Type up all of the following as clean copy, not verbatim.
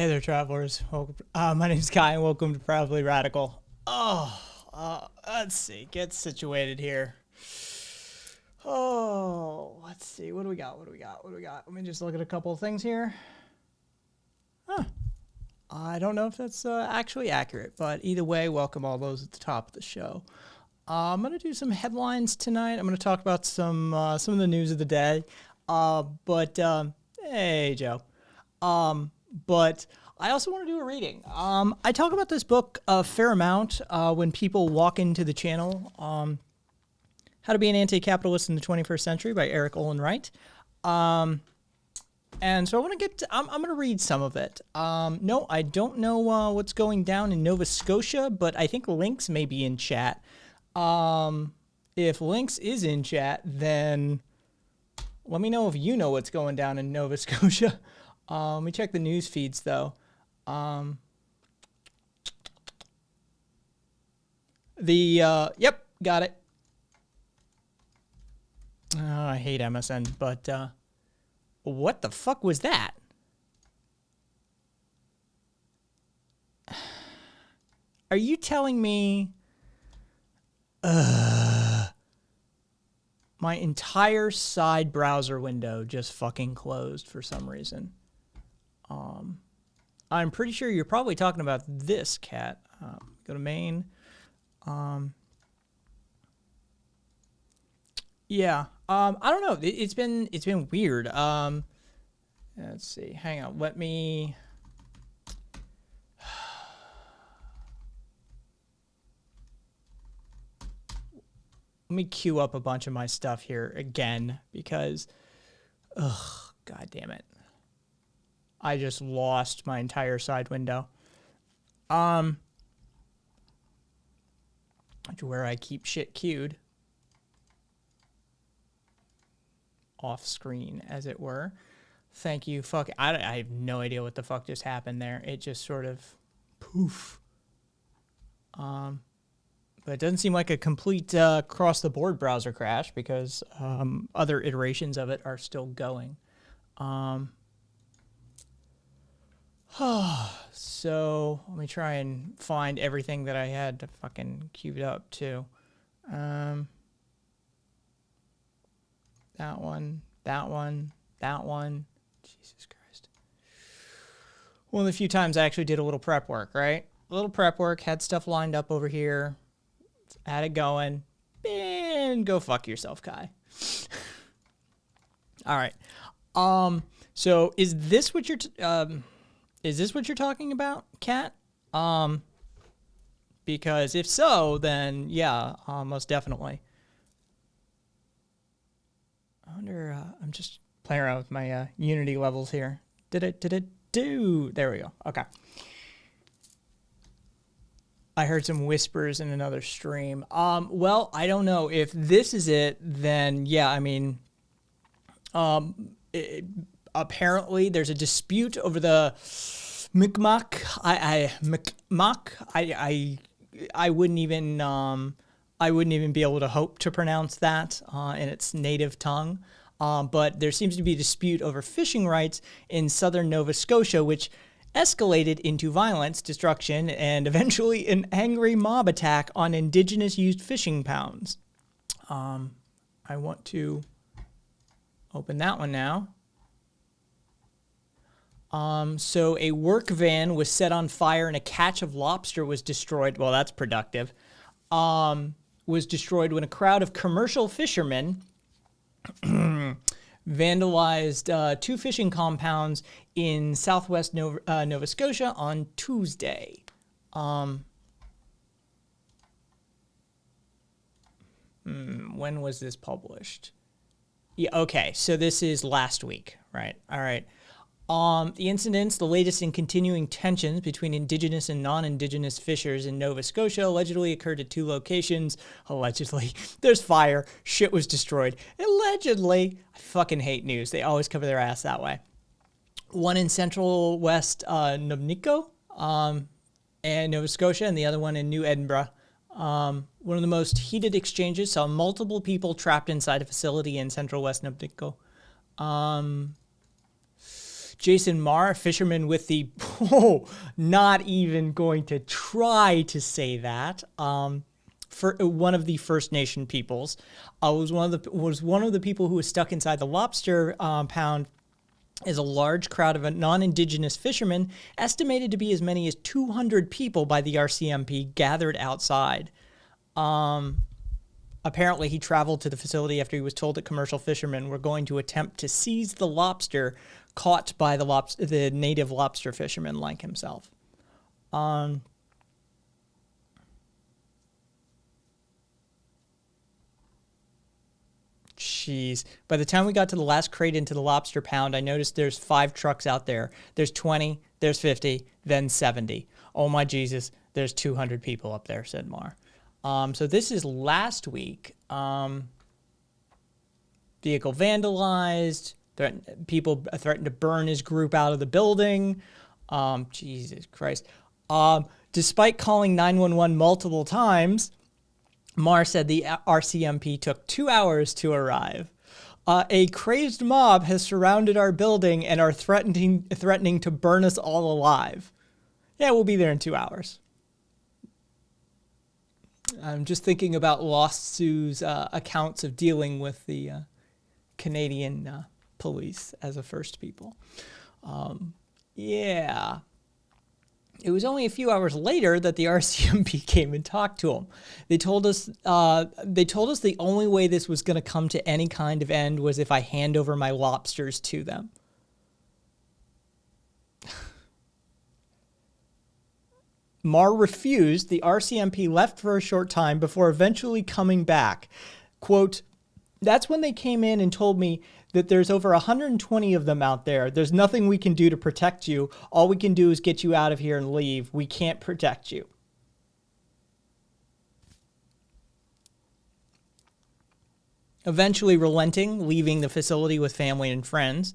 Hey there, travelers. Welcome, my name's Kai, and welcome to Proudly Radical. Let's see. Get situated here. Oh, let's see. What do we got? Let me just look at a couple of things here. I don't know if that's actually accurate, but either way, welcome all those at the top of the show. I'm going to do some headlines tonight. I'm going to talk about some of the news of the day. Hey, Joe. But I also want to do a reading. I talk about this book a fair amount when people walk into the channel. How to Be an Anti-Capitalist in the 21st Century by Eric Olin Wright. And so I want to I'm going to read some of it. No, I don't know what's going down in Nova Scotia, but I think Lynx may be in chat. If Lynx is in chat, then let me know if you know what's going down in Nova Scotia. Let me check the news feeds, though. Yep, got it. I hate MSN, but what the fuck was that? Are you telling me my entire side browser window just fucking closed for some reason? I'm pretty sure you're probably talking about this cat. Go to main. Yeah. I don't know. It's been weird. Let's see. Hang on. Let me queue up a bunch of my stuff here again because god damn it. I just lost my entire side window. Where I keep shit queued. Off screen, as it were. Thank you. Fuck. I have no idea what the fuck just happened there. It just sort of poof. But it doesn't seem like a complete across the board browser crash because other iterations of it are still going. So let me try and find everything that I had to fucking queued up too. That one. Jesus Christ. One of the few times I actually did a little prep work, right? A little prep work, had stuff lined up over here, had it going, and go fuck yourself, Kai. All right. So is this what you're talking about, Kat? Because if so, then yeah, most definitely. I wonder, I'm just playing around with my Unity levels here. Did it do? There we go. Okay. I heard some whispers in another stream. Well, I don't know. If this is it, then yeah, I mean, apparently there's a dispute over the Mi'kmaq. I wouldn't even be able to hope to pronounce that in its native tongue. But there seems to be a dispute over fishing rights in southern Nova Scotia, which escalated into violence, destruction, and eventually an angry mob attack on Indigenous-used fishing pounds. I want to open that one now. So a work van was set on fire and a catch of lobster was destroyed. Well, that's productive. Was destroyed when a crowd of commercial fishermen vandalized two fishing compounds in southwest Nova Scotia on Tuesday. When was this published? Yeah, okay, so this is last week, right? All right. The incidents, the latest in continuing tensions between Indigenous and non-Indigenous fishers in Nova Scotia, allegedly occurred at two locations. Allegedly. There's fire. Shit was destroyed. Allegedly. I fucking hate news. They always cover their ass that way. One in central west Nubnico and Nova Scotia, and the other one in New Edinburgh. One of the most heated exchanges saw multiple people trapped inside a facility in central west Nubnico. Jason Marr, a fisherman with the, oh, not even going to try to say that, for one of the First Nation peoples, was one of the people who was stuck inside the lobster pound is a large crowd of non-Indigenous fishermen, estimated to be as many as 200 people by the RCMP, gathered outside. Apparently, he traveled to the facility after he was told that commercial fishermen were going to attempt to seize the lobster caught by the native lobster fishermen like himself. Jeez. By the time we got to the last crate into the lobster pound, I noticed there's 5 trucks out there. There's 20, there's 50, then 70. Oh my Jesus, there's 200 people up there, said Marr. So this is last week. Vehicle vandalized. People threatened to burn his group out of the building. Jesus Christ. Despite calling 911 multiple times, Marr said the RCMP took 2 hours to arrive. A crazed mob has surrounded our building and are threatening to burn us all alive. Yeah, we'll be there in 2 hours. I'm just thinking about Lost Sue's accounts of dealing with the Canadian police as a First People. Yeah. It was only a few hours later that the RCMP came and talked to him. They told us the only way this was going to come to any kind of end was if I hand over my lobsters to them. Marr refused. The RCMP left for a short time before eventually coming back. Quote, "That's when they came in and told me that there's over 120 of them out there. There's nothing we can do to protect you. All we can do is get you out of here and leave. We can't protect you." Eventually relenting, leaving the facility with family and friends,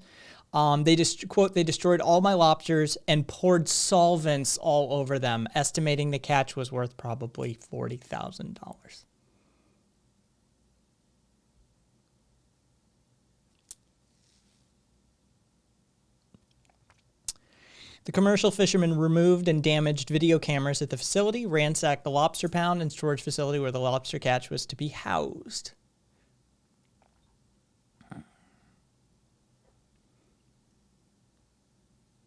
quote, "They destroyed all my lobsters and poured solvents all over them, estimating the catch was worth probably $40,000. The commercial fishermen removed and damaged video cameras at the facility, ransacked the lobster pound and storage facility where the lobster catch was to be housed.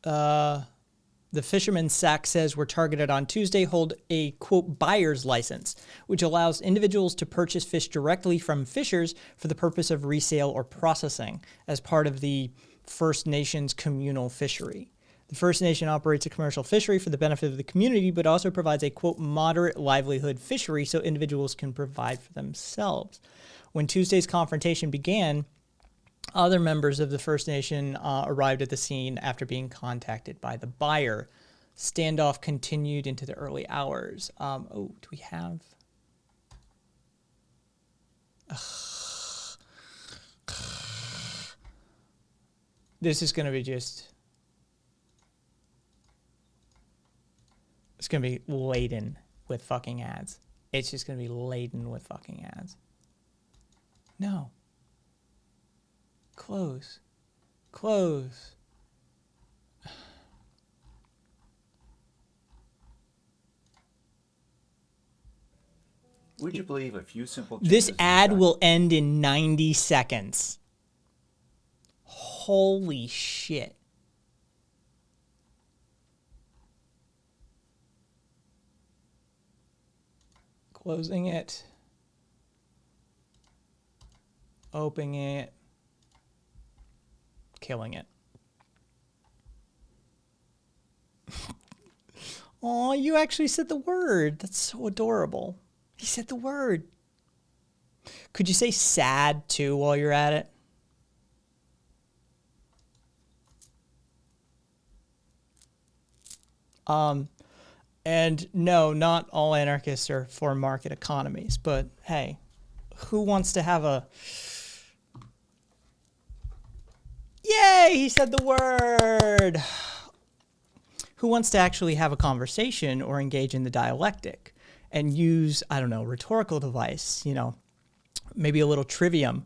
The fisherman, Sack says, were targeted on Tuesday, hold a, quote, buyer's license, which allows individuals to purchase fish directly from fishers for the purpose of resale or processing as part of the First Nations communal fishery. The First Nation operates a commercial fishery for the benefit of the community, but also provides a, quote, moderate livelihood fishery so individuals can provide for themselves. When Tuesday's confrontation began, other members of the First Nation arrived at the scene after being contacted by the buyer. Standoff continued into the early hours. Do we have... This is going to be just... It's going to be laden with fucking ads. It's just going to be laden with fucking ads. No. Close. Close. Would you believe a few simple... This ad will end in 90 seconds. Holy shit. Closing it. Opening it. Killing it. Oh, you actually said the word. That's so adorable. He said the word. Could you say sad too while you're at it? And no, not all anarchists are for market economies, but hey, who wants to have a... Yay, he said the word. Who wants to actually have a conversation or engage in the dialectic and use, I don't know, rhetorical device, you know, maybe a little trivium.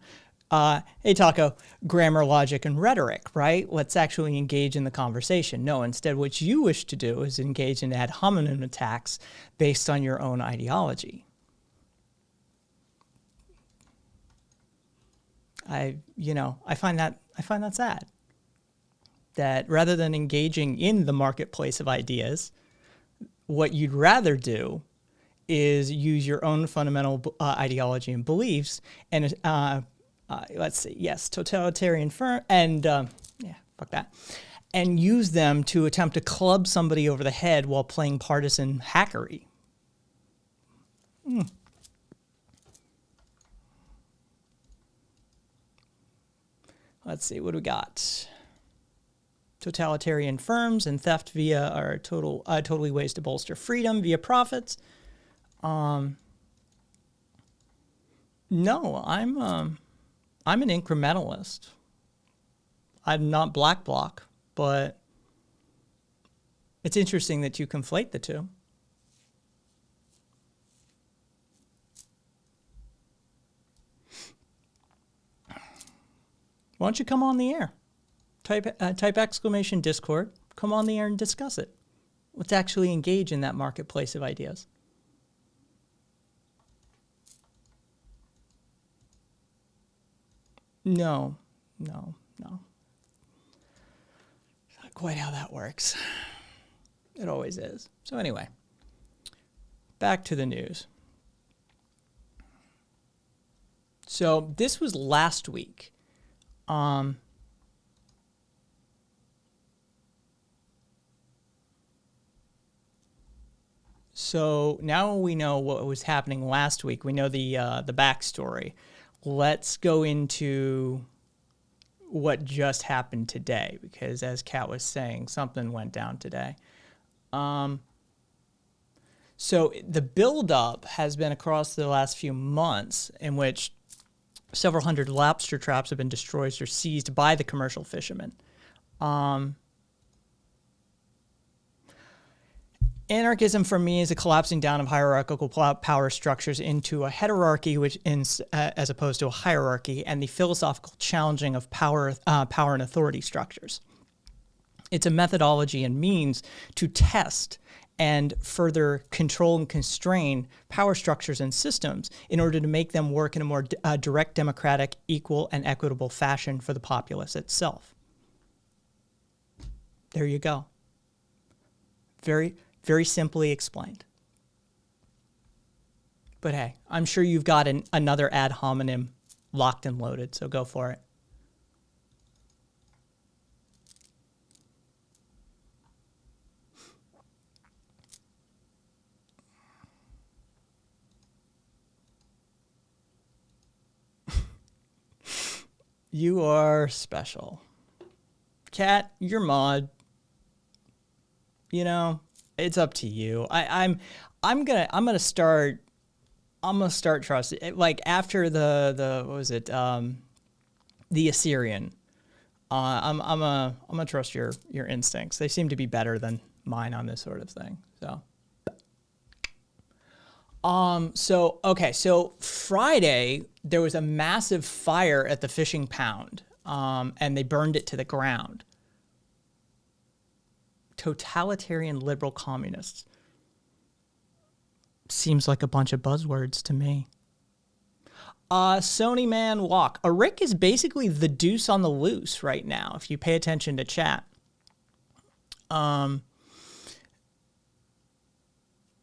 Hey, Taco, grammar, logic, and rhetoric, right? Let's actually engage in the conversation. No, instead, what you wish to do is engage in ad hominem attacks based on your own ideology. I find that sad. That rather than engaging in the marketplace of ideas, what you'd rather do is use your own fundamental ideology and beliefs and let's see, yes, totalitarian firm and fuck that, and use them to attempt to club somebody over the head while playing partisan hackery. Let's see, what do we got? Totalitarian firms and theft via are totally ways to bolster freedom via profits. No, I'm an incrementalist. I'm not black bloc, but it's interesting that you conflate the two. Why don't you come on the air? Type exclamation Discord. Come on the air and discuss it. Let's actually engage in that marketplace of ideas. No. Not quite how that works. It always is. So anyway, back to the news. So this was last week. So now we know what was happening last week. We know the backstory. Let's go into what just happened today, because as Kat was saying, something went down today. So the buildup has been across the last few months, in which several hundred lobster traps have been destroyed or seized by the commercial fishermen. Anarchism for me is a collapsing down of hierarchical power structures into a hierarchy, as opposed to a hierarchy, and the philosophical challenging of power and authority structures. It's a methodology and means to test and further control and constrain power structures and systems in order to make them work in a more direct, democratic, equal, and equitable fashion for the populace itself. There you go. Very, very simply explained. But hey, I'm sure you've got another ad hominem locked and loaded, so go for it. You are special. Kat, you're mod. You know, it's up to you. I'm gonna start trusting, like, after the what was it, the Assyrian. I'm gonna trust your instincts. They seem to be better than mine on this sort of thing. So Friday there was a massive fire at the fishing pound, and they burned it to the ground. Totalitarian liberal communists. Seems like a bunch of buzzwords to me. Sony Man Walk. A Rick is basically the deuce on the loose right now, if you pay attention to chat.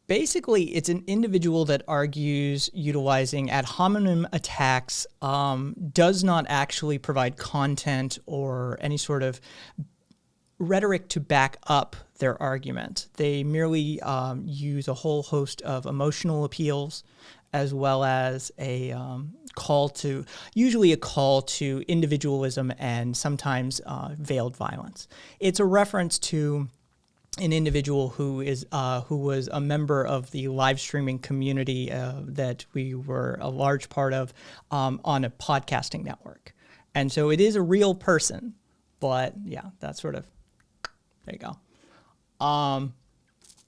Basically, it's an individual that argues utilizing ad hominem attacks does not actually provide content or any sort of rhetoric to back up their argument. They merely use a whole host of emotional appeals, as well as a call to individualism and sometimes veiled violence. It's a reference to an individual who was a member of the live streaming community that we were a large part of on a podcasting network. And so it is a real person, but yeah, that's sort of, there you go.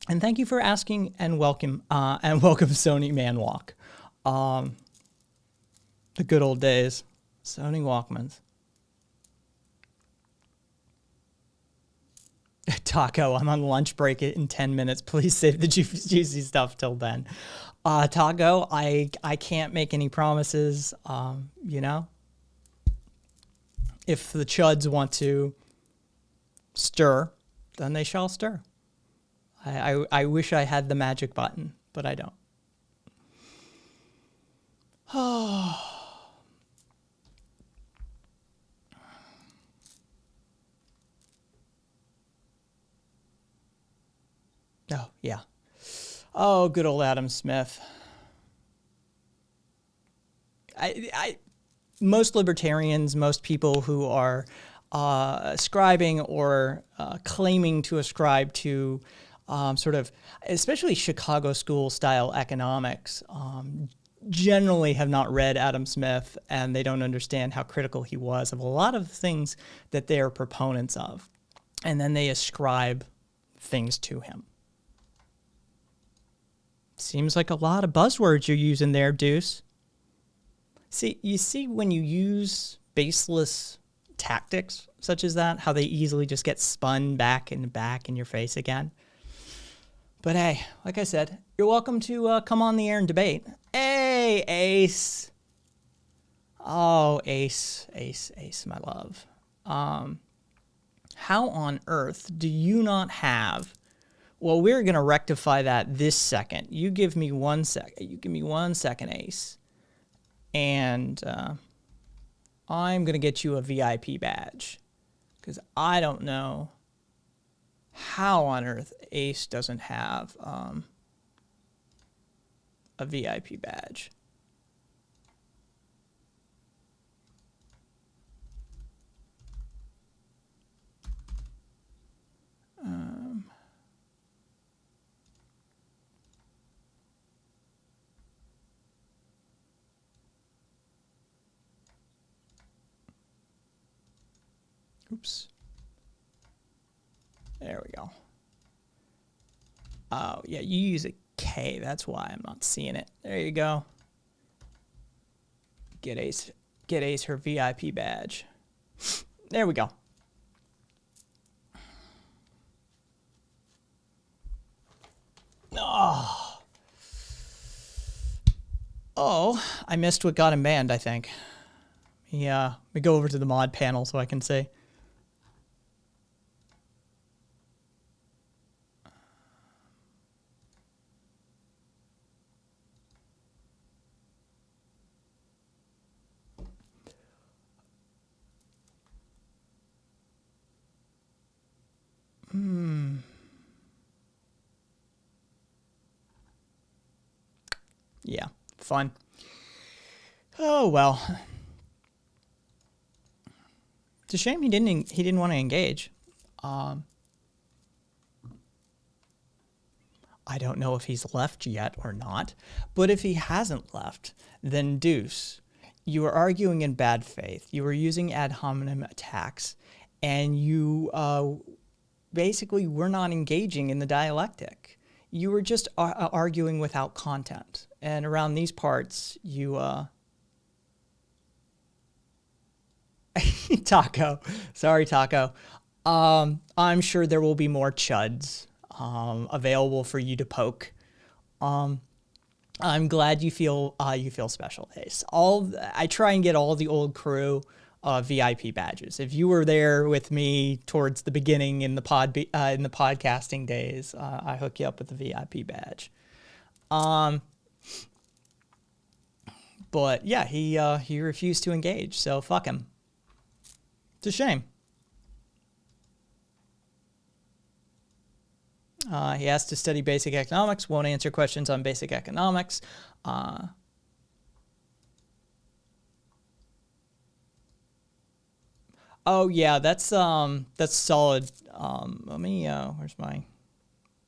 And thank you for asking, and welcome Sony Man Walk. The good old days. Sony Walkmans. Taco, I'm on lunch break in 10 minutes. Please save the juicy stuff till then. Taco, I can't make any promises. You know, if the chuds want to stir, then they shall stir. I wish I had the magic button, but I don't. Oh, yeah. Oh, good old Adam Smith. Most libertarians, most people who are ascribing or claiming to ascribe to sort of, especially Chicago school style economics, generally have not read Adam Smith, and they don't understand how critical he was of a lot of things that they are proponents of. And then they ascribe things to him. Seems like a lot of buzzwords you're using there, Deuce. You see when you use baseless tactics such as that, how they easily just get spun back and back in your face again. But hey, like I said, you're welcome to come on the air and debate. Hey, Ace. Oh, Ace, my love. How on earth do you not have... Well, we're going to rectify that this second. You give me 1 second. You give me 1 second, Ace. And I'm going to get you a VIP badge. Because I don't know how on earth Ace doesn't have a VIP badge. Oops. There we go. Oh, yeah, you use a K. That's why I'm not seeing it. There you go. Get Ace her VIP badge. There we go. Oh, I missed what got him banned, I think. Yeah, we go over to the mod panel so I can see. Yeah, fun. Oh well. It's a shame he didn't want to engage. I don't know if he's left yet or not, but if he hasn't left, then Deuce, you are arguing in bad faith. You are using ad hominem attacks, and you basically were not engaging in the dialectic. You were just arguing without content. And around these parts, you... Taco. Sorry, Taco. I'm sure there will be more chuds available for you to poke. I'm glad you feel special, Ace. I try and get all the old crew VIP badges. If you were there with me towards the beginning in the podcasting days, I hook you up with the VIP badge. But yeah, he refused to engage, so fuck him. It's a shame. He has to study basic economics, won't answer questions on basic economics. Oh yeah, that's solid. Let me where's my...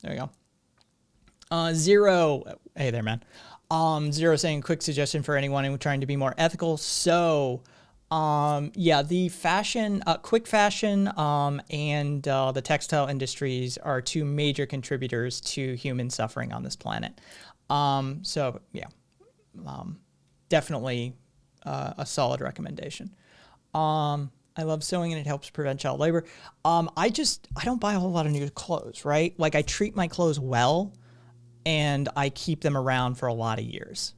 There we go. Zero. Hey there, man. Zero saying quick suggestion for anyone who's trying to be more ethical. So yeah, the fashion, quick fashion, and the textile industries are two major contributors to human suffering on this planet. So yeah, definitely a solid recommendation. I love sewing and it helps prevent child labor. I don't buy a whole lot of new clothes, right? Like I treat my clothes well and I keep them around for a lot of years.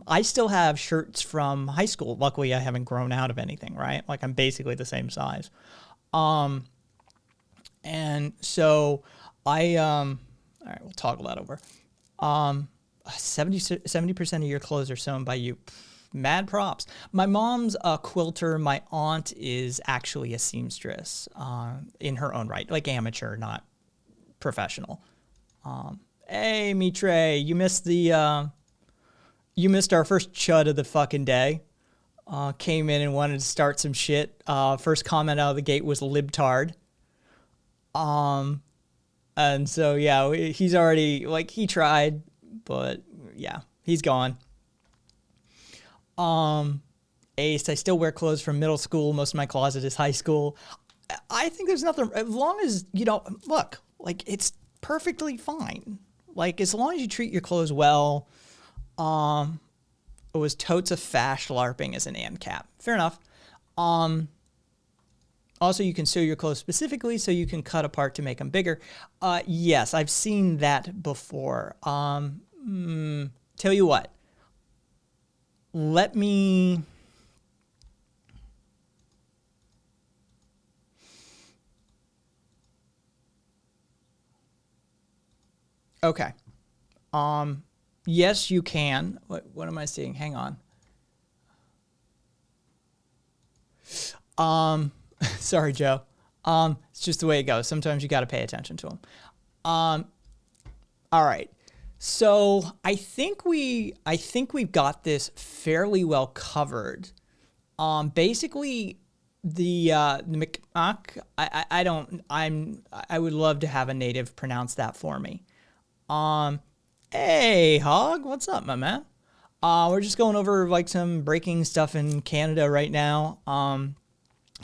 I still have shirts from high school. Luckily, I haven't grown out of anything, right? Like I'm basically the same size. And so all right, we'll toggle that over. 70% of your clothes are sewn by you. Mad props. My mom's a quilter. My aunt is actually a seamstress in her own right, like amateur, not professional. Hey, Mitre, you missed our first chud of the fucking day. Came in and wanted to start some shit. First comment out of the gate was libtard. And so, yeah, he's already, like, he tried, but yeah, he's gone. Ace, I still wear clothes from middle school. Most of my closet is high school. I think there's nothing, as long as, look, like, it's perfectly fine. Like, as long as you treat your clothes well, it was totes of fash LARPing as an ANCAP. Fair enough. Also, you can sew your clothes specifically so you can cut apart to make them bigger. Yes, I've seen that before. Tell you what. Let me... Okay. Yes, you can. What am I seeing? Hang on. Sorry, Joe. It's just the way it goes. Sometimes you got to pay attention to them. All right. So I think we've got this fairly well covered. Basically, the Micmac. I would love to have a native pronounce that for me. Hey, Hog, what's up, my man? We're just going over like some breaking stuff in Canada right now.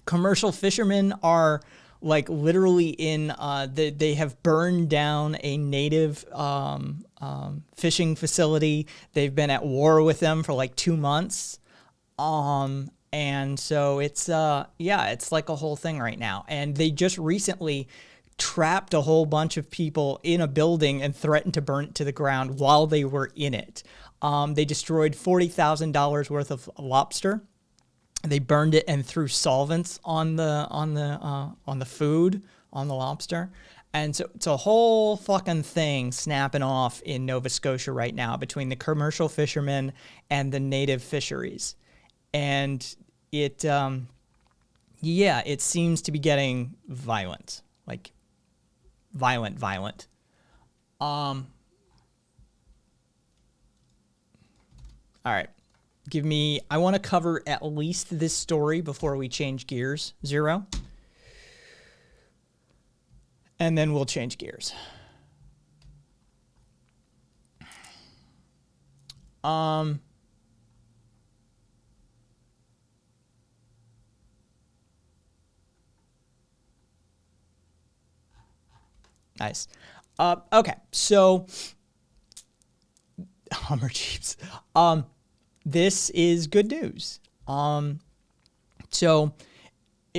Commercial fishermen are like literally in, they have burned down a native fishing facility. They've been at war with them for like 2 months. And so it's, it's like a whole thing right now. And they just recently trapped a whole bunch of people in a building and threatened to burn it to the ground while they were in it. They destroyed $40,000 worth of lobster. They burned it and threw solvents on the food, on the lobster. And so it's a whole fucking thing snapping off in Nova Scotia right now between the commercial fishermen and the native fisheries. And it seems to be getting violent. Like violent. All right. I want to cover at least this story before we change gears, Zero. And then we'll change gears. Nice. Okay, so Hummer Jeeps. This is good news. So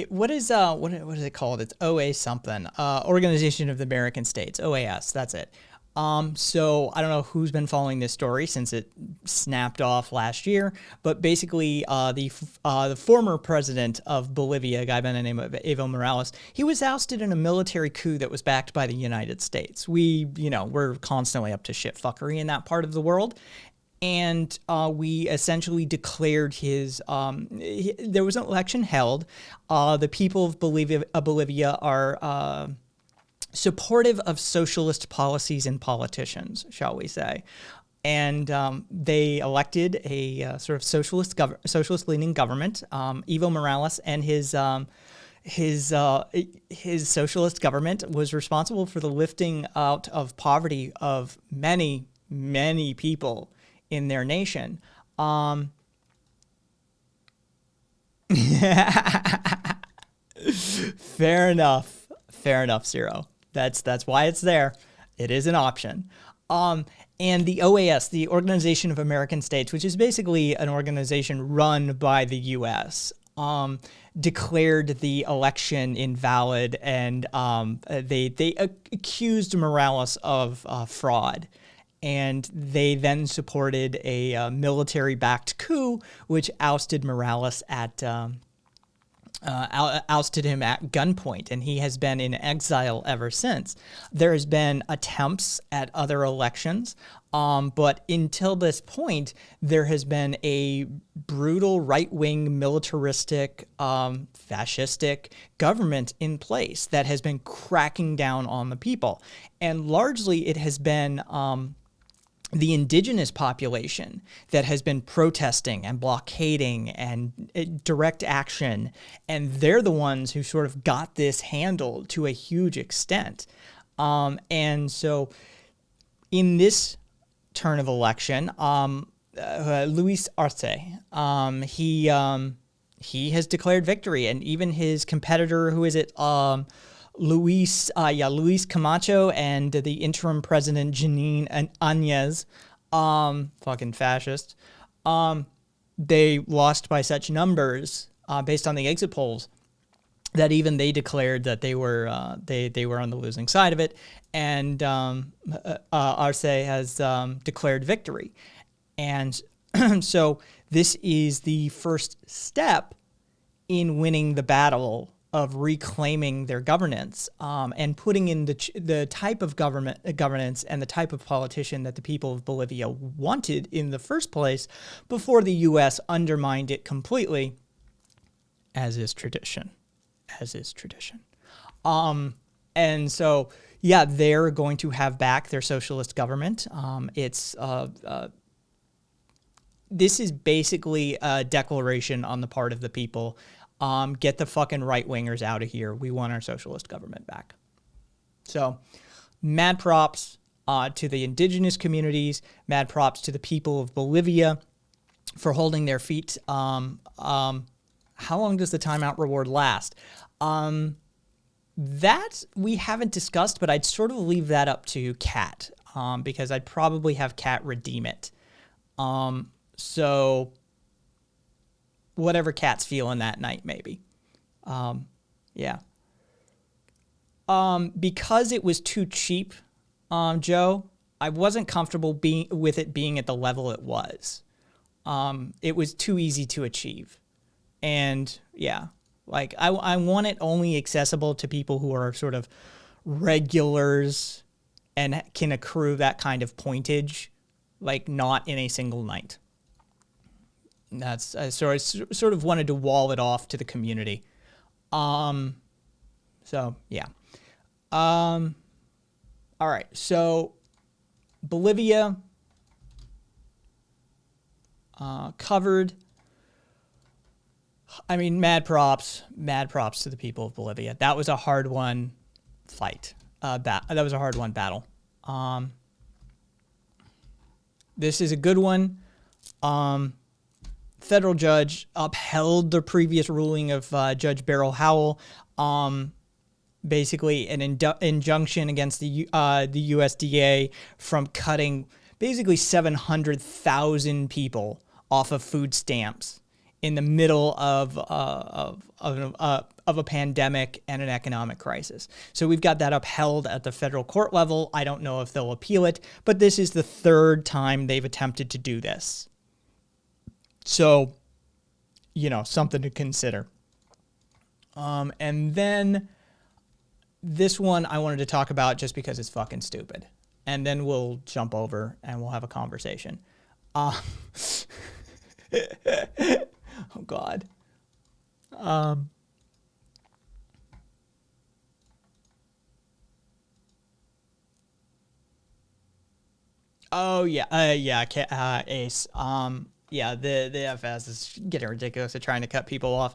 what is it called? It's OA something. Organization of the American States, OAS. That's it. So I don't know who's been following this story since it snapped off last year, but basically the former president of Bolivia, a guy by the name of Evo Morales, he was ousted in a military coup that was backed by the United States. We're constantly up to shit fuckery in that part of the world. And we essentially declared there was an election held. The people of Bolivia are supportive of socialist policies and politicians, shall we say. And they elected a sort of socialist-leaning government. Evo Morales and his socialist government was responsible for the lifting out of poverty of many, many people in their nation. Fair enough, Zero. That's why it's there. It is an option. And the OAS, the Organization of American States, which is basically an organization run by the U.S., declared the election invalid, and they accused Morales of fraud. And they then supported a military-backed coup, which ousted Morales ousted him at gunpoint, and he has been in exile ever since. There has been attempts at other elections, but until this point, there has been a brutal right-wing, militaristic, fascistic government in place that has been cracking down on the people. And largely it has been the indigenous population that has been protesting and blockading and direct action. And they're the ones who sort of got this handled to a huge extent. And so in this turn of election, Luis Arce, he has declared victory, and even his competitor, who is it? Luis Camacho and the interim president Janine Áñez, fucking fascist. They lost by such numbers based on the exit polls that even they declared that they were on the losing side of it, and Arce has declared victory, and so this is the first step in winning the battle of reclaiming their governance, and putting in the type of governance and the type of politician that the people of Bolivia wanted in the first place before the U.S. undermined it completely, as is tradition. And so, yeah, they're going to have back their socialist government. This is basically a declaration on the part of the people. Get the fucking right-wingers out of here. We want our socialist government back. So, mad props to the indigenous communities, mad props to the people of Bolivia for holding their feet. How long does the timeout reward last? That we haven't discussed, but I'd sort of leave that up to Kat, because I'd probably have Kat redeem it. So whatever Kat's feeling that night, maybe. Yeah. Because it was too cheap, Joe, I wasn't comfortable with it being at the level it was. It was too easy to achieve. And yeah, like I want it only accessible to people who are sort of regulars and can accrue that kind of pointage, like not in a single night. That's so I sort of wanted to wall it off to the community. So yeah. All right. So Bolivia covered. I mean, mad props to the people of Bolivia. That was a hard won fight. That was a hard won battle. This is a good one. Federal judge upheld the previous ruling of Judge Beryl Howell, basically an injunction against the USDA from cutting basically 700,000 people off of food stamps in the middle of a pandemic and an economic crisis. So we've got that upheld at the federal court level. I don't know if they'll appeal it, but this is the third time they've attempted to do this. So, something to consider. And then this one I wanted to talk about just because it's fucking stupid. And then we'll jump over and we'll have a conversation. Oh, God. Oh, yeah. Ace. Yeah, the FS is getting ridiculous at trying to cut people off.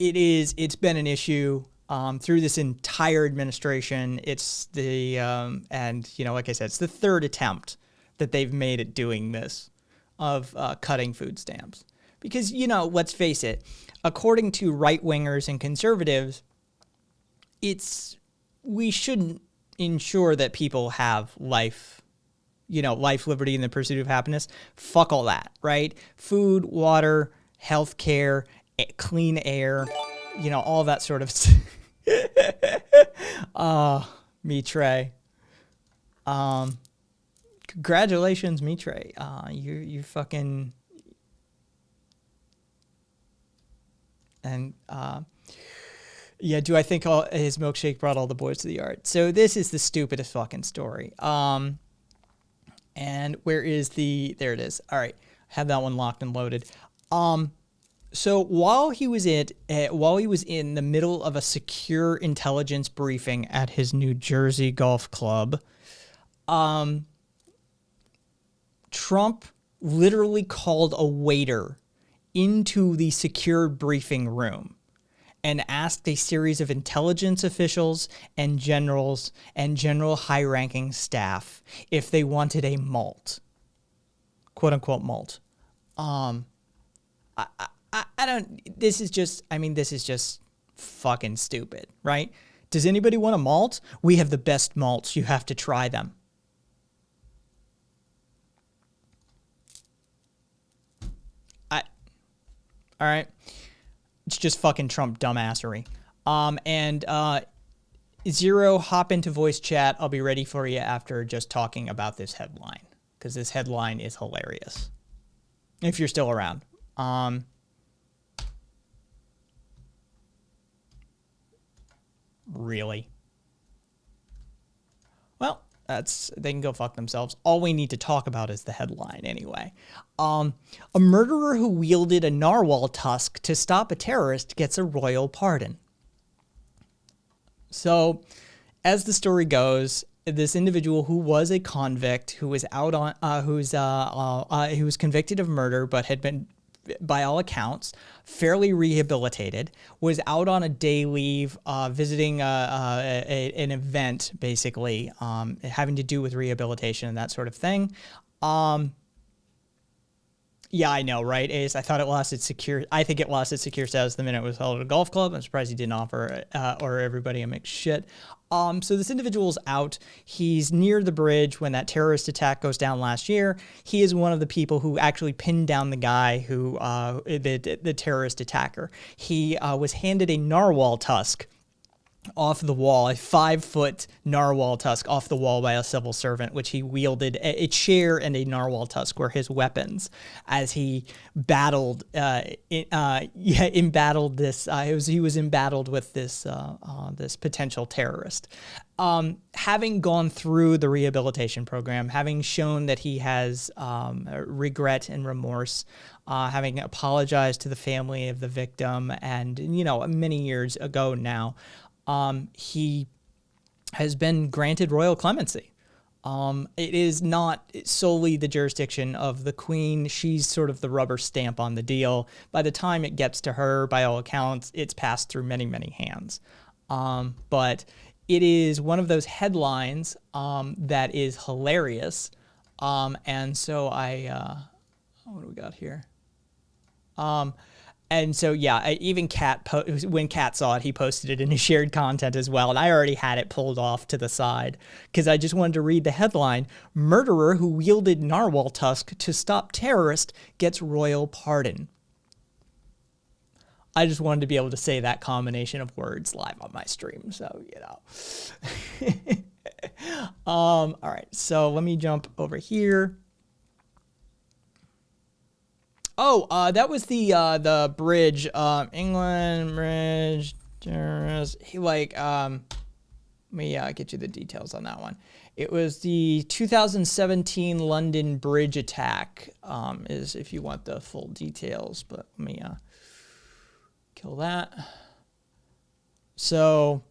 It's been an issue through this entire administration. It's the, and like I said, it's the third attempt that they've made at doing this, of cutting food stamps. Because, let's face it, according to right-wingers and conservatives, we shouldn't ensure that people have life life, liberty, and the pursuit of happiness. Fuck all that, right? Food, water, healthcare, clean air, all that sort of stuff. Mitre. Congratulations, Mitre. You fucking... And, yeah, do I think his milkshake brought all the boys to the yard? So this is the stupidest fucking story. And where is there it is. All right. Have that one locked and loaded. So while he was in the middle of a secure intelligence briefing at his New Jersey golf club, Trump literally called a waiter into the secure briefing room and asked a series of intelligence officials and generals and general high-ranking staff if they wanted a malt, quote-unquote malt. I don't... This is just fucking stupid, right? Does anybody want a malt? We have the best malts. You have to try them. All right. It's just fucking Trump dumbassery. Zero, hop into voice chat. I'll be ready for you after just talking about this headline, because this headline is hilarious. If you're still around. Really? Well, they can go fuck themselves. All we need to talk about is the headline anyway. A murderer who wielded a narwhal tusk to stop a terrorist gets a royal pardon. So, as the story goes, this individual who was a convict, who was out on, who was convicted of murder, but had been, by all accounts, fairly rehabilitated, was out on a day leave, visiting an event, basically, having to do with rehabilitation and that sort of thing. Yeah, I know, right, Ace? I think it lost its secure status the minute it was held at a golf club. I'm surprised he didn't offer or everybody a mixed shit. So this individual's out. He's near the bridge when that terrorist attack goes down last year. He is one of the people who actually pinned down the guy who, the terrorist attacker. He was handed a narwhal tusk off the wall, a 5-foot narwhal tusk off the wall by a civil servant, which he wielded. A chair and a narwhal tusk were his weapons as he battled, embattled this. He was embattled with this potential terrorist. Having gone through the rehabilitation program, having shown that he has regret and remorse, having apologized to the family of the victim, and many years ago now. He has been granted royal clemency. It is not solely the jurisdiction of the Queen. She's sort of the rubber stamp on the deal. By the time it gets to her, by all accounts, it's passed through many, many hands. But it is one of those headlines that is hilarious. And so what do we got here? And so, yeah, even when Kat saw it, he posted it in his shared content as well. And I already had it pulled off to the side because I just wanted to read the headline. Murderer who wielded narwhal tusk to stop terrorist gets royal pardon. I just wanted to be able to say that combination of words live on my stream. So, all right. So let me jump over here. Oh, that was the bridge, England Bridge. Let me get you the details on that one. It was the 2017 London Bridge attack, is if you want the full details, but let me kill that. So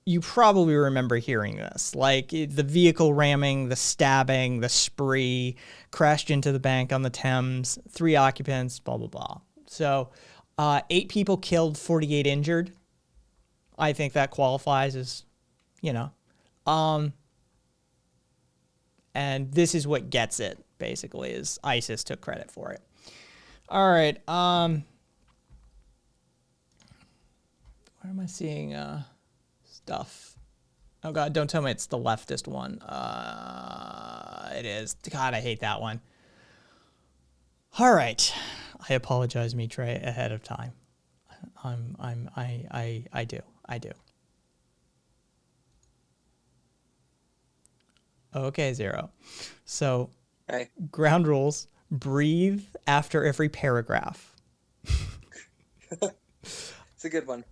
you probably remember hearing this, like the vehicle ramming, the stabbing, the spree, crashed into the bank on the Thames, 3 occupants, blah, blah, blah. So 8 people killed, 48 injured. I think that qualifies as, and this is what gets it, basically, is ISIS took credit for it. All right. Where am I seeing stuff? Oh God, don't tell me it's the leftist one. It is. God, I hate that one. All right, I apologize, Mitre, ahead of time. I do. Okay, Zero. So, Okay. ground rules: breathe after every paragraph. It's a good one.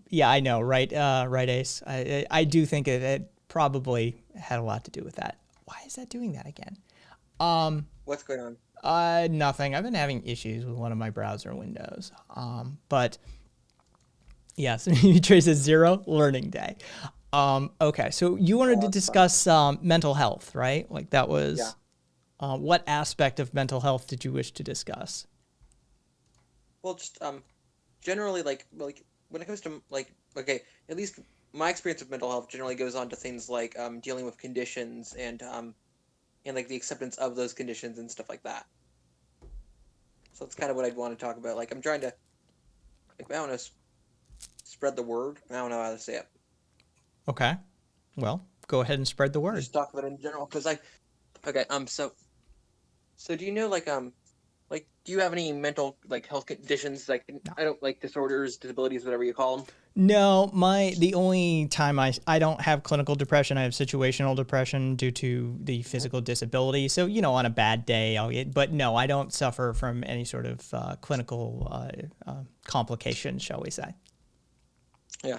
Yeah, I know, right? Right, Ace. I do think it probably had a lot to do with that. Why is that doing that again? What's going on? Nothing. I've been having issues with one of my browser windows. But yes, Mitre says 0 learning day. Okay, so you wanted to that's discuss mental health, right? Like that was. Yeah. What aspect of mental health did you wish to discuss? Well, just generally like when it comes to like okay, at least my experience with mental health generally goes on to things like dealing with conditions and like the acceptance of those conditions and stuff like that. So that's kind of what I'd want to talk about. Like I'm trying to like I don't know spread the word. I don't know how to say it. Okay, well, go ahead and spread the word. Just talk about it in general because okay so do you know like do you have any mental like health conditions like No. I don't like disorders, disabilities, whatever you call them? No, the only time I don't have clinical depression, I have situational depression due to the physical disability. So, on a bad day, but no, I don't suffer from any sort of clinical complications, shall we say. Yeah.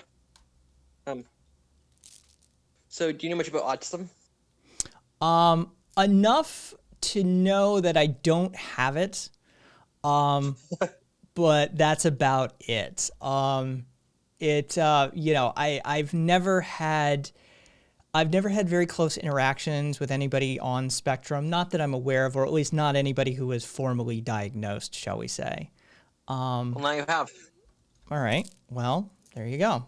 So do you know much about autism? Enough to know that I don't have it. But that's about it. I've never had very close interactions with anybody on spectrum, not that I'm aware of, or at least not anybody who was formally diagnosed, shall we say. Well, now you have. All right. Well, there you go.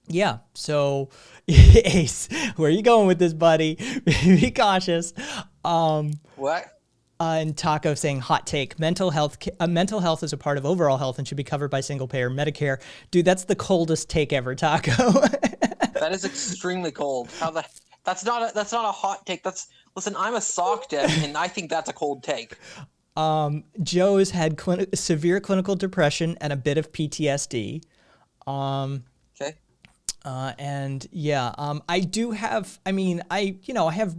Yeah. So, Ace, where are you going with this, buddy? Be cautious. What? And Taco saying hot take: mental health is a part of overall health and should be covered by single payer Medicare. Dude, that's the coldest take ever, Taco. That is extremely cold. That's not a hot take. Listen, I'm a sock dev and I think that's a cold take. Joe's had severe clinical depression and a bit of PTSD. Okay. And yeah, I do have. I mean, I have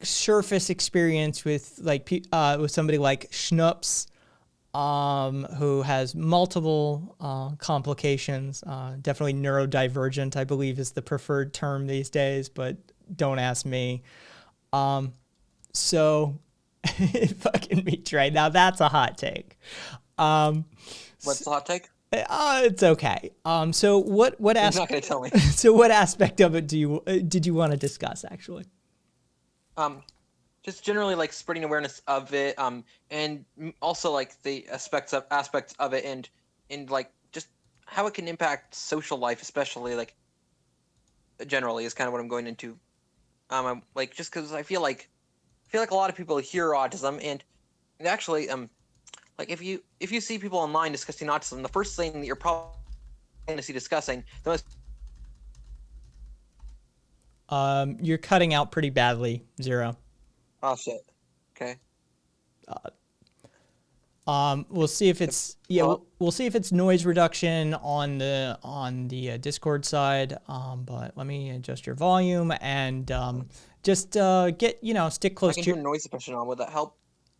surface experience with with somebody like Schnoops, who has multiple complications. Definitely neurodivergent, I believe, is the preferred term these days, but don't ask me. So fucking me, Trey. Now that's a hot take. What's the hot take? It's okay. So what You're not aspect? gonna tell me. So what aspect of it did you want to discuss actually? Just generally like spreading awareness of it, and also like the aspects of it, and like just how it can impact social life, especially like generally is kind of what I'm going into. I'm like just because I feel like a lot of people hear autism and actually like if you see people online discussing autism, the first thing that you're probably going to see discussing the most. You're cutting out pretty badly, Zero. Oh shit. Okay. We'll see if it's we'll see if it's noise reduction on the Discord side. But let me adjust your volume and just get stick I close can to turn noise suppression on. Would that help?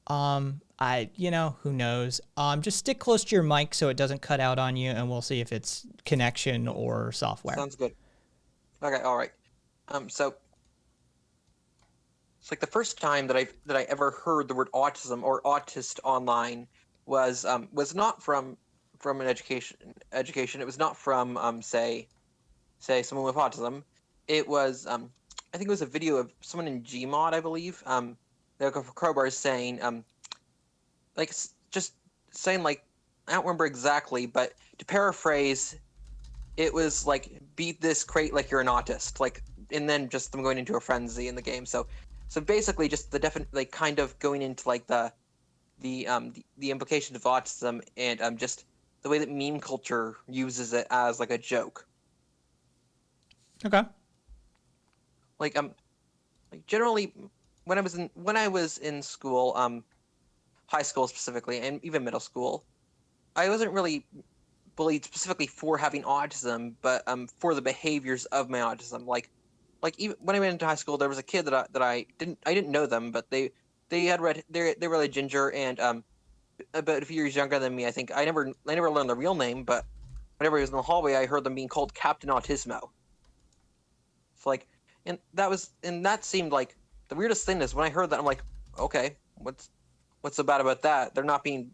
who knows. Just stick close to your mic so it doesn't cut out on you, and we'll see if it's connection or software. Sounds good. Okay. All right. So it's like the first time that I ever heard the word autism or autist online was not from an education. It was not from say someone with autism. It was I think it was a video of someone in Gmod, I believe. The Crowbar is saying like just saying like I don't remember exactly, but to paraphrase, it was like beat this crate like you're an autist, like, and then just them going into a frenzy in the game. So basically just the like kind of going into like the implications of autism and just the way that meme culture uses it as like a joke. Okay. Like like generally when I was in school, high school specifically, and even middle school, I wasn't really bullied specifically for having autism, but for the behaviors of my autism. Like even when I went into high school, there was a kid that I didn't know them, but they had they were like ginger and about a few years younger than me. I think I never learned their real name, but whenever he was in the hallway, I heard them being called Captain Autismo. So like, and that seemed like the weirdest thing is when I heard that, I'm like, okay, what's so bad about that? They're not being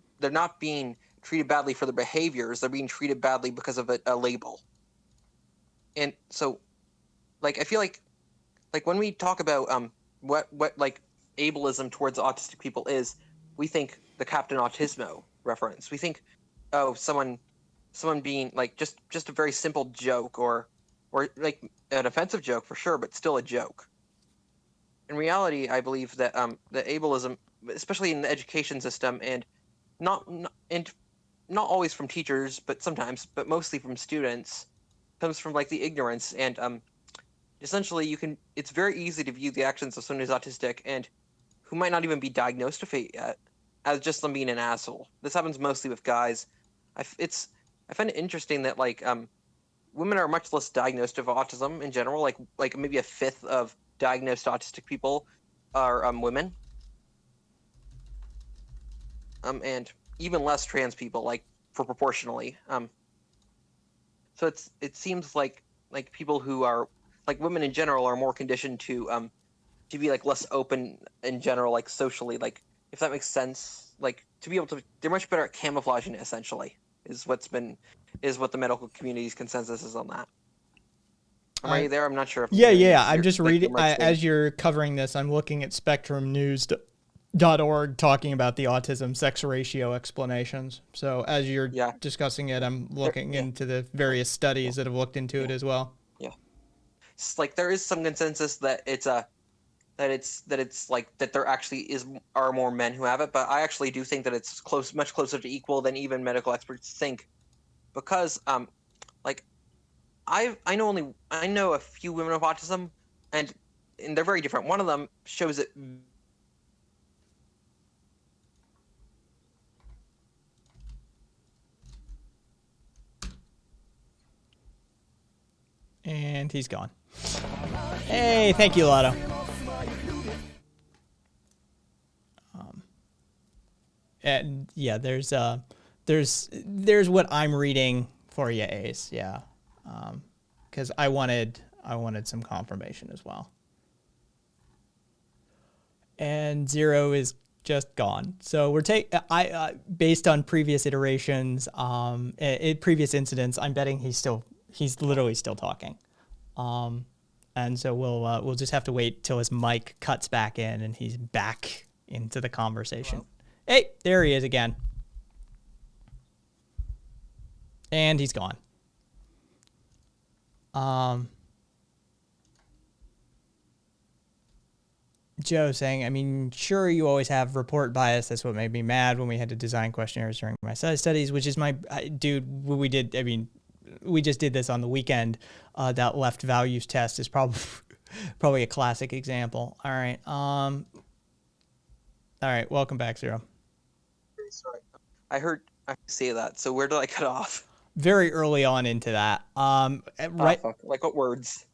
treated badly for their behaviors. They're being treated badly because of a label. And so, like, I feel like when we talk about what like ableism towards autistic people is, we think the Captain Autismo reference. We think, oh, someone being like just a very simple joke or like an offensive joke for sure, but still a joke. In reality, I believe that the ableism, especially in the education system, and and not always from teachers, but sometimes, but mostly from students, comes from like the ignorance and essentially it's very easy to view the actions of someone who's autistic and who might not even be diagnosed with it yet as just them being an asshole. This happens mostly with guys. I find it interesting that like women are much less diagnosed with autism in general. Like maybe a fifth of diagnosed autistic people are women, and even less trans people, like for proportionally. So it seems like people who are like women in general are more conditioned to be like less open in general, like socially, like if that makes sense. Like to be able to, they're much better at camouflaging it. Essentially, is what the medical community's consensus is on that. Are you there? I'm not sure if Yeah. I'm just like reading your mic's as you're covering this. I'm looking at spectrumnews.org talking about the autism sex ratio explanations. So as you're yeah discussing it, I'm looking yeah into the various studies that have looked into it yeah as well. yeah. It's like there is some consensus that it's a that it's like that there actually are more men who have it, but I actually do think that it's much closer to equal than even medical experts think, because like I know a few women with autism, and they're very different. One of them shows it. And he's gone. Hey, thank you, Lotto. And yeah, there's what I'm reading for you, Ace. Yeah, because I wanted some confirmation as well. And Zero is just gone. So we're based on previous iterations, previous incidents. I'm betting he's literally still talking. And so we'll just have to wait till his mic cuts back in and he's back into the conversation. Hello? Hey, there he is again. And he's gone. Joe saying, I mean, sure, you always have report bias. That's what made me mad when we had to design questionnaires during my studies, which is dude, we did. I mean, we just did this on the weekend. That left values test is probably a classic example. All right. All right. Welcome back, Zero. Sorry, I say that. So where did I cut off? Very early on into that. Right. Oh, fuck. Like what words?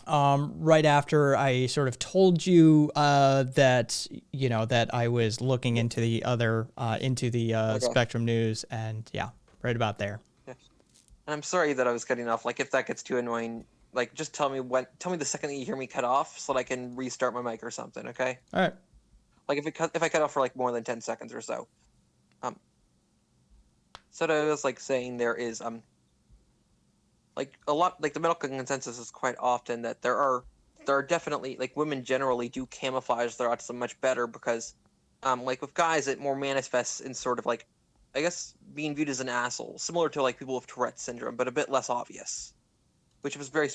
Right after I sort of told you that that I was looking into the other okay. Spectrum News, and yeah, right about there. Yeah. And I'm sorry that I was cutting off. Like if that gets too annoying, like just tell me the second that you hear me cut off so that I can restart my mic or something. Okay. All right. Like if I cut off for like more than 10 seconds or so. So what I was like saying there is like a lot, like the medical consensus is quite often that there are definitely, like, women generally do camouflage their autism much better because like with guys it more manifests in sort of like, I guess, being viewed as an asshole, similar to like people with Tourette's syndrome, but a bit less obvious, which was very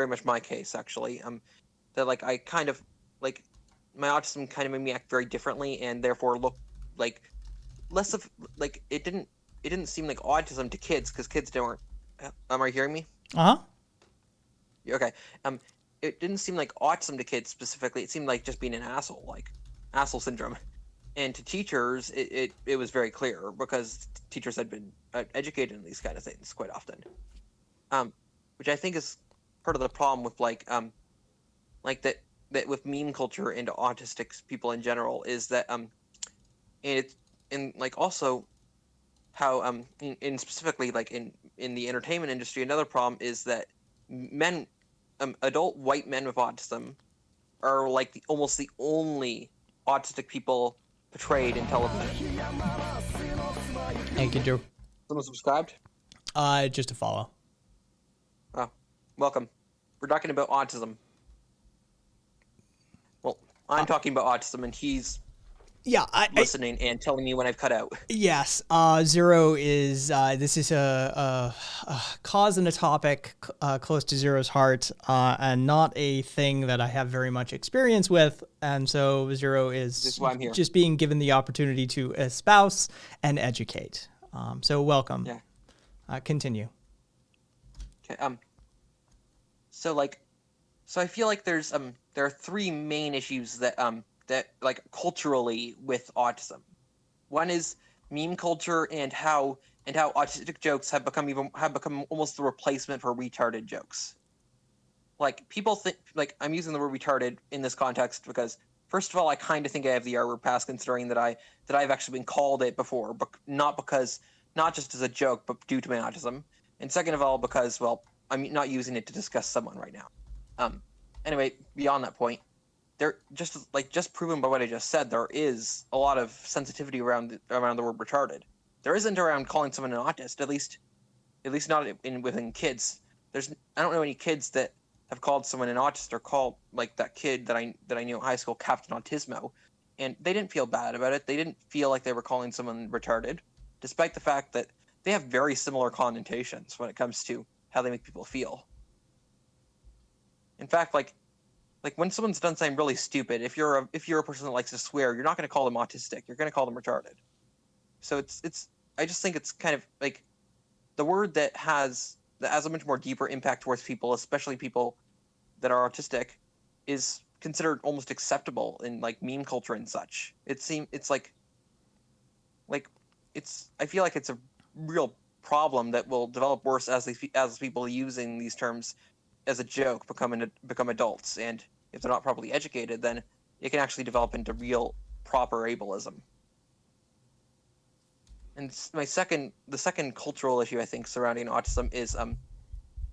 much my case actually. That like I kind of like my autism kind of made me act very differently and therefore look like less of like it didn't seem like autism to kids because kids don't. Am I hearing me? Uh-huh. Okay. It didn't seem like autism to kids specifically. It seemed like just being an asshole, like asshole syndrome. And to teachers, it was very clear because teachers had been educated in these kind of things quite often. Which I think is part of the problem with like that with meme culture and autistic people in general is that and it's and like also how in specifically like in the entertainment industry, another problem is that men adult white men with autism are like almost the only autistic people portrayed in television. Thank you, Drew. Someone subscribed? Just to follow. Oh, welcome. We're talking about autism. Well, I'm talking about autism, and he's Yeah, listening and telling me when I've cut out. yes. Zero is this is a cause and a topic close to Zero's heart, and not a thing that I have very much experience with. And so Zero is why I'm here. just being given the opportunity to espouse and educate. So welcome. Yeah. Continue. Okay. So I feel like there are three main issues that like culturally with autism. One is meme culture and how autistic jokes have become almost the replacement for retarded jokes. Like people think, like I'm using the word retarded in this context because first of all, I kind of think I have the R-word pass, considering that I've actually been called it before, but not just as a joke, but due to my autism. And second of all, because well, I'm not using it to discuss someone right now. Anyway, beyond that point, there just proven by what I just said, there is a lot of sensitivity around the word retarded. There isn't around calling someone an autist, at least not within kids. I don't know any kids that have called someone an autist or called like that kid that I knew in high school Captain Autismo, and they didn't feel bad about it. They didn't feel like they were calling someone retarded, despite the fact that they have very similar connotations when it comes to how they make people feel. In fact, like when someone's done something really stupid, if you're a person that likes to swear, you're not going to call them autistic. You're going to call them retarded. So it's I just think it's kind of like the word that has a much more deeper impact towards people, especially people that are autistic, is considered almost acceptable in like meme culture and such. It's like I feel like it's a real problem that will develop worse as people using these terms as a joke become adults, and if they're not properly educated, then it can actually develop into real proper ableism. And the second cultural issue I think surrounding autism is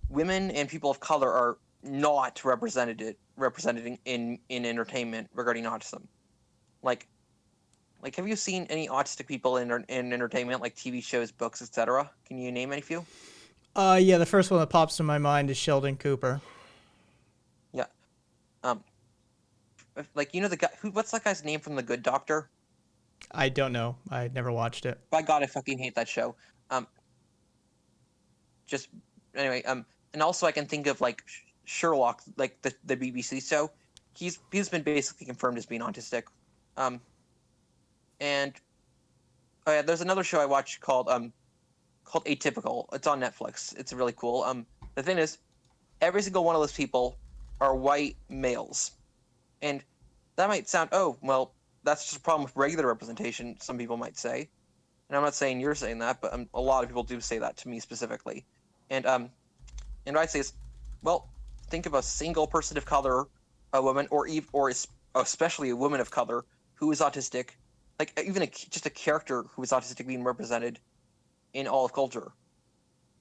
women and people of color are not represented in entertainment regarding autism. Like have you seen any autistic people in entertainment, like TV shows, books, etc.? Can you name any few? Yeah, the first one that pops to my mind is Sheldon Cooper. Yeah. Like you know the guy what's that guy's name from The Good Doctor? I don't know. I never watched it. By God, I fucking hate that show. Just anyway. And also I can think of like Sherlock, like the BBC show. He's been basically confirmed as being autistic. And oh yeah, there's another show I watched called Atypical. It's on Netflix. It's really cool. The thing is, every single one of those people are white males, and that might sound, oh well, that's just a problem with regular representation, some people might say. And I'm not saying you're saying that, but a lot of people do say that to me specifically. And what I'd say is, well, think of a single person of color, a woman, or especially a woman of color who is autistic, like even just a character who is autistic being represented in all of culture.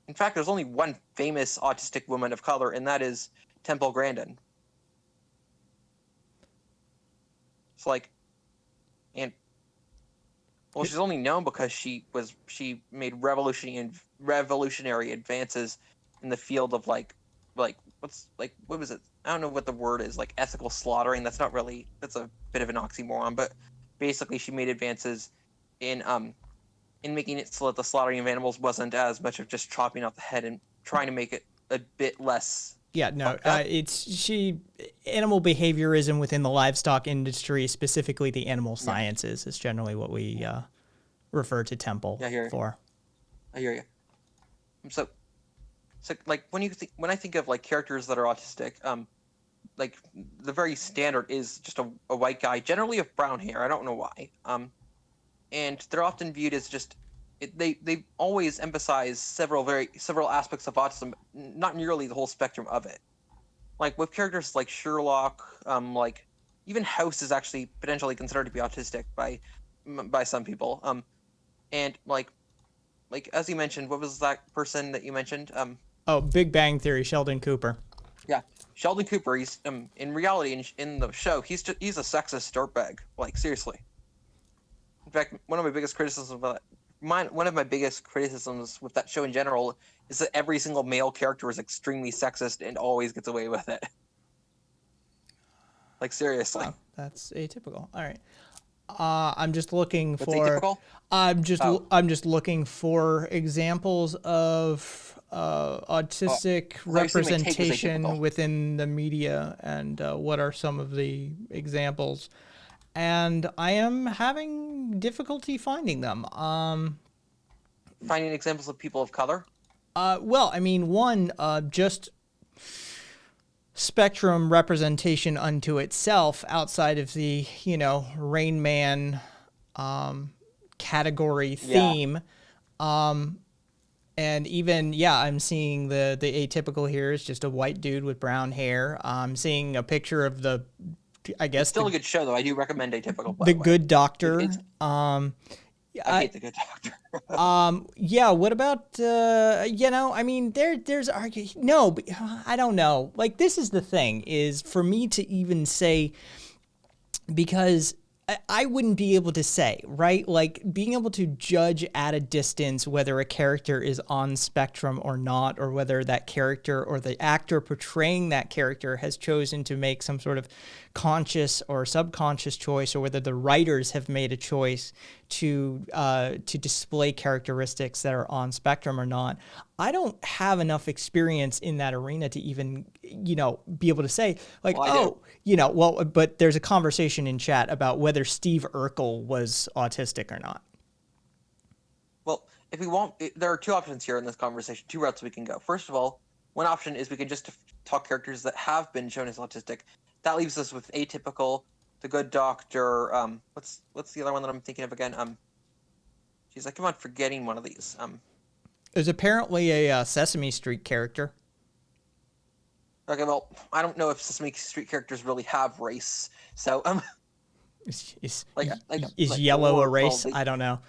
In fact, there's only one famous autistic woman of color, and that is Temple Grandin. It's like, and well, she's only known because she made revolutionary advances in the field of like what was it? I don't know what the word is, like ethical slaughtering. That's a bit of an oxymoron, but basically she made advances in making it so that the slaughtering of animals wasn't as much of just chopping off the head and trying to make it a bit less. Yeah, no, animal behaviorism within the livestock industry, specifically the animal sciences, is generally what we refer to Temple for. I hear you. So So like when I think of like characters that are autistic, like the very standard is just a white guy, generally of brown hair. I don't know why. And they're often viewed as just they always emphasize several aspects of autism, not nearly the whole spectrum of it. Like with characters like Sherlock, like even House is actually potentially considered to be autistic by some people. And like as you mentioned, what was that person that you mentioned? Oh, Big Bang Theory, Sheldon Cooper. Yeah, Sheldon Cooper. He's in reality in the show, he's a sexist dirtbag. Like seriously. In fact, one of my biggest criticisms of one of my biggest criticisms with that show in general is that every single male character is extremely sexist and always gets away with it. Like seriously, Oh, that's atypical. All right. I'm just looking that's for. atypical. I'm just looking for examples of autistic I was assuming take was representation atypical. within the media, and what are some of the examples. And I am having difficulty finding them. Finding examples of people of color. Well, I mean, one, just spectrum representation unto itself outside of the, Rain Man category Yeah. theme. And even, yeah, I'm seeing the atypical here is just a white dude with brown hair. I'm seeing a picture of I guess, Still a good show though. I do recommend Atypical. By the the way. good doctor. It's- I I hate the Good Doctor. Yeah, what about I mean there's no, but I don't know. Like this is the thing is for me to even say, because I wouldn't be able to say, right? Like being able to judge at a distance whether a character is on spectrum or not, or whether that character or the actor portraying that character has chosen to make some sort of conscious or subconscious choice, or whether the writers have made a choice to display characteristics that are on spectrum or not. I don't have enough experience in that arena to even, be able to say like, Well, I do. but there's a conversation in chat about whether Steve Urkel was autistic or not. Well, if we want, there are two options here in this conversation, two routes we can go. First of all, one option is we can just talk characters that have been shown as autistic. That leaves us with Atypical, The Good Doctor. What's the other one that I'm thinking of again? Geez, I keep on forgetting one of these. There's apparently a Sesame Street character. Okay, well, I don't know if Sesame Street characters really have race, so Is like Yellow a or, race? well, I don't know.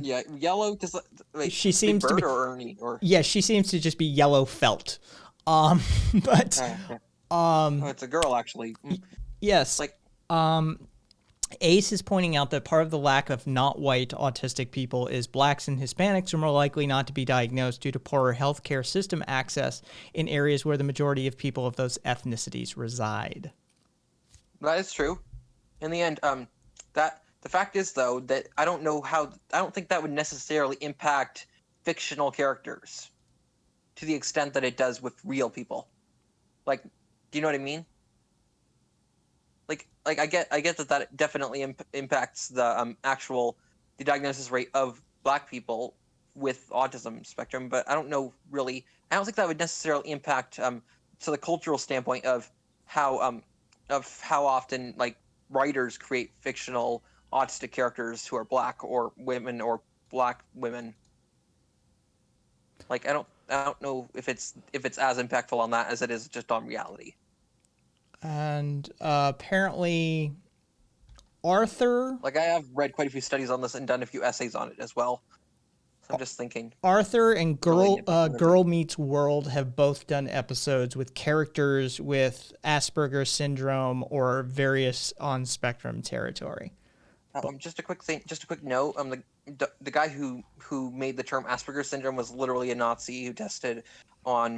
yeah, Yellow. Does wait, She Big seems to Bird be. or Ernie or Yeah, she seems to just be yellow felt. But okay. Oh, it's a girl actually. yes. Like Ace is pointing out that part of the lack of not white autistic people is blacks and Hispanics are more likely not to be diagnosed due to poorer healthcare system access in areas where the majority of people of those ethnicities reside. that is true. In the end, that the fact is though that I don't think that would necessarily impact fictional characters to the extent that it does with real people. Like, do you know what I mean? Like I get that definitely impacts the the diagnosis rate of Black people with autism spectrum, but I don't know really. I don't think that would necessarily impact to the cultural standpoint of how often like writers create fictional autistic characters who are Black or women or Black women. Like I don't know if it's as impactful on that as it is just on reality. And apparently Arthur Like I have read quite a few studies on this and done a few essays on it as well. So I'm just thinking. and Really Girl Meets World have both done episodes with characters with Asperger's syndrome or various on spectrum territory. Just a quick thing, just a quick note. The guy who made the term Asperger's syndrome was literally a Nazi who tested on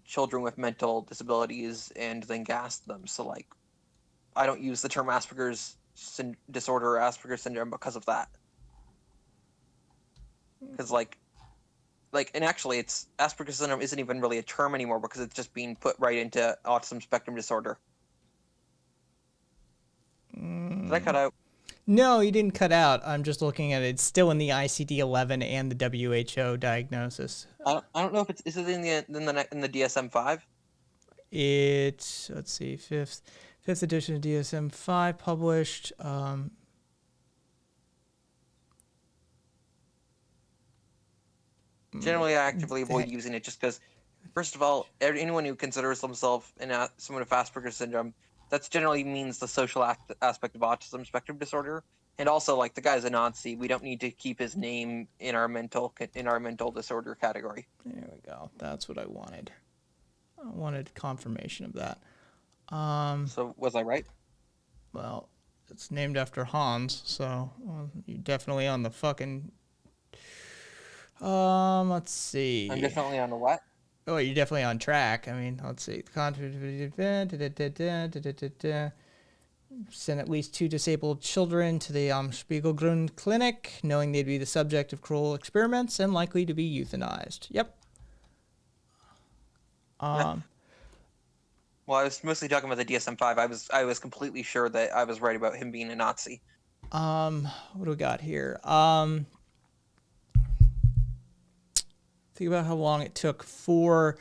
children with mental disabilities and then gassed them. So like, I don't use the term Asperger's disorder or Asperger's syndrome because of that. Because and actually, it's Asperger's syndrome isn't even really a term anymore because it's just being put right into autism spectrum disorder. Did I cut out? No, you didn't cut out. I'm just looking at it. It's still in the ICD-11 and the WHO diagnosis. I don't know if is it in the DSM-5. It's, let's see, fifth edition of DSM-5 published. Generally, I actively avoid using it just because, first of all, anyone who considers themselves someone with Asperger's syndrome, that generally means the social aspect of autism spectrum disorder. And also, like, the guy's a Nazi. We don't need to keep his name in our mental disorder category. There we go. That's what I wanted. I wanted confirmation of that. So was I right? Well, it's named after Hans, so you're definitely on the fucking. Let's see. I'm definitely on the what? Oh, you're definitely on track. I mean, let's see. Sent at least 2 disabled children to the Spiegelgrund Clinic, knowing they'd be the subject of cruel experiments and likely to be euthanized. Yep. Well, I was mostly talking about the DSM-5. I was completely sure that I was right about him being a Nazi. What do we got here? Think about how long it took for.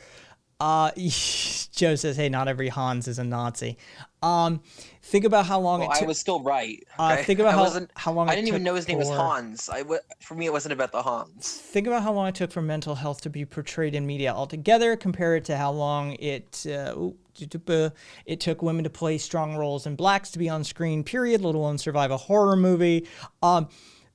Joe says, "Hey, not every Hans is a Nazi." Think about how long it took. I was still right. Okay? Think about how long. I didn't even know his name was Hans. For me, it wasn't about the Hans. Think about how long it took for mental health to be portrayed in media altogether. Compare it to how long it took women to play strong roles and blacks to be on screen. Period. Let alone survive a horror movie.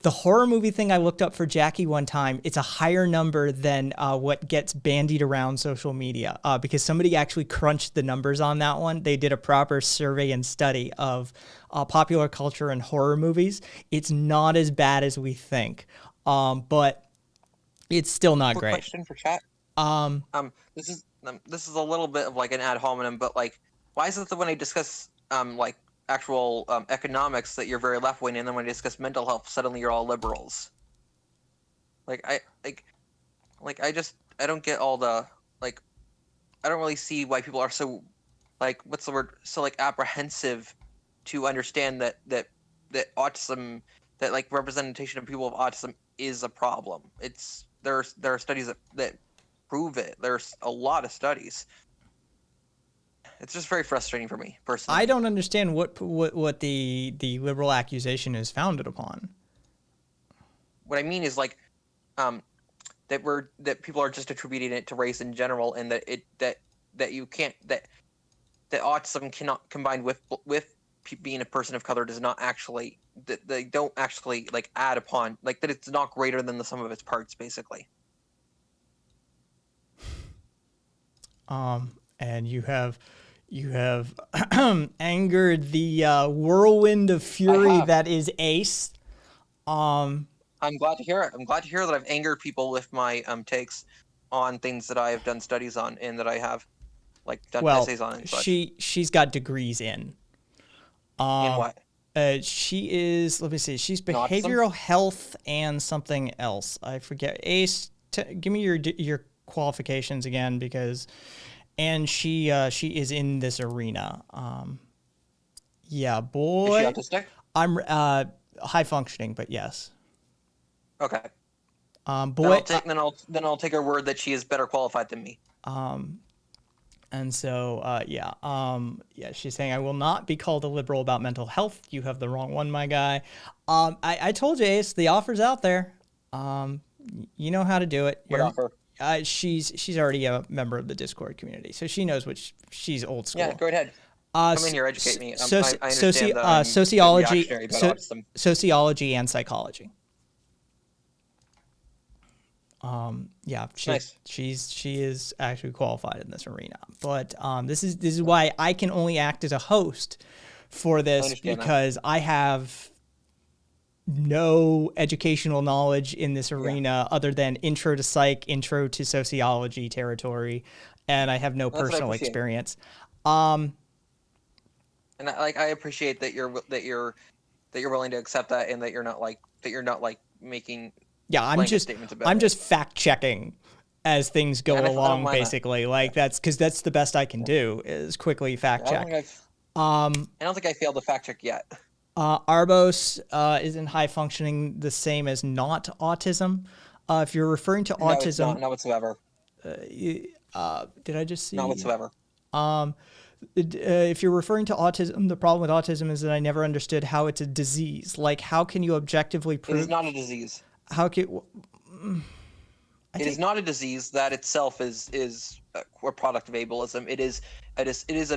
The horror movie thing I looked up for Jackie one time, it's a higher number than what gets bandied around social media because somebody actually crunched the numbers on that one. They did a proper survey and study of popular culture and horror movies. It's not as bad as we think, but it's still not great. Question for chat. This is a little bit of like an ad hominem, but like, why is it that when I discuss like actual economics that you're very left wing, and then when I discuss mental health, suddenly you're all liberals? I don't get all the like. I don't really see why people are so like what's the word so like apprehensive to understand that autism, that like representation of people with autism is a problem. There are studies that prove it. There's a lot of studies. It's just very frustrating for me personally. I don't understand what the liberal accusation is founded upon. What I mean is like, that people are just attributing it to race in general, and that autism cannot combine with being a person of color does not actually, that they don't actually like add upon, like that it's not greater than the sum of its parts, basically. And you have angered the whirlwind of fury that is Ace. I'm glad to hear it. I'm glad to hear that I've angered people with my takes on things that I have done studies on and that I have like done essays on and such. She's got degrees in. In what? She is, let me see, she's behavioral health and something else. I forget. Ace, give me your qualifications again, because, and she is in this arena. Yeah, boy. Is she autistic? I'm high functioning, but yes. Okay. Boy. Then I'll take her word that she is better qualified than me. And so, she's saying, I will not be called a liberal about mental health. You have the wrong one, my guy. I told you, Ace, the offer's out there. You know how to do it. What offer? She's already a member of the Discord community, so she knows she's old school. Yeah, go ahead. Come in here, educate me. I understand that I'm sociology, reactionary about autism. Sociology and psychology. Nice. She is actually qualified in this arena, but this is why I can only act as a host for this, because I have no educational knowledge in this arena other than intro to psych, intro to sociology territory, and I have no personal experience. And I appreciate that you're willing to accept that, and that you're not like making. Yeah, I'm just fact checking as things go along, basically. Like that's the best I can do is quickly fact check. I don't think I failed the fact check yet. Arbos isn't high functioning the same as not autism. If you're referring to No, it's not. autism, Not whatsoever. did I just see? Not whatsoever. If you're referring to autism, the problem with autism is that I never understood how it's a disease. Like, how can you objectively It prove? is not a disease. How can? It is not a disease. That itself is a product of ableism. It is a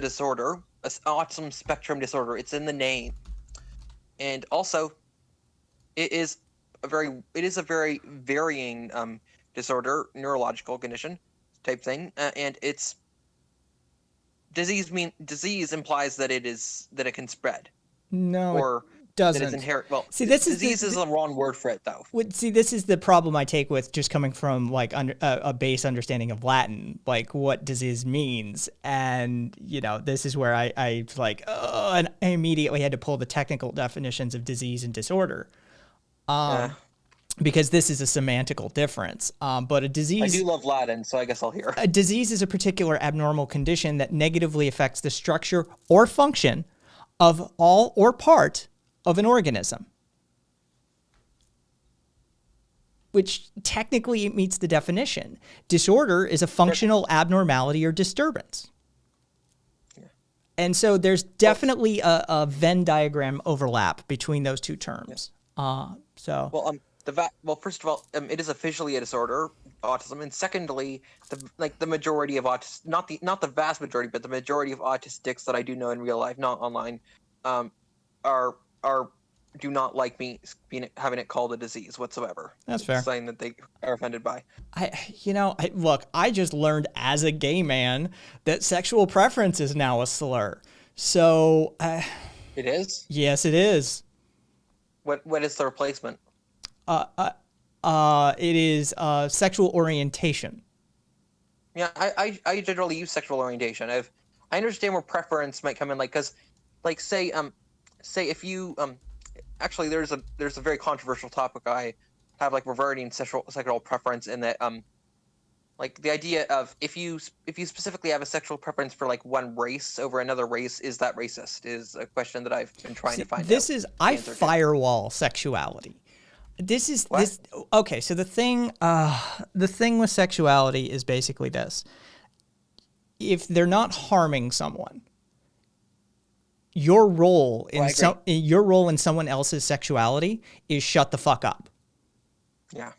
disorder, an autism spectrum disorder. It's in the name, and also, it is a very varying disorder, neurological condition type thing, and it's disease implies that it can spread No, it or that it's doesn't. inherent. Well, See, this is disease is the wrong word for it though. See, this is the problem I take with just coming from like a base understanding of Latin, like what disease means, and this is where I like, oh, and I immediately had to pull the technical definitions of disease and disorder, because this is a semantical difference. But a I disease, do love Latin, so I guess I'll hear. a disease is a particular abnormal condition that negatively affects the structure or function of all or part of an organism, which technically meets the definition. Disorder is a functional abnormality or disturbance. And so there's definitely a Venn diagram overlap between those two terms. Well, first of all, it is officially a disorder, autism, and secondly, the majority of autists, not the vast majority, but the majority of autistics that I do know in real life, not online, do not like me having it called a disease whatsoever. That's fair. Saying that they are offended by. Look, I just learned as a gay man that sexual preference is now a slur. So, It is? yes, it is. What is the replacement? It is sexual orientation. Yeah, I generally use sexual orientation. I understand where preference might come in, because say if you actually there's a very controversial topic I have regarding sexual preference, in that the idea of if you specifically have a sexual preference for one race over another race, is that racist? Is a question that I've been trying to find out. I firewall sexuality. Okay, so the thing with sexuality is basically this. If they're not harming someone, your role in someone else's sexuality is shut the fuck up. Yeah.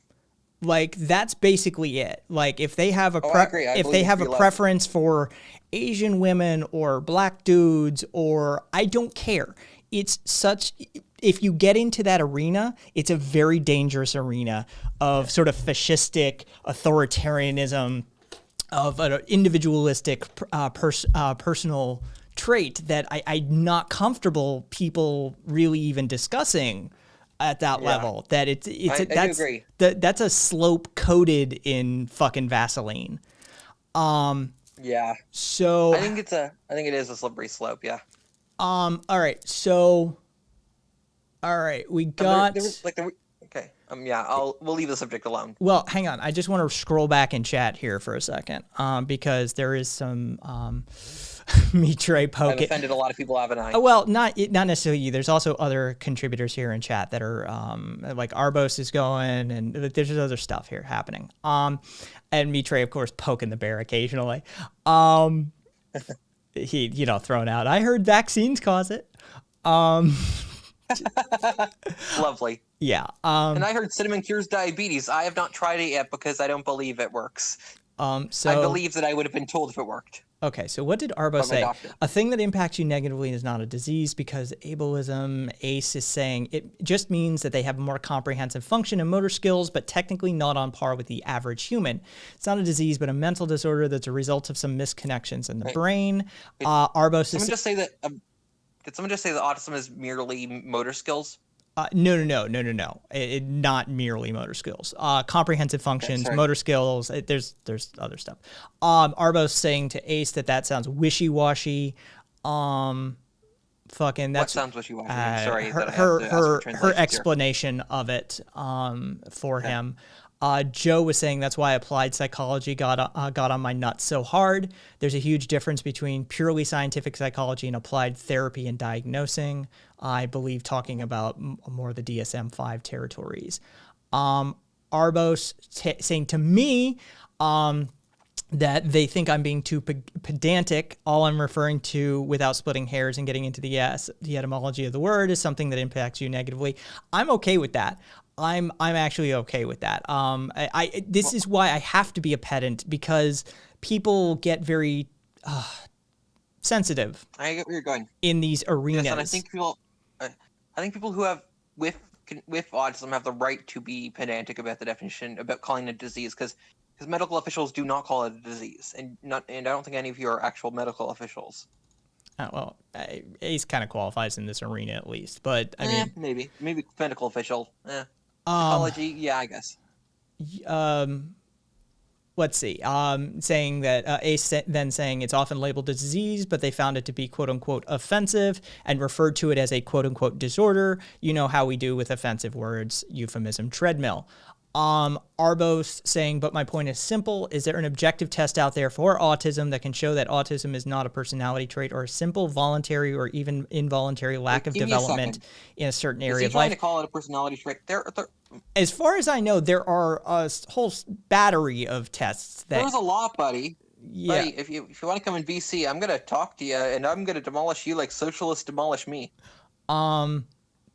That's basically it. If they have a preference for Asian women or black dudes, or I don't care. If you get into that arena, it's a very dangerous arena of sort of fascistic authoritarianism, of an individualistic personal trait that I'm not comfortable people really even discussing at that level. That I do agree. That's a slope coated in fucking Vaseline. Yeah. So I think it is a slippery slope. Yeah. All right. So. All right. We got. Okay. We'll leave the subject alone. Well, hang on. I just want to scroll back in chat here for a second, because there is some Mitre poke. I've offended a lot of people, haven't I? Well, not necessarily you. There's also other contributors here in chat that are Arbos is going, and there's other stuff here happening. And Mitre, of course, poking the bear occasionally. He thrown out. I heard vaccines cause it. Lovely. Yeah. And I heard cinnamon cures diabetes. I have not tried it yet because I don't believe it works. So I believe that I would have been told if it worked. Okay, so what did Arbo say? Doctor. A thing that impacts you negatively is not a disease, because ableism, ACE is saying it just means that they have more comprehensive function and motor skills, but technically not on par with the average human. It's not a disease, but a mental disorder that's a result of some misconnections in the brain. Arbo Did someone just say that autism is merely motor skills? No. Not merely motor skills. Comprehensive functions, motor skills. There's other stuff. Arbo's saying to Ace that sounds wishy-washy. What sounds wishy-washy? I'm sorry. Her explanation of it for him. Joe was saying that's why applied psychology got on my nuts so hard. There's a huge difference between purely scientific psychology and applied therapy and diagnosing. I believe talking about more the DSM-5 territories. Arbos saying to me that they think I'm being too pedantic. All I'm referring to, without splitting hairs and getting into the etymology of the word, is something that impacts you negatively. I'm okay with that. I'm actually okay with that. This is why I have to be a pedant, because people get very sensitive. I get where you're going In these arenas. Yes, and I think people who have with autism have the right to be pedantic about the definition, about calling it a disease, because medical officials do not call it a disease, and I don't think any of you are actual medical officials. Well, Ace kind of qualifies in this arena at least, but I mean, maybe medical official. Psychology, yeah, I guess. Let's see. Saying that Ace then saying it's often labeled a disease, but they found it to be quote unquote offensive and referred to it as a quote unquote disorder. You know how we do with offensive words, euphemism, treadmill. Arbos saying, but my point is simple. Is there an objective test out there for autism that can show that autism is not a personality trait or a simple voluntary or even involuntary lack of development in a certain area of life? Is he trying to call it a personality trait? As far as I know, there are a whole battery of tests that... There's a lot, buddy. Yeah. Buddy, if you want to come in BC, I'm going to talk to you, and I'm going to demolish you like socialists demolish me.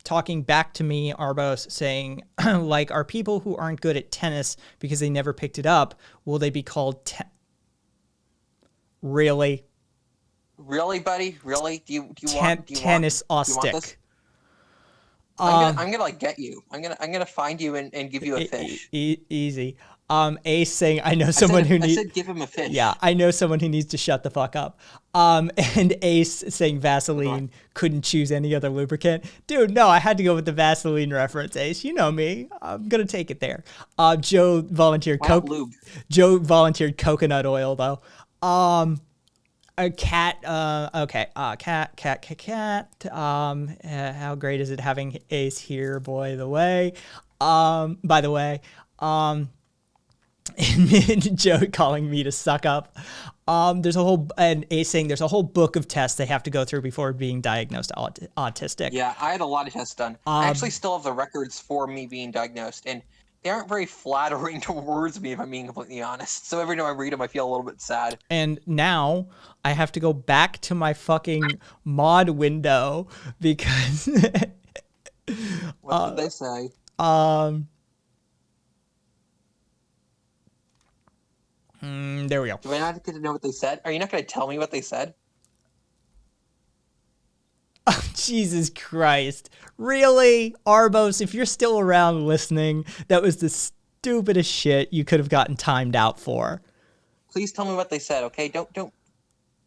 Talking back to me, Arbos saying, like, are people who aren't good at tennis because they never picked it up, will they be called Really? Really, buddy? Really? Do you want tennis-austic? I'm gonna like get you. I'm gonna find you and give you a fish. Easy. Ace saying, I know someone who needs... I said give him a fish. Yeah, I know someone who needs to shut the fuck up. And Ace saying Vaseline couldn't choose any other lubricant. Dude, no, I had to go with the Vaseline reference, Ace. You know me. I'm going to take it there. Joe volunteered Joe volunteered coconut oil, though. A cat, okay, cat. How great is it having Ace here, by the way. And Joe calling me to suck up. There's a whole, and Ace saying there's a whole book of tests they have to go through before being diagnosed autistic. Yeah, I had a lot of tests done. I actually still have the records for me being diagnosed, and they aren't very flattering towards me, if I'm being completely honest. So every time I read them, I feel a little bit sad. And now I have to go back to my fucking mod window because... What did they say? There we go. Do I not get to know what they said? Are you not going to tell me what they said? Oh, Jesus Christ. Really? Arbos, if you're still around listening, that was the stupidest shit you could have gotten timed out for. Please tell me what they said, okay? Don't. I'm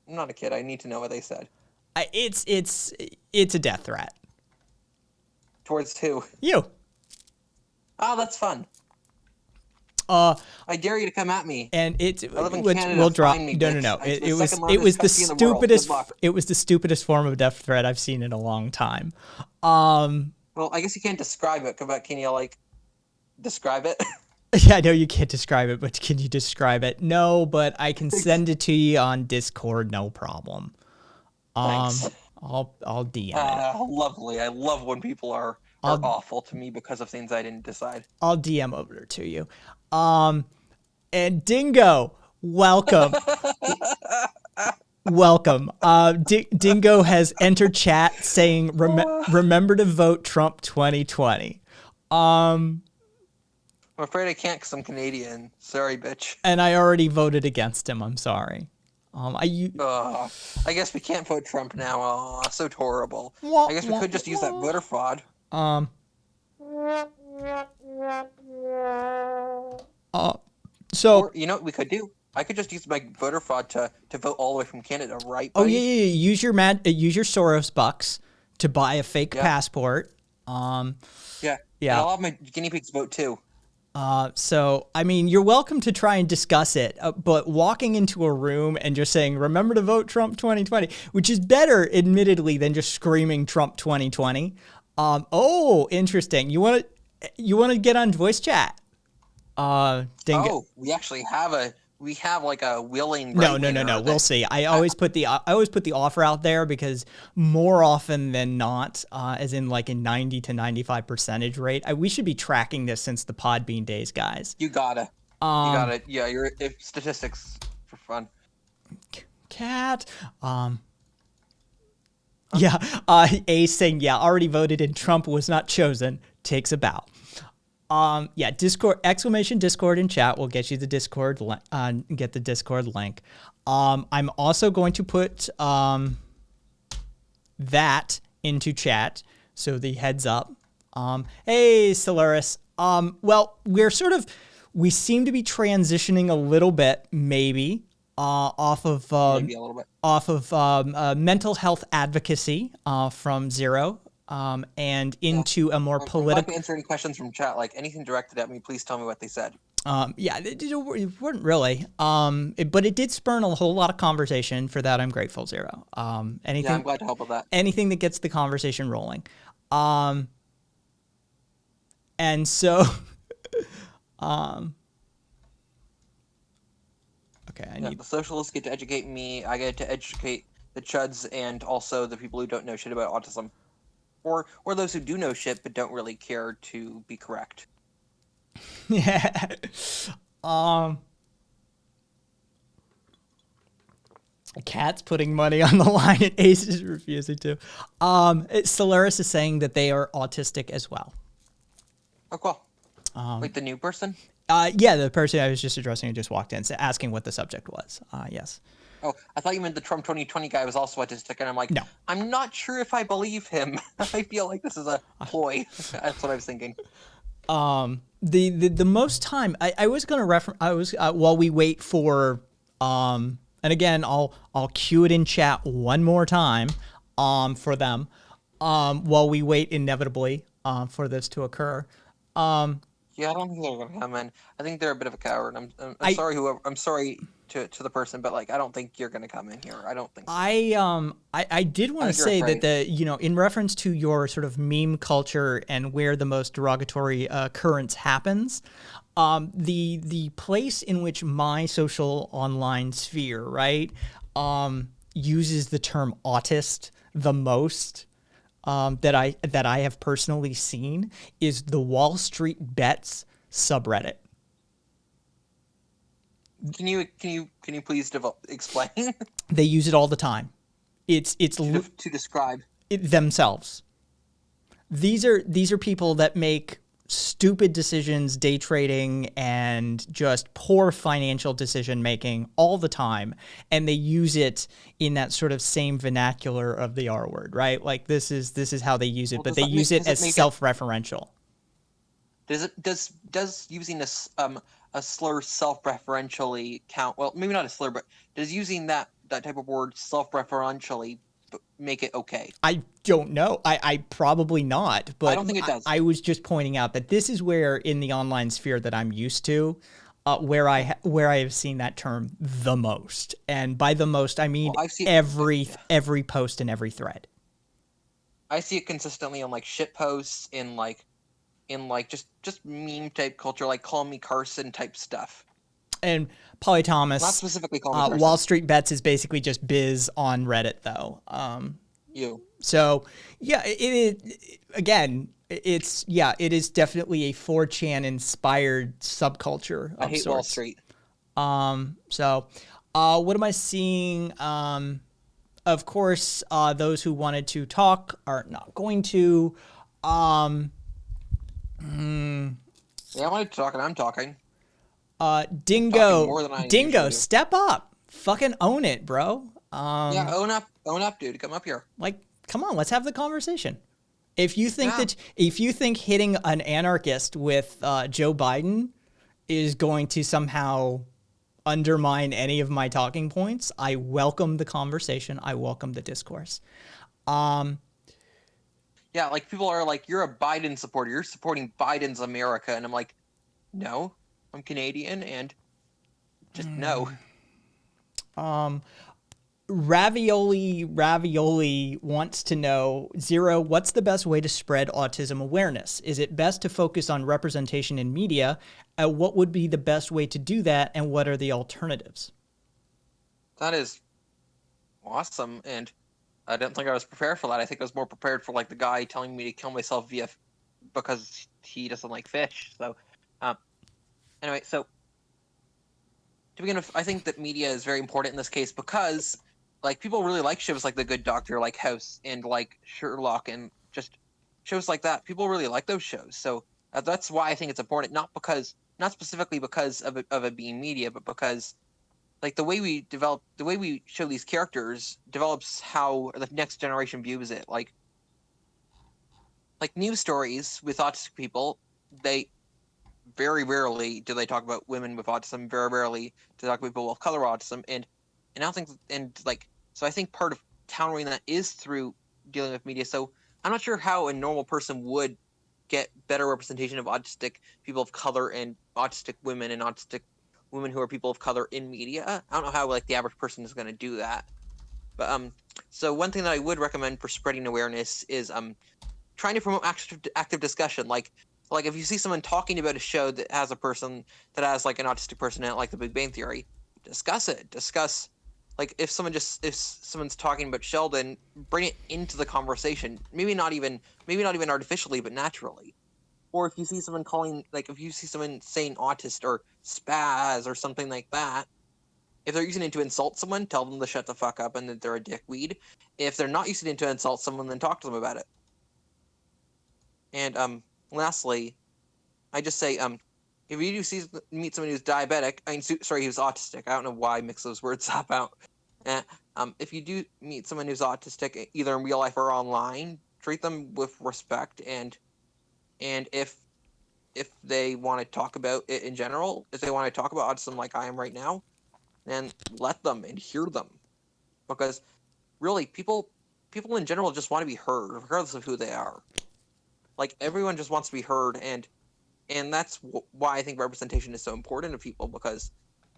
not a kid. I need to know what they said. It's a death threat. Towards who? You. Oh, that's fun. I dare you to come at me. And it's I live in Canada. we'll drop. Me, No. It was the stupidest form of death threat I've seen in a long time. Well, I guess you can't describe it. But can you like describe it? Yeah, I know you can't describe it, but can you describe it? No, but I can send it to you on Discord, no problem. Thanks. I'll DM it. Lovely. I love when people are awful to me because of things I didn't decide. I'll DM over to you. And Dingo, welcome. Welcome. Dingo has entered chat saying, remember to vote Trump 2020. I'm afraid I can't because I'm Canadian. Sorry, bitch. And I already voted against him. I'm sorry. I guess we can't vote Trump now. Oh, so horrible. I guess we could just use that voter fraud. So or, you know what we could do? I could just use my voter fraud to vote all the way from Canada, right? Oh buddy? yeah. Use your Soros bucks to buy a fake passport. Yeah. Yeah. And I'll have my guinea pigs vote too. So I mean, you're welcome to try and discuss it, but walking into a room and just saying, "Remember to vote Trump 2020," which is better, admittedly, than just screaming Trump 2020. Oh, interesting. You want to get on voice chat? Dingo. Oh, we have like a willing No, right no, no, winger no. We'll see. I always put the offer out there because more often than not, as in like a 90 to 95% rate, we should be tracking this since the Podbean days, guys. You gotta. Yeah, you're statistics for fun. Cat. Yeah. A saying, yeah, already voted and Trump was not chosen. Takes a bow. Yeah, Discord, Discord in chat will get you the Discord, get the Discord link. I'm also going to put that into chat, so the heads up. Hey, Solaris. Well, we seem to be transitioning a little bit, maybe, off of Maybe a little bit. mental health advocacy from Zero. And into a more I'd like political. to answer any questions from chat, like anything directed at me. Please tell me what they said. Yeah, it weren't really. But it did spurn a whole lot of conversation. For that, I'm grateful, Zero. Anything. Yeah, I'm glad to help with that. Anything that gets the conversation rolling. And so, okay, The socialists get to educate me. I get to educate the chuds and also the people who don't know shit about autism. Or those who do know shit but don't really care to be correct. Yeah. Cat's putting money on the line and Ace is refusing to. Solaris is saying that they are autistic as well. Oh, cool. Wait, the new person? Yeah, the person I was just addressing who just walked in, asking what the subject was. Yes. Oh, I thought you meant the Trump 2020 guy was also autistic, and I'm like, no. I'm not sure if I believe him. I feel like this is a ploy. That's what I was thinking. The most time I was gonna reference while we wait for and again I'll cue it in chat one more time for them while we wait inevitably for this to occur. Yeah, I don't think they're gonna come in. I think they're a bit of a coward. I'm sorry, whoever. I'm sorry to the person, but like, I don't think you're gonna come in here. I don't think so. I did want to say that in reference to your sort of meme culture and where the most derogatory occurrence happens, the place in which my social online sphere, right, uses the term autist the most. That I have personally seen is the Wall Street Bets subreddit. Can you please explain? They use it all the time. It's to describe themselves. These are people that make stupid decisions, day trading, and just poor financial decision making all the time, and they use it in that sort of same vernacular of the R word, right? Like this is how they use it, but they use it as self-referential. Does using a slur self-referentially count? Well, maybe not a slur, but does using that type of word self-referentially make it okay? I don't know. I probably not, but I don't think it does. I was just pointing out that this is where in the online sphere that I'm used to, where I have seen that term the most, and by the most I mean every post and every thread. I see it consistently on like shit posts, in just meme type culture, like Call Me Carson type stuff. And Polly Thomas, not specifically Call Me Carson. Wall Street Bets is basically just biz on Reddit, though. So yeah, it is definitely a 4chan inspired subculture. I hate Wall Street. So, what am I seeing? Of course, those who wanted to talk are not going to. Yeah, I wanted to talk, and I'm talking. Dingo, step up, fucking own it, bro. Yeah, own up, dude. Come up here. Like, come on, let's have the conversation. If you think hitting an anarchist with Joe Biden is going to somehow undermine any of my talking points, I welcome the conversation. I welcome the discourse. Yeah, like people are like, you're a Biden supporter. You're supporting Biden's America. And I'm like, no, I'm Canadian and just no. Ravioli wants to know, Zero, what's the best way to spread autism awareness? Is it best to focus on representation in media? What would be the best way to do that, and what are the alternatives? That is awesome, and I didn't think I was prepared for that. I think I was more prepared for like the guy telling me to kill myself because he doesn't like fish. So, anyway, so to begin with, I think that media is very important in this case because, like, people really like shows like The Good Doctor, like House, and like Sherlock, and just shows like that. People really like those shows. So that's why I think it's important. Not specifically because of it being media, but because like the way we show these characters develops how the next generation views it. Like news stories with autistic people, they very rarely do they talk about women with autism. Very rarely do they talk about people with color autism, and I don't think, and like, so I think part of countering that is through dealing with media. So I'm not sure how a normal person would get better representation of autistic people of color and autistic women and autistic women who are people of color in media. I don't know how like the average person is going to do that. But so one thing that I would recommend for spreading awareness is trying to promote active discussion. Like if you see someone talking about a show that has a person that has like an autistic person in it, like The Big Bang Theory, discuss it. Discuss, like, if someone's talking about Sheldon, bring it into the conversation. Maybe not even artificially, but naturally. Or if you see someone saying autist or spaz or something like that, if they're using it to insult someone, tell them to shut the fuck up and that they're a dickweed. If they're not using it to insult someone, then talk to them about it. And lastly, I just say if you do meet someone who's diabetic, who's autistic. I don't know why I mix those words up out. If you do meet someone who's autistic, either in real life or online, treat them with respect, and if they want to talk about it in general, if they want to talk about autism like I am right now, then let them and hear them, because really people in general just want to be heard, regardless of who they are. Like, everyone just wants to be heard, and that's why I think representation is so important to people, because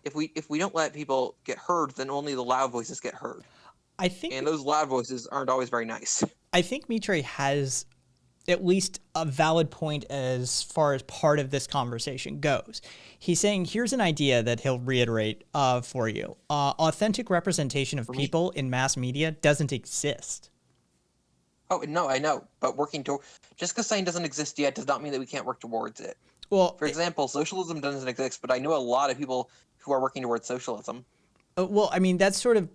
if we don't let people get heard, then only the loud voices get heard. And those loud voices aren't always very nice. I think Mitre has at least a valid point as far as part of this conversation goes. He's saying, here's an idea that he'll reiterate for you. Authentic representation of people in mass media doesn't exist. Oh, no, I know. But just because something doesn't exist yet does not mean that we can't work towards it. Well, for example, socialism doesn't exist, but I know a lot of people who are working towards socialism. Well, I mean, that's sort of,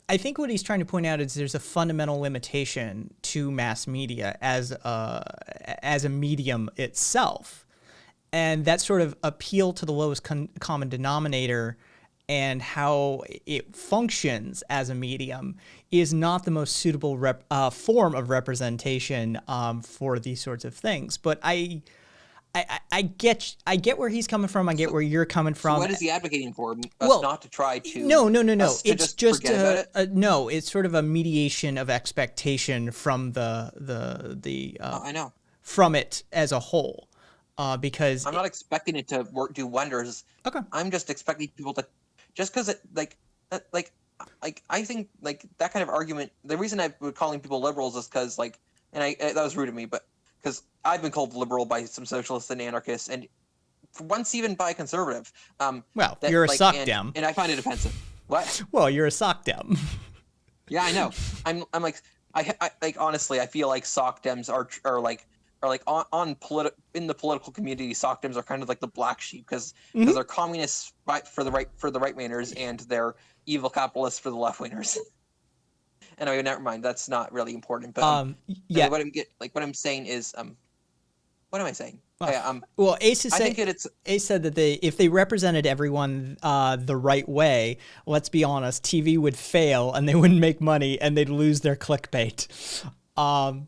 I think what he's trying to point out is there's a fundamental limitation to mass media as a medium itself. And that sort of appeal to the lowest common denominator and how it functions as a medium is not the most suitable form of representation for these sorts of things. But I get where he's coming from. I get where you're coming from. So what is he advocating for? Us not to try to? No. It's just no. It's sort of a mediation of expectation from I know. From it as a whole, because I'm not expecting it to do wonders. Okay. I'm just expecting people to, just because it I think like that kind of argument. The reason I've been calling people liberals is because that was rude of me, but because I've been called liberal by some socialists and anarchists, and once even by a conservative. You're a sock dem, and I find it offensive. What? Well, you're a sock dem. Yeah, I know. I'm like honestly, I feel like sock dems are in the political community. Sock dems are kind of like the black sheep because they're communists for the right wingers, and they're evil capitalists for the left wingers. Anyway, never mind. That's not really important. But yeah, what I'm saying is what am I saying? Well, Ace said that if they represented everyone the right way, let's be honest, TV would fail and they wouldn't make money and they'd lose their clickbait. Well,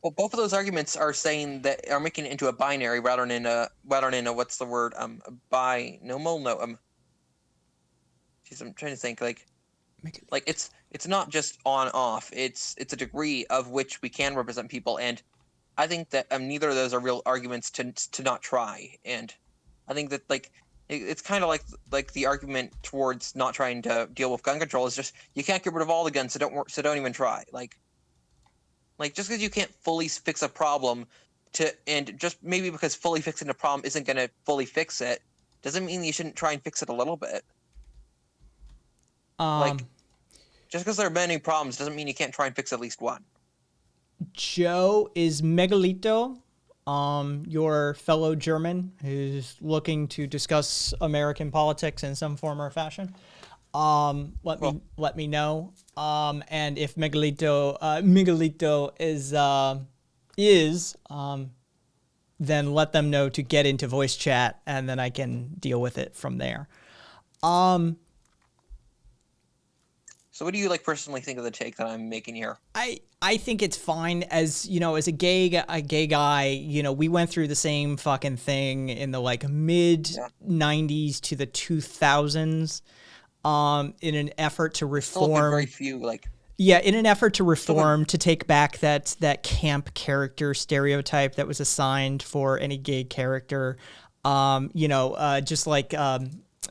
both of those arguments are saying that are making it into a binary rather than a what's the word? Binomial? No. I'm trying to think it's not just on off. It's a degree of which we can represent people, and I think that neither of those are real arguments to not try. And I think that it's kind of like the argument towards not trying to deal with gun control is just you can't get rid of all the guns, so don't even try. Like just because you can't fully fix a problem, and just maybe because fully fixing a problem isn't going to fully fix it, doesn't mean you shouldn't try and fix it a little bit. Like just because there are many problems doesn't mean you can't try and fix at least one. Joe is Megalito, your fellow German who's looking to discuss American politics in some form or fashion. Let me know. And if Miguelito is then let them know to get into voice chat, and then I can deal with it from there. So what do you personally think of the take that I'm making here? I think it's fine. As as a gay guy, we went through the same fucking thing in the mid 90s to the 2000s, in an effort to reform. Very few in an effort to reform, to take back that camp character stereotype that was assigned for any gay character. Just like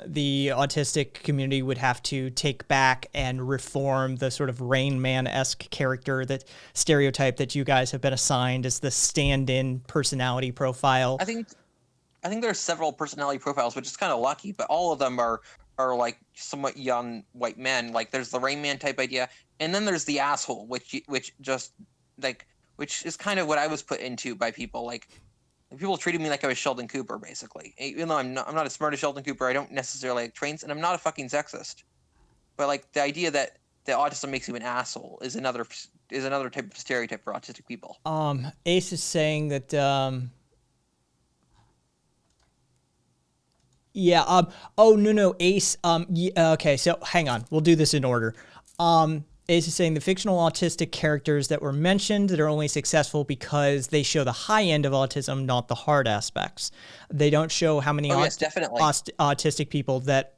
the autistic community would have to take back and reform the sort of Rain Man-esque character, that stereotype that you guys have been assigned as the stand-in personality profile. I think there's several personality profiles, which is kind of lucky, but all of them are somewhat young white men. There's the Rain Man type idea, and then there's the asshole, which is kind of what I was put into by people. People treated me like I was Sheldon Cooper, basically. Even though I'm not as smart as Sheldon Cooper, I don't necessarily like trains, and I'm not a fucking sexist. But the idea that autism makes you an asshole is another type of stereotype for autistic people. Ace is saying that. Yeah. Oh no, Ace. Yeah, okay. So hang on. We'll do this in order. Ace is saying the fictional autistic characters that were mentioned that are only successful because they show the high end of autism, not the hard aspects. They don't show how many autistic people that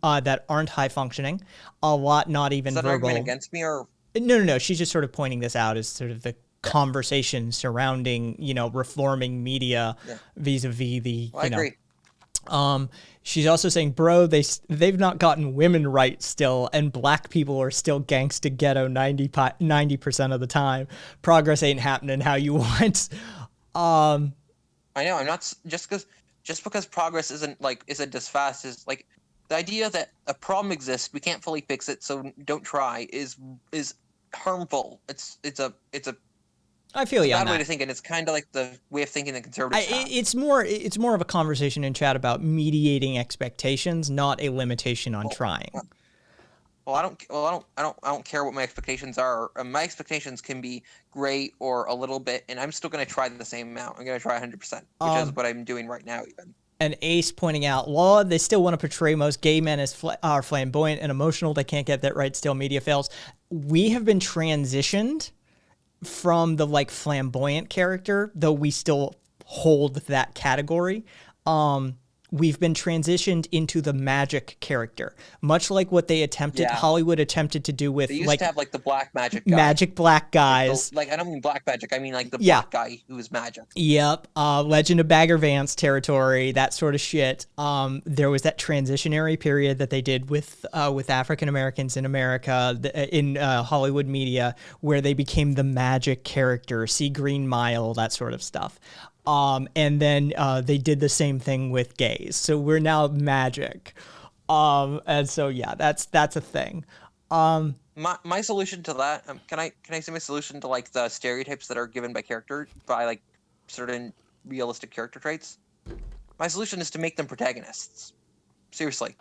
aren't high functioning. A lot not even verbal. Is that argument against me or? No. She's just sort of pointing this out as sort of the conversation surrounding reforming media vis-a-vis the I agree. She's also saying, bro, they've not gotten women right still, and black people are still gangsta ghetto 90% of the time. Progress ain't happening how you want. I know. I'm not just because progress isn't as fast as the idea that a problem exists, we can't fully fix it, so don't try is harmful. It's a I feel you on that. Bad way to think, and it's kind of like the way of thinking that conservatives have. It's more of a conversation in chat about mediating expectations, not a limitation on trying. Well, I don't care what my expectations are. My expectations can be great or a little bit, and I'm still going to try the same amount. I'm going to try 100%, which is what I'm doing right now, even. And Ace pointing out, law, they still want to portray most gay men as are flamboyant and emotional. They can't get that right. Still, media fails. We have been transitioned from the flamboyant character, though we still hold that category. We've been transitioned into the magic character, much like what they Hollywood attempted to do with they used to have the black magic guy. Magic black guys. I don't mean black magic, I mean the black guy who's magic. Yep. Legend of Bagger Vance territory, that sort of shit. There was that transitionary period that they did with African Americans in America in Hollywood media, where they became the magic character, see Green Mile, that sort of stuff. And then they did the same thing with gays. So we're now magic. And so, yeah, that's a thing. My solution to that, can I say my solution to the stereotypes that are given by certain realistic character traits? My solution is to make them protagonists. Seriously.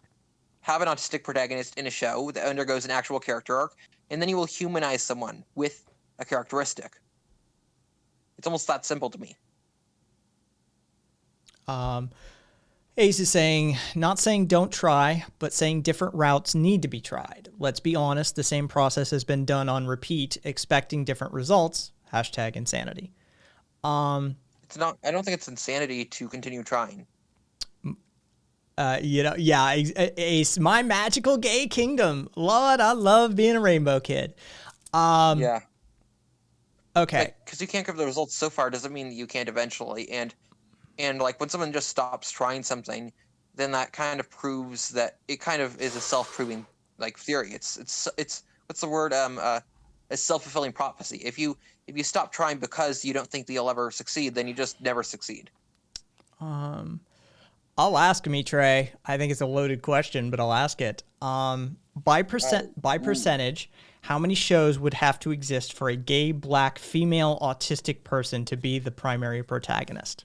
Have an autistic protagonist in a show that undergoes an actual character arc, and then you will humanize someone with a characteristic. It's almost that simple to me. Ace is saying, not saying don't try, but saying different routes need to be tried. Let's be honest, the same process has been done on repeat, expecting different results. #insanity. It's not. I don't think it's insanity to continue trying. Ace, my magical gay kingdom. Lord, I love being a rainbow kid. Yeah. Okay. Because you can't give the results so far doesn't mean that you can't eventually. And when someone just stops trying something, then that kind of proves that it kind of is a self-proving like theory. It's what's the word? A self-fulfilling prophecy. If you stop trying because you don't think that you'll ever succeed, then you just never succeed. I'll ask Mitre. I think it's a loaded question, but I'll ask it. By percentage, how many shows would have to exist for a gay, black, female, autistic person to be the primary protagonist?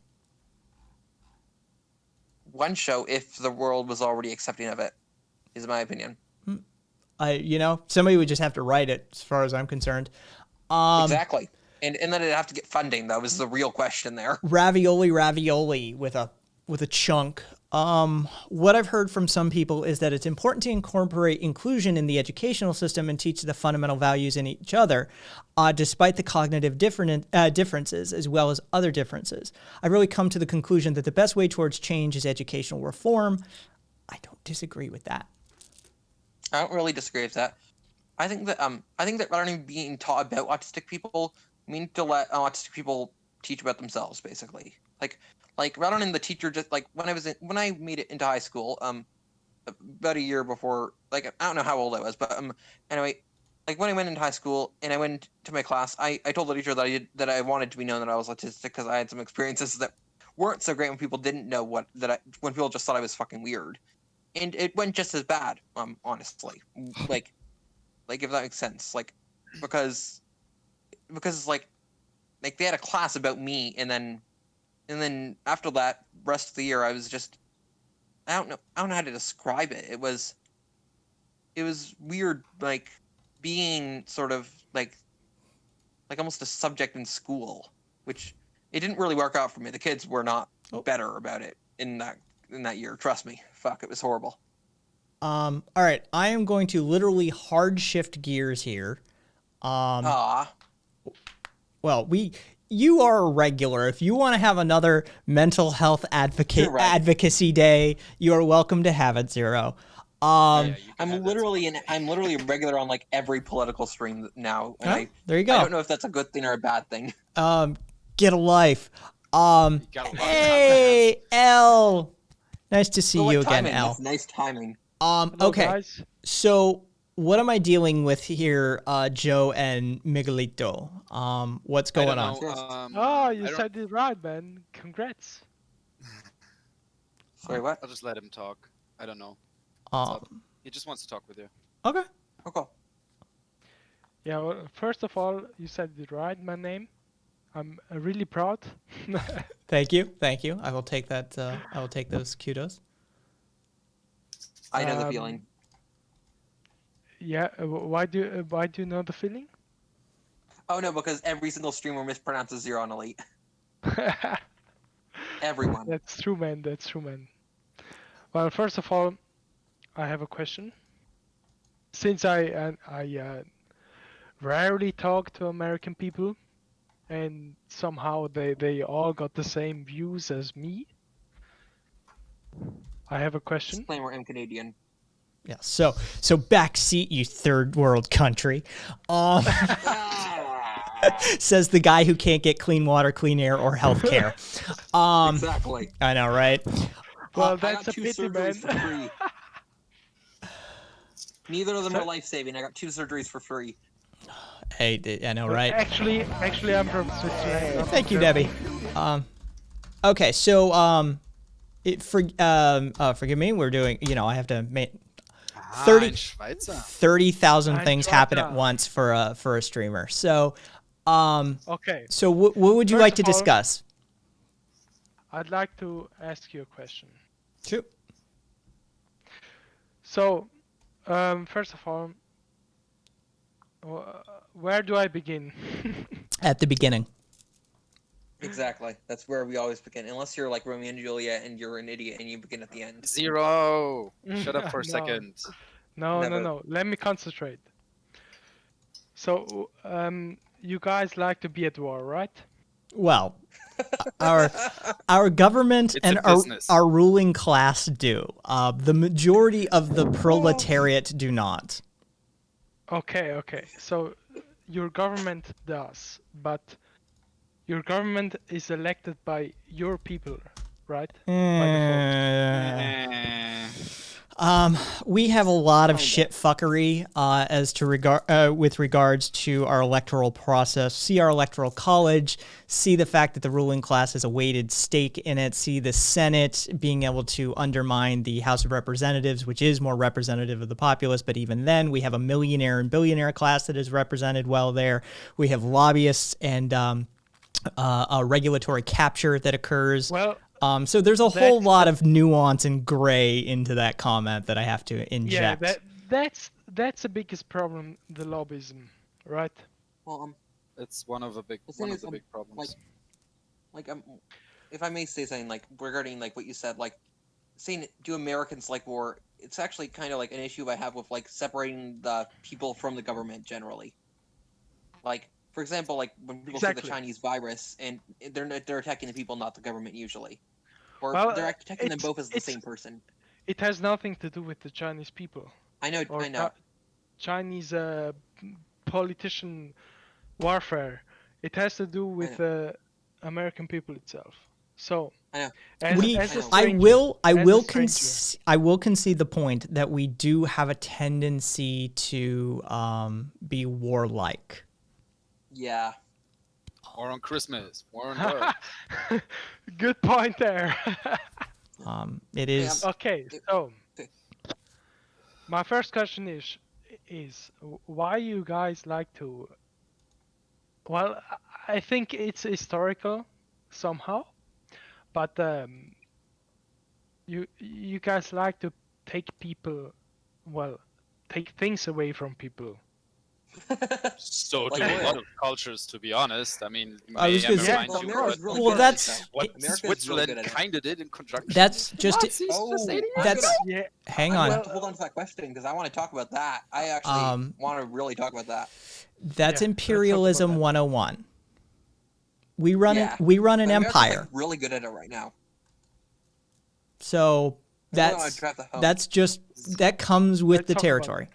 One show, if the world was already accepting of it, is my opinion. Somebody would just have to write it, as far as I'm concerned. Exactly. And then it'd have to get funding. That was the real question there. Ravioli with a chunk. What I've heard from some people is that it's important to incorporate inclusion in the educational system and teach the fundamental values in each other, despite the cognitive differences as well as other differences. I've really come to the conclusion that the best way towards change is educational reform. I don't disagree with that. I don't really disagree with that. I think that rather than being taught about autistic people, we need to let autistic people teach about themselves, basically. Like rather than the teacher just like when I made it into high school, about a year before, like I don't know how old I was, but anyway, like when I went into high school and I went to my class, I told the teacher that I wanted to be known that I was autistic because I had some experiences that weren't so great when people didn't know when people just thought I was fucking weird, and it went just as bad, honestly, like if that makes sense, like because like they had a class about me, and then after that, rest of the year, I was just, I don't know how to describe it. It was weird, like being sort of like almost a subject in school, which it didn't really work out for me. The kids were not better about it in that year. Trust me. Fuck, it was horrible. All right, I am going to literally hard shift gears here. Well, you are a regular. If you want to have another mental health advocacy day, you are welcome to have it, Zero. I'm literally a regular on like every political stream now. And there you go. I don't know if that's a good thing or a bad thing. Get a life. Hey, L. Nice to see you again, L. That's nice timing. Okay. Guys. So what am I dealing with here, Joe and Miguelito? What's going on? You said it right, man. Congrats. Sorry, what? I'll just let him talk. I don't know. He just wants to talk with you. Okay. Okay. Yeah, well, first of all, you said it right, my name. I'm really proud. Thank you. I will take that. I will take those kudos. I know the feeling. Yeah, why do you know the feeling? Oh no, because every single streamer mispronounces Zero on Elite. Everyone. That's true, man. Well, first of all, I have a question. Since I rarely talk to American people, and somehow they all got the same views as me, I have a question. Disclaimer: I'm Canadian. Yeah. So backseat, you third world country. Says the guy who can't get clean water, clean air, or health care. Exactly. I know, right? Well, that's a pity, man. For free. Neither of them are life-saving. I got 2 surgeries for free. Hey, I know, right? Actually, I'm from Switzerland. Thank you, Debbie. Okay, so forgive me. We're doing. I have to make 30,000 things happen at once for a streamer. So, okay. So what would you like to discuss? I'd like to ask you a question. Sure. So, first of all, where do I begin? At the beginning. Exactly. That's where we always begin. Unless you're like Romeo and Juliet and you're an idiot and you begin at the end. Zero! Shut up for a second. No. Let me concentrate. So, you guys like to be at war, right? Well, our government and our ruling class do. The majority of the proletariat do not. Okay. So, your government does, but your government is elected by your people, right? By We have a lot of shit fuckery with regards to our electoral process. See our electoral college, see the fact that the ruling class has a weighted stake in it, see the Senate being able to undermine the House of Representatives, which is more representative of the populace, but even then we have a millionaire and billionaire class that is represented well there. We have lobbyists and a regulatory capture that occurs. Well, so there's a whole lot of nuance and gray into that comment that I have to inject. Yeah, that's the biggest problem, the lobbyism, right? Well, It's one of the big problems. if I may say something like regarding like what you said, like saying do Americans like war? It's actually kind of like an issue I have with like separating the people from the government generally. Like, for example, like when people say the Chinese virus, and they're attacking the people, not the government usually, or they're attacking them both as the same person. It has nothing to do with the Chinese people. I know. Chinese politician warfare. It has to do with American people itself. So I know. I will concede the point that we do have a tendency to be warlike. Yeah. War on Christmas. War on Earth. Good point there. It is. Okay, so my first question is why you guys like to? Well, I think it's historical somehow, but you guys like to take things away from people. So Like do a what? lot of cultures, to be honest. I mean, I was may gonna I say- remind you America's what- really Well, good at that's- it, though. what America's really Switzerland good at it. kind of did in conjunction. That's just Nazis, just that's Yeah. hang I on. want to hold on to that question because I want to talk about that. I actually want to really talk about that. That's Yeah, let's talk imperialism about that. 101. We run Yeah. we run an America's, empire. like, really good at it right now. So I don't wanna that's draft the home. that comes with Let's the talk about territory.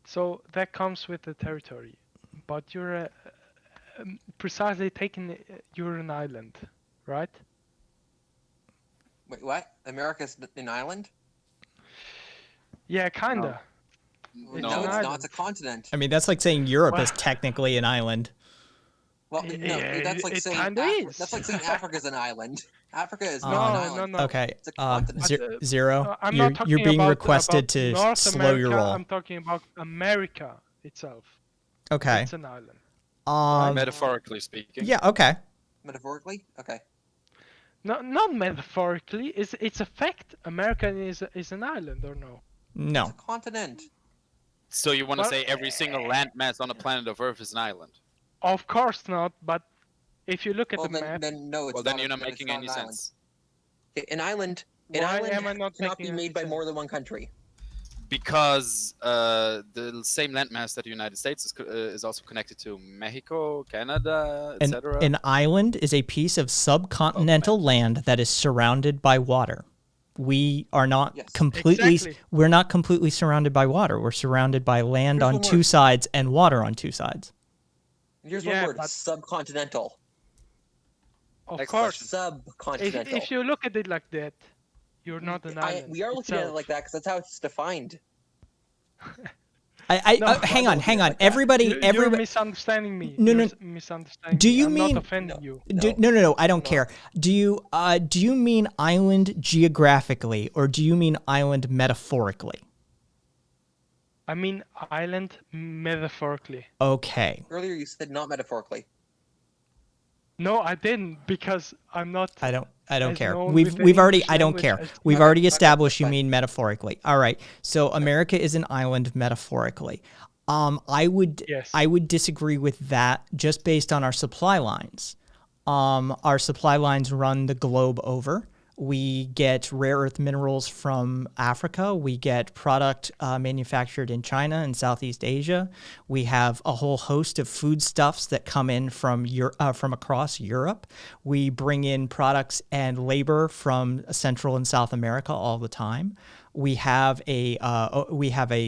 So that comes with the territory, but you're precisely taking. You're an island, right? Wait, what? America's an island? Yeah, kinda. No, an it's island. not. It's a continent. I mean, that's like saying Europe Well- is technically an island. Well, no, Yeah, that's like it saying kinda is. that's like saying Africa's an island. Africa is No, not an no, island. no. Okay, It's a continent. Zero. I'm You're not talking you're being about, requested about to North slow America, your roll. I'm talking about America itself. Okay. It's an island. Metaphorically speaking. Yeah. Okay. Metaphorically? Okay. No, not metaphorically. It's a fact. America is an island, or no? No. It's a continent. So you want to Well, say every single landmass on the planet of Earth is an island? Of course not. But if you look at Well, the map, then no, it's Well, then not. you're not then it's making not any an island. sense. Okay, an island Why am I not cannot making be any made by sense? more than one country. Because the same landmass that the United States is also connected to Mexico, Canada, etc. An island is a piece of subcontinental land that is surrounded by water. We are not Yes. completely. Exactly. We're not completely surrounded by water. We're surrounded by land Here's on one two word. sides and water on two sides. Here's Yeah, one word: but- subcontinental. of Next course, Subcontinental. if you look at it like that, you're not an island. We are looking at it itself. like that because that's how it's defined. No, Hang on. like that. Everybody, You're everybody. misunderstanding me. No, You're no. misunderstanding Do me. you I'm mean- not offending you? No. I don't care. Do you mean island geographically or do you mean island metaphorically? I mean island metaphorically. Okay. Earlier, you said not metaphorically. No, I didn't because I'm not. I don't As care. known We've with the we've already English I don't language care. as- We've Okay, already okay, established you fine. mean metaphorically. All right. So America is an island metaphorically. I would Yes. I would disagree with that just based on our supply lines. Our supply lines run the globe over. We get rare earth minerals from Africa. We get product manufactured in China and Southeast Asia. We have a whole host of foodstuffs that come in from from across Europe. We bring in products and labor from Central and South America all the time. We have a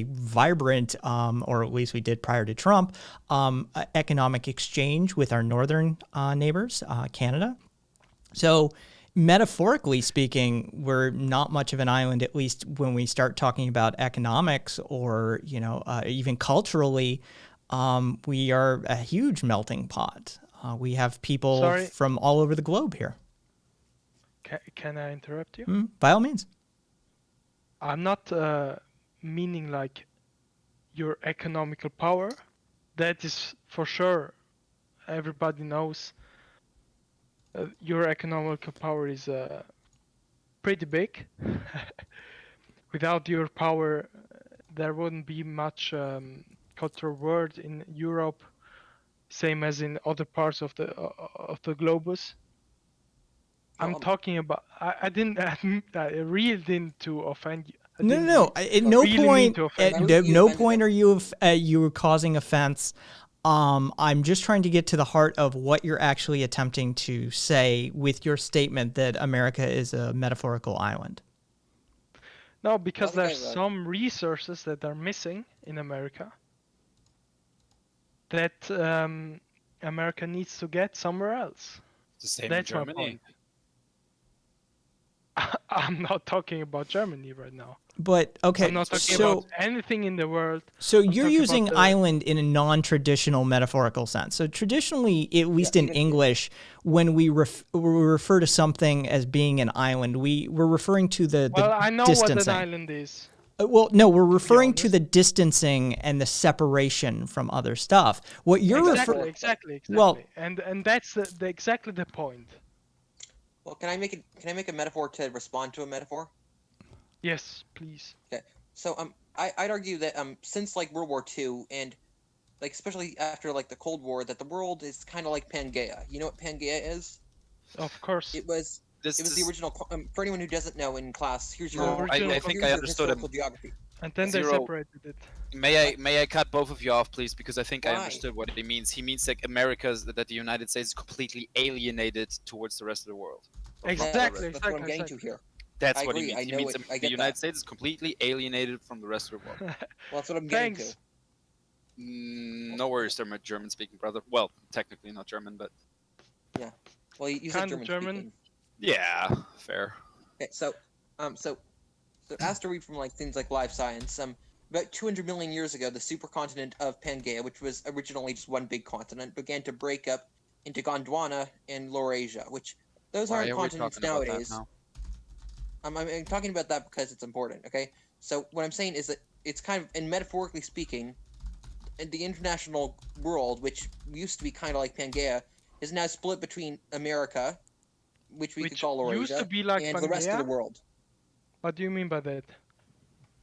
vibrant, or at least we did prior to Trump, economic exchange with our northern neighbors, Canada. So metaphorically speaking, we're not much of an island, at least when we start talking about economics or, even culturally. We are a huge melting pot. We have people Sorry. from all over the globe here. Can I interrupt you? By all means. I'm not meaning like your economical power. That is for sure. Everybody knows your economical power is pretty big. Without your power, there wouldn't be much cultural world in Europe, same as in other parts of the globus. I'm talking about. I didn't. I really didn't to offend you. No. At no really mean point, to offend at you. no You point are you were causing offense. I'm just trying to get to the heart of what you're actually attempting to say with your statement that America is a metaphorical island. No, because think there's I- some resources that are missing in America that America needs to get somewhere else. The same That's in my Germany. point. I'm not talking about Germany right now. But okay, I'm not talking so about anything in the world. so I'm you're talking using about the- island in a non-traditional metaphorical sense. So traditionally, at least in even- English, when we refer to something as being an island, we're referring to the Well, I know distancing. what an island is. Well, no, we're referring to honest. the distancing and the separation from other stuff. What you're referring Exactly. Well- and that's exactly the point. Well, can I make a metaphor to respond to a metaphor? Yes, please. So I'd argue that since like World War II and like especially after like the Cold War, that the world is kind of like Pangaea. You know what Pangaea is? Of course. It was the original. For anyone who doesn't know in class, here's your. No, I here's think your I understood him. historical geography. And then Zero. they separated it. May I cut both of you off, please? Because I think I Why? understood what he means. He means like that the United States is completely alienated towards the rest of the world. Exactly, That's what I'm getting to here. That's I what agree, he I means. He know means it, I the get United that. States is completely alienated from the rest of the world. Well, that's what I'm getting Thanks. to. No worries, they're my German-speaking brother. Well, technically not German, but Well, you said Kinda German. German. Speaking. yeah, fair. Okay, so as to read from like things like Life Science, about 200 million years ago, the supercontinent of Pangaea, which was originally just one big continent, began to break up into Gondwana and Laurasia, which those Why aren't are we continents talking about that nowadays. now? I'm talking about that because it's important. Okay, so what I'm saying is that it's kind of, and metaphorically speaking, in the international world, which used to be kind of like Pangaea, is now split between America, which we could Which call Laurasia, used to be like and the rest of the Pangaea? world. What do you mean by that?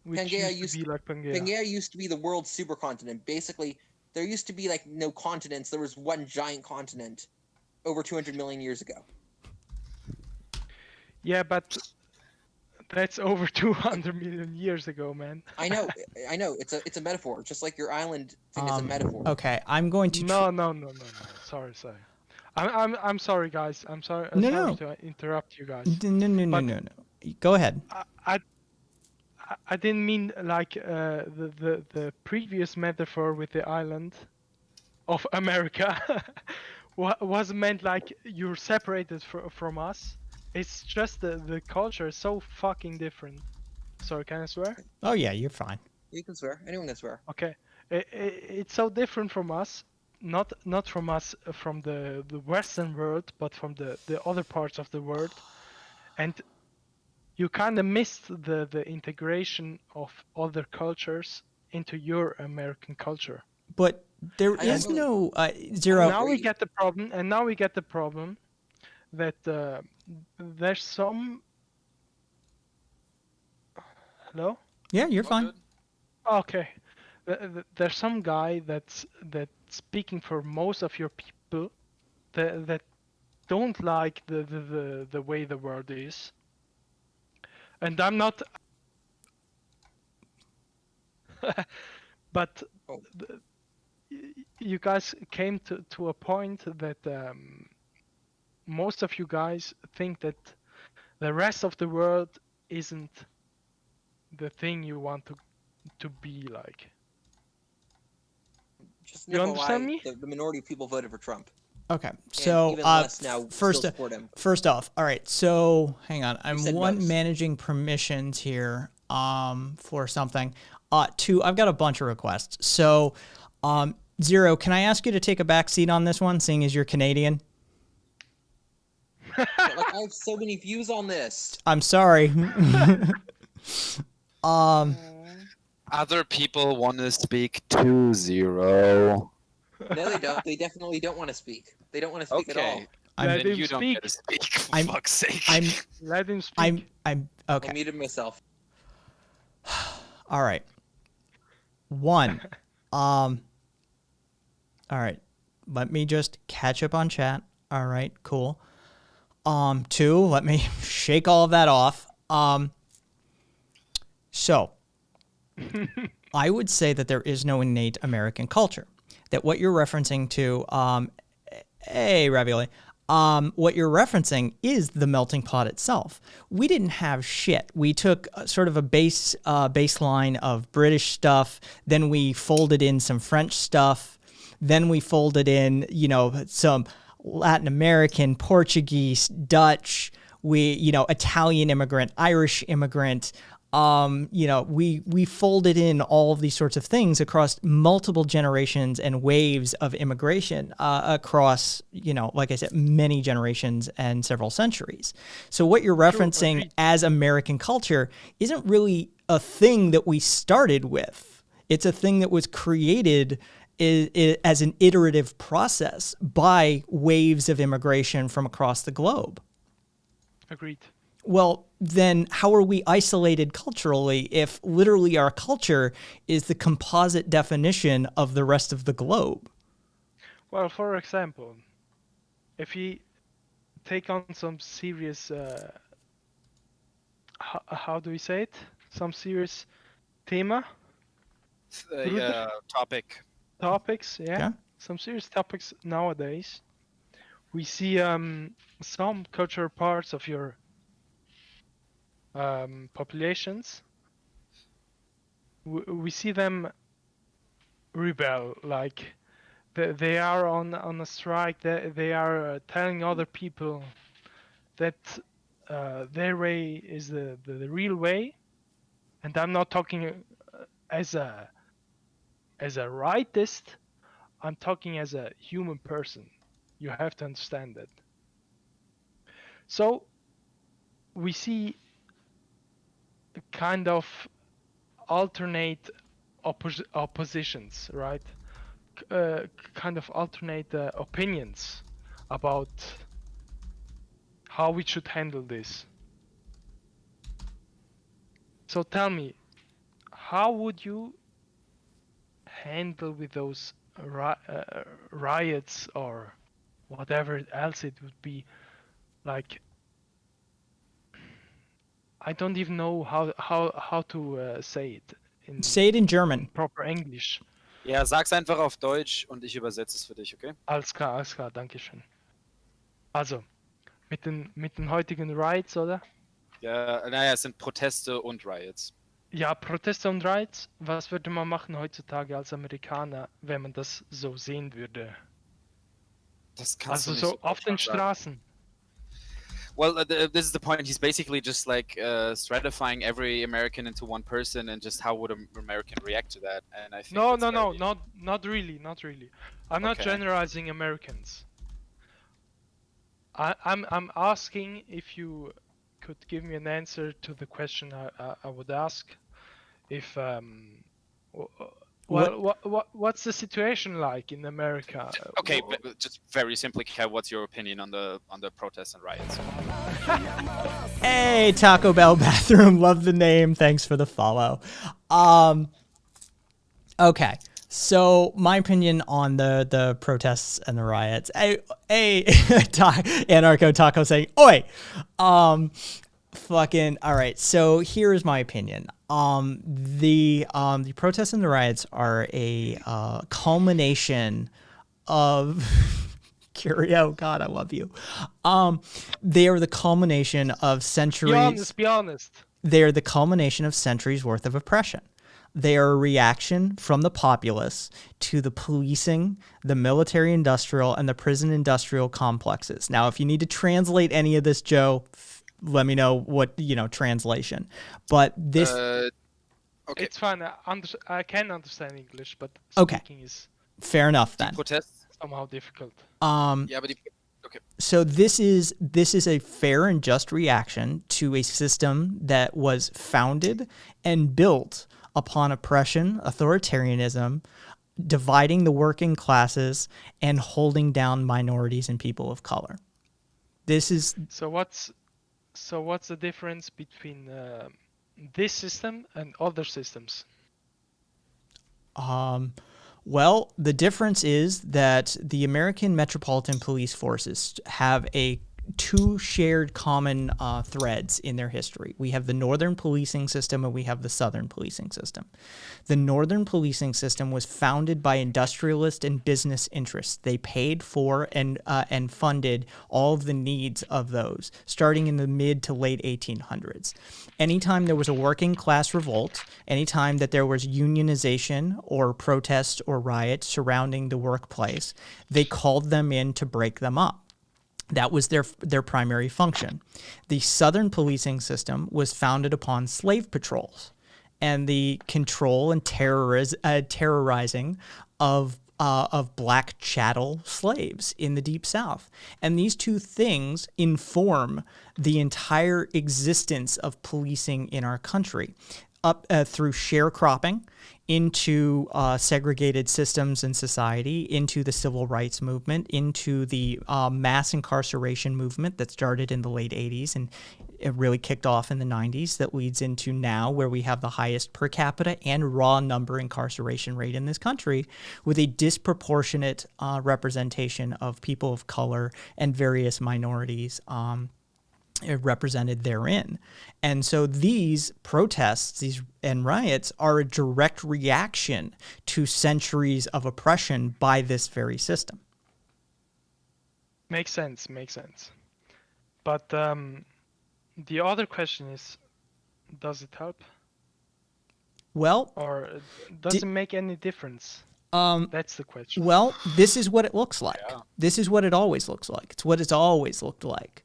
Which Pangaea used to be like Pangaea. Pangaea used to be the world's supercontinent. Basically, there used to be like no continents. There was one giant continent over 200 million years ago. Yeah, but that's over 200 million years ago, man. I know. It's a metaphor, just like your island thing is a metaphor. Okay, I'm going to. No. Sorry. I'm sorry, guys. I'm sorry. No, sorry no. to interrupt you guys. No. Go ahead. I didn't mean like the previous metaphor with the island of America was meant like you're separated from us. It's just the culture is so fucking different. Sorry, can I swear? Oh yeah, you're fine. You can swear. Anyone can swear. Okay, it's so different from us. Not from us from the Western world, but from the other parts of the world, and you kind of missed the integration of other cultures into your American culture. But there I is really- no zero. Now we agree. get the problem, that there's some. Hello. Yeah, you're All fine. good? Okay, there's some guy that's speaking for most of your people that don't like the way the world is, and I'm not. But Oh. you guys came to a point that most of you guys think that the rest of the world isn't the thing you want to be like. Just You know understand why me? the minority of people voted for Trump. Okay, and so even less now first still support him. first off, all right. So hang on, I'm said one most. managing permissions here for something. Two, I've got a bunch of requests. So Zero, can I ask you to take a back seat on this one, seeing as you're Canadian? But, like, I have so many views on this. I'm sorry. Other people want to speak to Zero. No, they don't. They definitely don't want to speak. They don't want to speak at all. Okay, Let then him you don't speak. get to speak. For I'm- fuck's sake. I'm Let him speak. I'm I okay. muted myself. All right. One. All right. Let me just catch up on chat. All right, cool. Two, let me shake all of that off. So I would say that there is no innate American culture. That what you're referencing to, hey, Ravioli, what you're referencing is the melting pot itself. We didn't have shit. We took sort of a baseline of British stuff, then we folded in some French stuff, then we folded in, some Latin American, Portuguese, Dutch, Italian immigrant, Irish immigrant. We folded in all of these sorts of things across multiple generations and waves of immigration across, like I said, many generations and several centuries. So what you're referencing agreed. as American culture isn't really a thing that we started with. It's a thing that was created as an iterative process by waves of immigration from across the globe. Agreed. Well, then how are we isolated culturally if literally our culture is the composite definition of the rest of the globe? Well, for example, if you take on some serious, how do we say it? Some serious thema, Topic. topics, yeah. Okay. Some serious topics nowadays. We see some cultural parts of your populations. We see them rebel, like they are on a strike. They are telling other people that their way is the real way, and I'm not talking as a rightist. I'm talking as a human person. You have to understand that. So we see kind of alternate oppositions, right? Kind of alternate opinions about how we should handle this. So tell me, how would you handle with those riots or whatever else it would be? Like, I don't even know how to say it in Say it in German. proper English. Ja, sag's einfach auf Deutsch und ich übersetze es für dich, okay? Alles klar, danke schön. Also, mit den heutigen Riots, oder? Ja, naja, es sind Proteste und Riots. Ja, Proteste und Riots. Was würde man machen heutzutage als Amerikaner, wenn man das so sehen würde? Das kannst Also du nicht so auf den pauschal sagen. Straßen. Well, this is the point. He's basically just like stratifying every American into one person, and just how would an American react to that? And I think No, that's very- not really. I'm not Okay. generalizing Americans. I'm asking if you could give me an answer to the question I would ask. If what's the situation like in America? Okay, but just very simply, Kev, what's your opinion on the protests and riots? Hey, Taco Bell Bathroom. Love the name. Thanks for the follow. Okay. So my opinion on the protests and the riots. Anarcho Taco saying, "Oi." Fucking all right. So here's my opinion. The protests and the riots are a culmination of Curio. God, I love you. They are the culmination of centuries. Be honest. They are the culmination of centuries worth of oppression. They are a reaction from the populace to the policing, the military industrial, and the prison industrial complexes. Now, if you need to translate any of this, Joe, let me know what, translation. But this, Okay. It's fine. I can understand English, but Okay. speaking is fair enough then. Protest. somehow difficult. Yeah, but okay. So this is a fair and just reaction to a system that was founded and built upon oppression, authoritarianism, dividing the working classes, and holding down minorities and people of color. This is So what's the difference between this system and other systems? well, the difference is that the American Metropolitan Police Forces have two shared common threads in their history. We have the Northern policing system and we have the Southern policing system. The Northern policing system was founded by industrialist and business interests. They paid for and funded all of the needs of those, starting in the mid to late 1800s. Anytime there was a working class revolt, anytime that there was unionization or protest or riot surrounding the workplace, they called them in to break them up. That was their primary function. The Southern policing system was founded upon slave patrols and the control and terrorizing of black chattel slaves in the Deep South. And these two things inform the entire existence of policing in our country, up through sharecropping into segregated systems in society, into the civil rights movement, into the mass incarceration movement that started in the late 80s and it really kicked off in the 90s, that leads into now where we have the highest per capita and raw number incarceration rate in this country, with a disproportionate representation of people of color and various minorities represented therein. And so these protests and riots are a direct reaction to centuries of oppression by this very system. Makes sense. But the other question is, does it help? Well, Or does it make any difference? That's the question. well, this is what it looks like. Yeah. This is what it always looks like. It's what it's always looked like.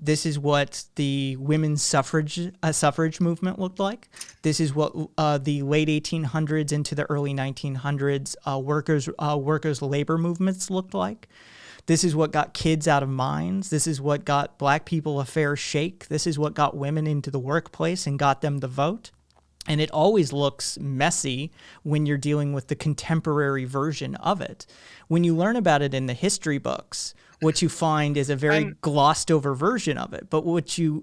This is what the women's suffrage movement looked like. This is what the late 1800s into the early 1900s workers' labor movements looked like. This is what got kids out of mines. This is what got black people a fair shake. This is what got women into the workplace and got them to vote. And it always looks messy when you're dealing with the contemporary version of it. When you learn about it in the history books, what you find is a very glossed over version of it. But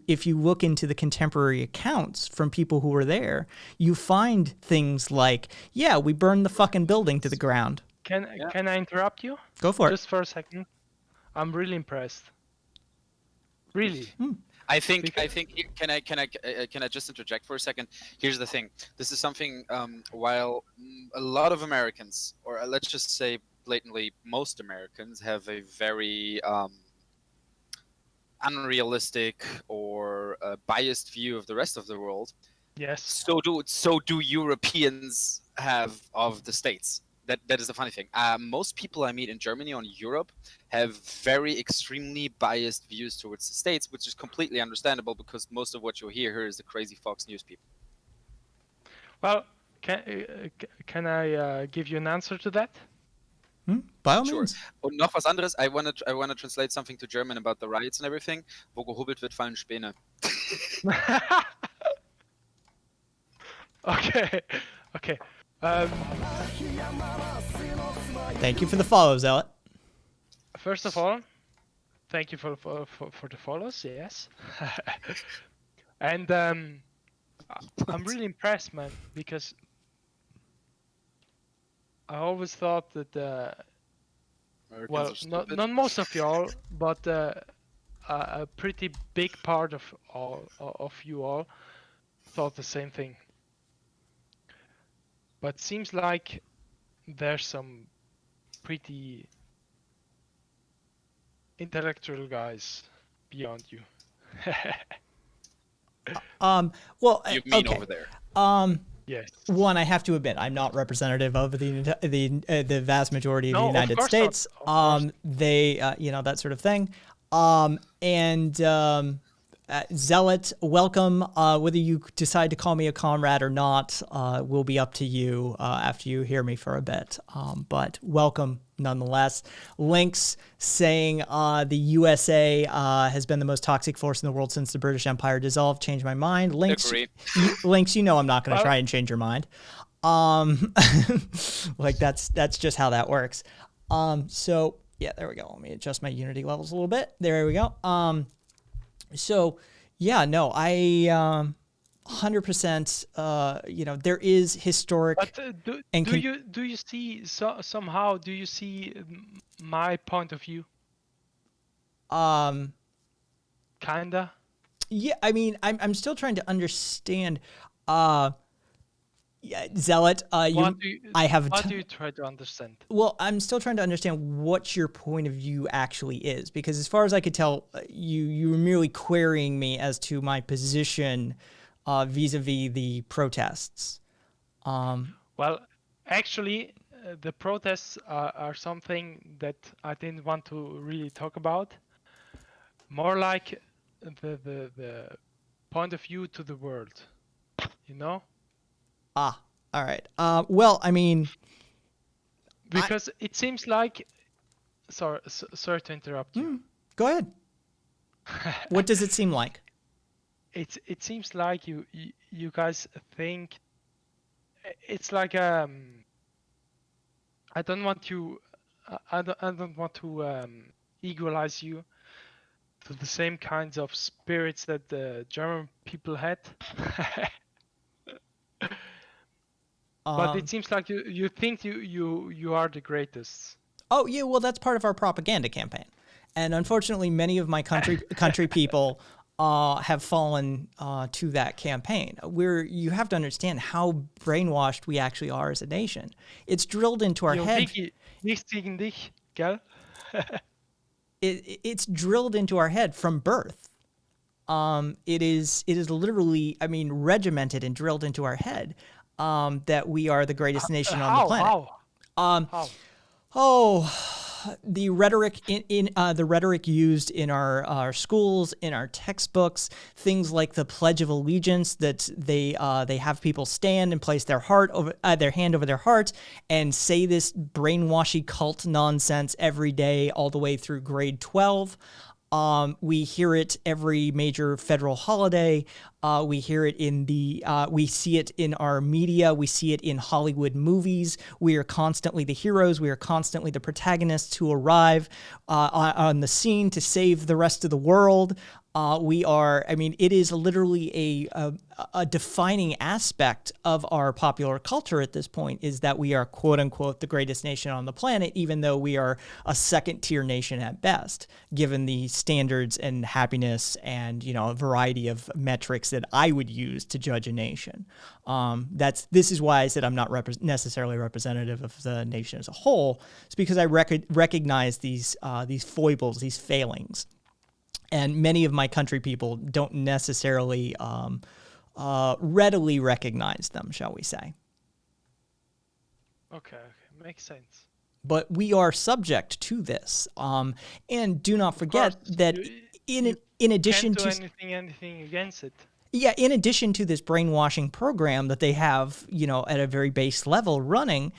if you look into the contemporary accounts from people who were there, you find things like, yeah, we burned the fucking building to the ground. Can I interrupt you? Go for it. Just for a second. I'm really impressed. Really. I think can I just interject for a second? Here's the thing. This is something while a lot of Americans, or let's just say blatantly most Americans, have a very unrealistic or biased view of the rest of the world. Yes. So do Europeans have of the States. That is the funny thing. Most people I meet in Germany or in Europe have very extremely biased views towards the States, which is completely understandable because most of what you'll hear here is the crazy Fox News people. Well, can I give you an answer to that? By all Sure. means. Und noch was anderes. I wanna translate something to German about the riots and everything. Wo gehobelt wird, fallen Späne. Okay. Thank you for the follow, Zealot. First of all, thank you for the follows. Yes. And I'm really impressed, man, because I always thought that Americans well, are stupid. not most of y'all, but a pretty big part of you all thought the same thing. But seems like there's some pretty intellectual guys beyond you. Well, You mean okay. over there? Yes. one, I have to admit, I'm not representative of the vast majority of the No, of United course not, States. of course. They, that sort of thing. Zealot, welcome. Whether you decide to call me a comrade or not will be up to you after you hear me for a bit. But welcome nonetheless. Links saying the USA has been the most toxic force in the world since the British Empire dissolved. Changed my mind. Links, Agree. Links. You know I'm not going to Well- try and change your mind. Like that's just how that works. So yeah, there we go. Let me adjust my Unity levels a little bit. There we go. So yeah, no, I 100%. There is historic. But And do can- you see somehow do you see my point of view? Kinda. Yeah, I mean, I'm still trying to understand. Yeah, Zealot. What do you, I have. what do you try to understand? Well, I'm still trying to understand what your point of view actually is, because as far as I could tell, you were merely querying me as to my position vis-a-vis the protests. Well, actually, the protests are something that I didn't want to really talk about. More like the point of view to the world, you know? All right. Well, I mean, Because it seems like, sorry to interrupt you. go ahead. What does it seem like? It seems like you guys think it's like I don't want to equalize you to the same kinds of spirits that the German people had. But it seems like you think you are the greatest. Oh yeah, well that's part of our propaganda campaign, and unfortunately, many of my country people have fallen to that campaign. You have to understand how brainwashed we actually are as a nation. It's drilled into our Jo, head. Vicky, nichts gegen dich, gell? It's drilled into our head from birth. It is literally, I mean, regimented and drilled into our head that we are the greatest nation on the planet. How? Oh, the rhetoric the rhetoric used in our schools, in our textbooks, things like the Pledge of Allegiance, that they have people stand and place their hand over their heart and say this brainwashy cult nonsense every day, all the way through grade 12. We hear it every major federal holiday. We hear it we see it in our media. We see it in Hollywood movies. We are constantly the heroes. We are constantly the protagonists who arrive on the scene to save the rest of the world. It is literally a defining aspect of our popular culture at this point, is that we are quote unquote the greatest nation on the planet, even though we are a second tier nation at best, given the standards and happiness and, a variety of metrics that I would use to judge a nation. This is why I said I'm not necessarily representative of the nation as a whole. It's because I recognize these foibles, these failings. And many of my country people don't necessarily readily recognize them, shall we say. Okay, makes sense. But we are subject to this. And do not forget that in addition Can't to... do anything against it. Yeah, in addition to this brainwashing program that they have, at a very base level running,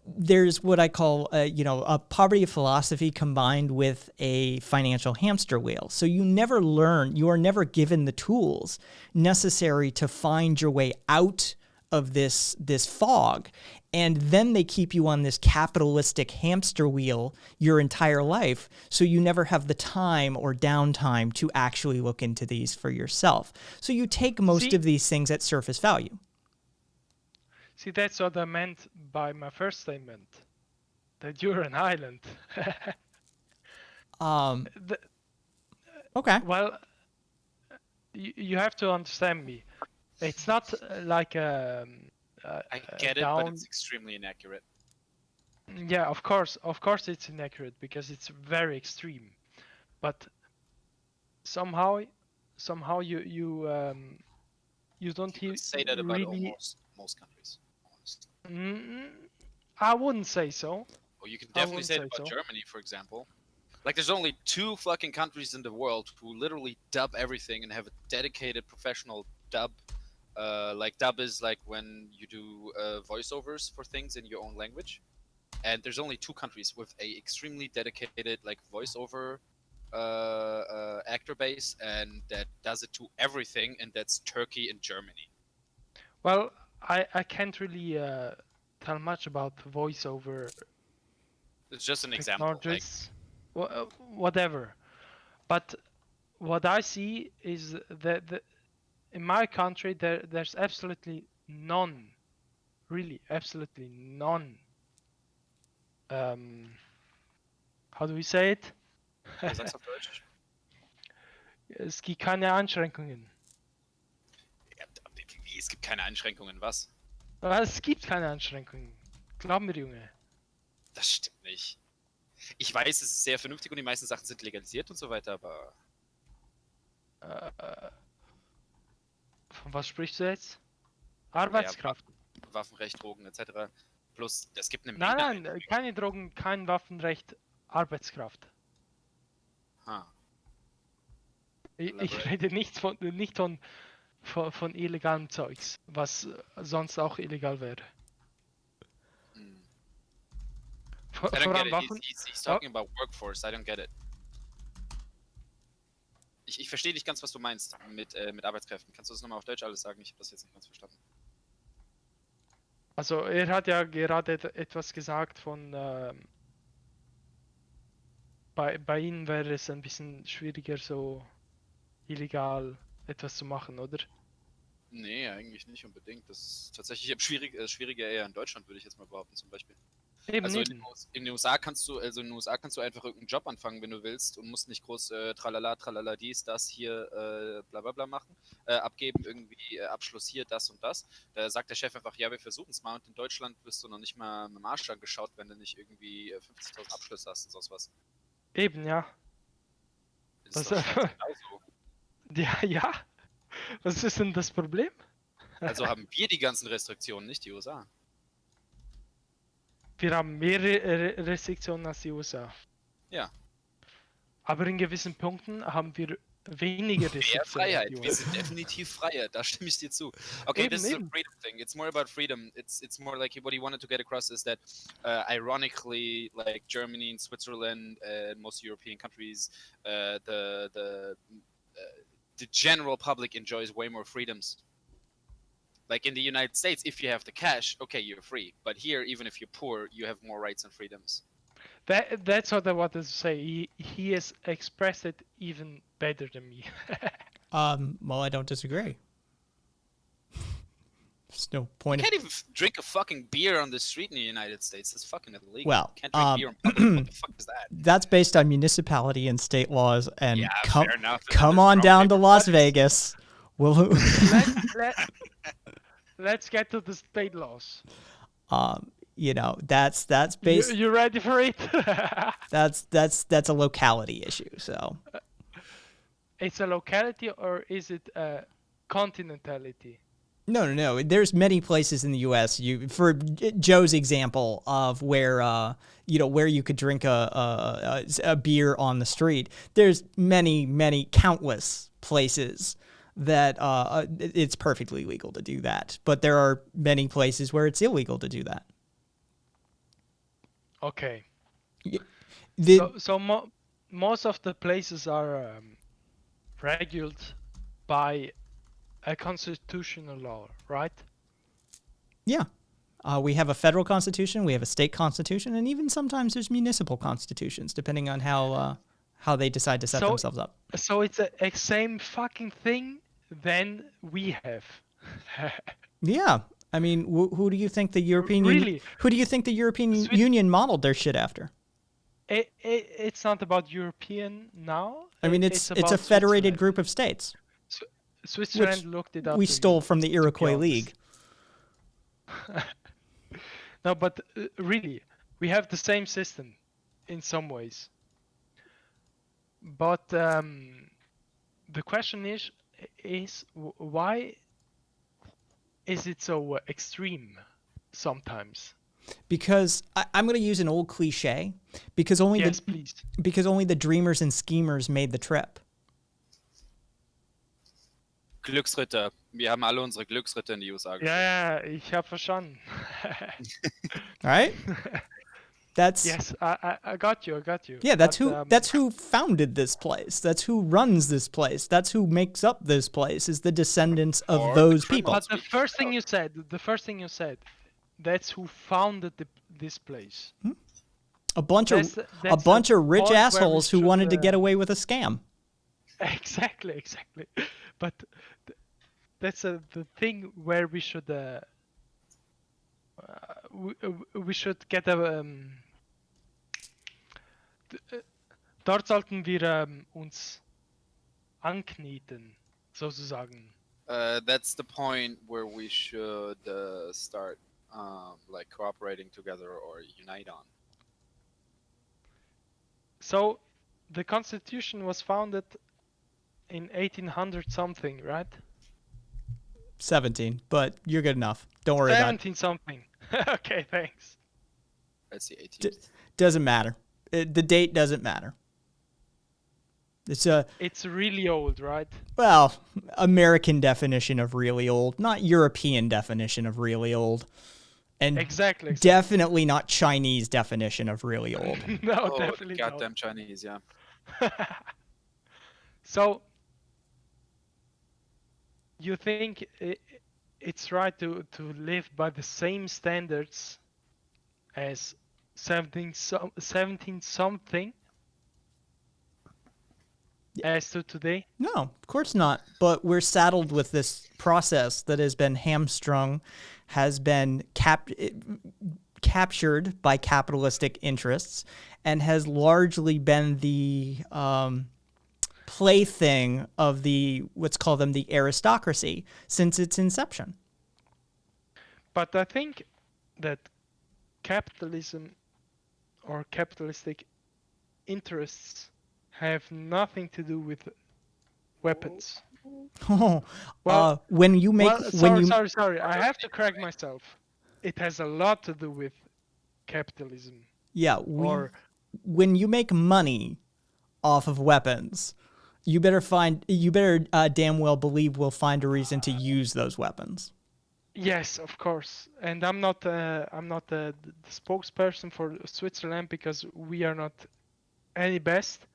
there's what I call, a poverty of philosophy combined with a financial hamster wheel. So you are never given the tools necessary to find your way out of this fog. And then they keep you on this capitalistic hamster wheel your entire life. So you never have the time or downtime to actually look into these for yourself. So you take most of these things at surface value. See, that's what I meant by my first statement. That you're an island. Okay. Well, you have to understand me. It's not like I get it, but it's extremely inaccurate. Yeah, of course it's inaccurate because it's very extreme. But somehow you don't People say that about really almost most countries. Honestly. I wouldn't say so. Or you can I definitely wouldn't say it say about so. Germany, for example. Like, there's only 2 fucking countries in the world who literally dub everything and have a dedicated professional dub. Like, dub is like when you do voiceovers for things in your own language. And there's only 2 countries with a extremely dedicated like voiceover actor base, and that does it to everything, and that's Turkey and Germany. Well, I can't really tell much about voiceover It's just an example. Like, technologies, whatever. But what I see is that in my country there's absolutely none, really absolutely none. How do we say it? wer sagt's auf Deutsch? Es gibt keine Einschränkungen. Ja, wie, es gibt keine Einschränkungen, was? Es gibt keine Einschränkungen. Glaub mir, Junge. Das stimmt nicht. Ich weiß, es ist sehr vernünftig und die meisten Sachen sind legalisiert und so weiter, aber Von was sprichst du jetzt? Arbeitskraft. Waffenrecht, Drogen etc. Plus, es gibt eine Nein, Menge. nein, keine Drogen, kein Waffenrecht, Arbeitskraft. Ha. Ich Elaborate. rede nicht von illegalem Zeugs, was sonst auch illegal wäre. Hm. Vor I don't get allem it. Waffen. He's talking about workforce. I don't get it. Ich verstehe nicht ganz, was du meinst mit Arbeitskräften. Kannst du das nochmal auf Deutsch alles sagen? Ich habe das jetzt nicht ganz verstanden. Also er hat ja gerade etwas gesagt von bei Ihnen wäre es ein bisschen schwieriger, so illegal etwas zu machen, oder? Nee, eigentlich nicht unbedingt. Das ist tatsächlich schwieriger eher in Deutschland, würde ich jetzt mal behaupten, zum Beispiel. Eben, Also eben. in den USA kannst du einfach irgendeinen Job anfangen, wenn du willst, und musst nicht groß tralala, dies, das, hier, bla bla bla machen, abgeben, irgendwie Abschluss hier, das und das. Da sagt der Chef einfach, ja, wir versuchen es mal, und in Deutschland wirst du noch nicht mal mit dem Arsch angeschaut, wenn du nicht irgendwie 50.000 Abschlüsse hast und sowas was. Eben, ja. Das ist Das, doch scheiße genauso. ja. Was ist denn das Problem? Also haben wir die ganzen Restriktionen, nicht die USA. Wir haben mehr Restriktionen als die USA. Ja. Aber in gewissen Punkten haben wir weniger Mehr Restriktionen Freiheit. als die Wir USA. sind definitiv freier. Da stimme ich dir zu. Okay, Eben, this is a eben. freedom thing. It's more about freedom. It's more like what he wanted to get across is that, ironically, like Germany and Switzerland and most European countries, the general public enjoys way more freedoms. Like in the United States, if you have the cash, okay, you're free. But here, even if you're poor, you have more rights and freedoms. That's what I wanted to say. He has expressed it even better than me. Well, I don't disagree. There's no You point. can't even drink a fucking beer on the street in the United States. That's fucking illegal. Well, You can't drink beer in public. What the fuck is that? That's based on municipality and state laws. And Yeah, come, fair enough. come There's on brown down to paper Las cuts. Vegas. We'll, Let's get to the state laws. you know, that's based. You ready for it? That's a locality issue. So It's a locality or is it a continentality? no. There's many places in the U.S. For Joe's example of where where you could drink a beer on the street. There's many countless places that it's perfectly legal to do that. But there are many places where it's illegal to do that. Okay. The, Most of the places are regulated by a constitutional law, right? Yeah. We have a federal constitution, we have a state constitution, and even sometimes there's municipal constitutions, depending on how they decide to set themselves up. So it's the same fucking thing than we have. Yeah. I mean, who do you think the European Really? Who do you think the European Union modeled their shit after? It's not about European now. I mean, it's a about federated Switzerland. group of states. Switzerland looked it up. We to stole me, from the to be Iroquois honest. League. No, but really, we have the same system in some ways. But the question is why is it so extreme sometimes? Because I'm going to use an old cliche, because only Yes, the please. because only the dreamers and schemers made the trip. Glücksritter. Wir haben alle unsere Glücksritter in die USA geschickt. Ja, ich habe verstanden. Right? That's Yes, I got you. I got you. yeah. That's But, that's who founded this place. That's who runs this place. That's who makes up this place. Is the descendants of Or those the people. But the first thing you said, that's who founded this place. A bunch of That's rich point where we assholes who should, wanted to get away with a scam. Exactly. But that's the thing where we should we should get a dort sollten wir uns ankneten, sozusagen. That's the point where we should start like cooperating together or unite on. So the Constitution was founded in 1800 something, right? 17, but you're good enough. Don't worry about it. 17 something. Okay, thanks. That's the 18th. Doesn't matter. The date doesn't matter. It's really old, right? Well, American definition of really old, not European definition of really old. And Exactly. definitely not Chinese definition of really old. No, Oh, definitely not. goddamn Chinese, yeah. So you think it's right to live by the same standards as 17 something as to today? No, of course not. But we're saddled with this process that has been hamstrung, has been captured by capitalistic interests, and has largely been the plaything of let's call them the aristocracy since its inception. But I think that capitalism or capitalistic interests have nothing to do with weapons. Oh, Well- when you make Sorry. I have to correct myself. It has a lot to do with capitalism. yeah, when you make money off of weapons, you better damn well believe we'll find a reason to use those weapons. Yes, of course. And I'm not the spokesperson for Switzerland because we are not any best.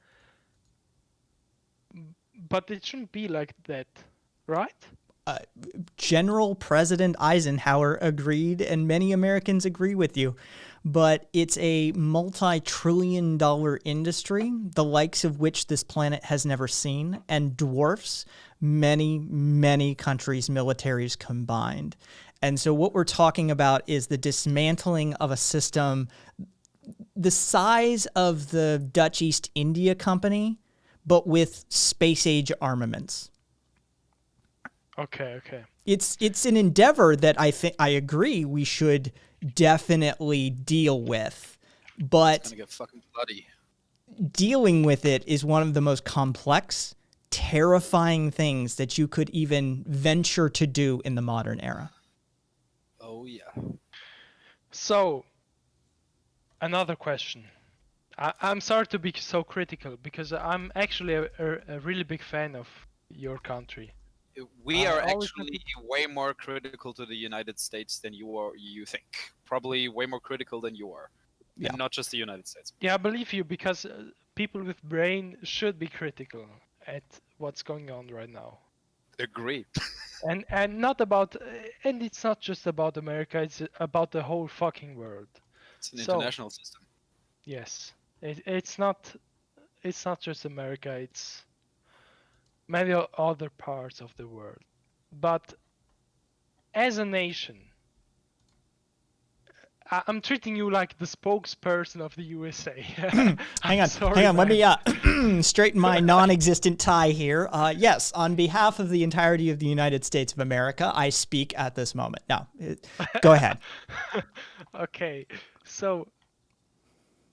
But it shouldn't be like that, right? General President Eisenhower agreed, and many Americans agree with you. But it's a multi-trillion-dollar industry, the likes of which this planet has never seen, and dwarfs many, many countries' militaries combined. And so what we're talking about is the dismantling of a system the size of the Dutch East India Company, but with space-age armaments. Okay. It's an endeavor that I agree we should definitely deal with, but It's gonna get fucking bloody. dealing with it is one of the most complex, terrifying things that you could even venture to do in the modern era. Oh yeah. So, another question. I'm sorry to be so critical because I'm actually a really big fan of your country. We are always actually way more critical to the United States than you think. Probably way more critical than you are. Yeah. And not just the United States. Yeah, I believe you because people with brain should be critical at what's going on right now. Agree. And not about and it's not just about America, it's about the whole fucking world. It's an So- international system. Yes. It's not just America, it's many other parts of the world. But as a nation, I'm treating you like the spokesperson of the USA. Hang on, Sorry, Let man. me straighten my non-existent tie here. Yes, on behalf of the entirety of the United States of America, I speak at this moment. No, go ahead. Okay, so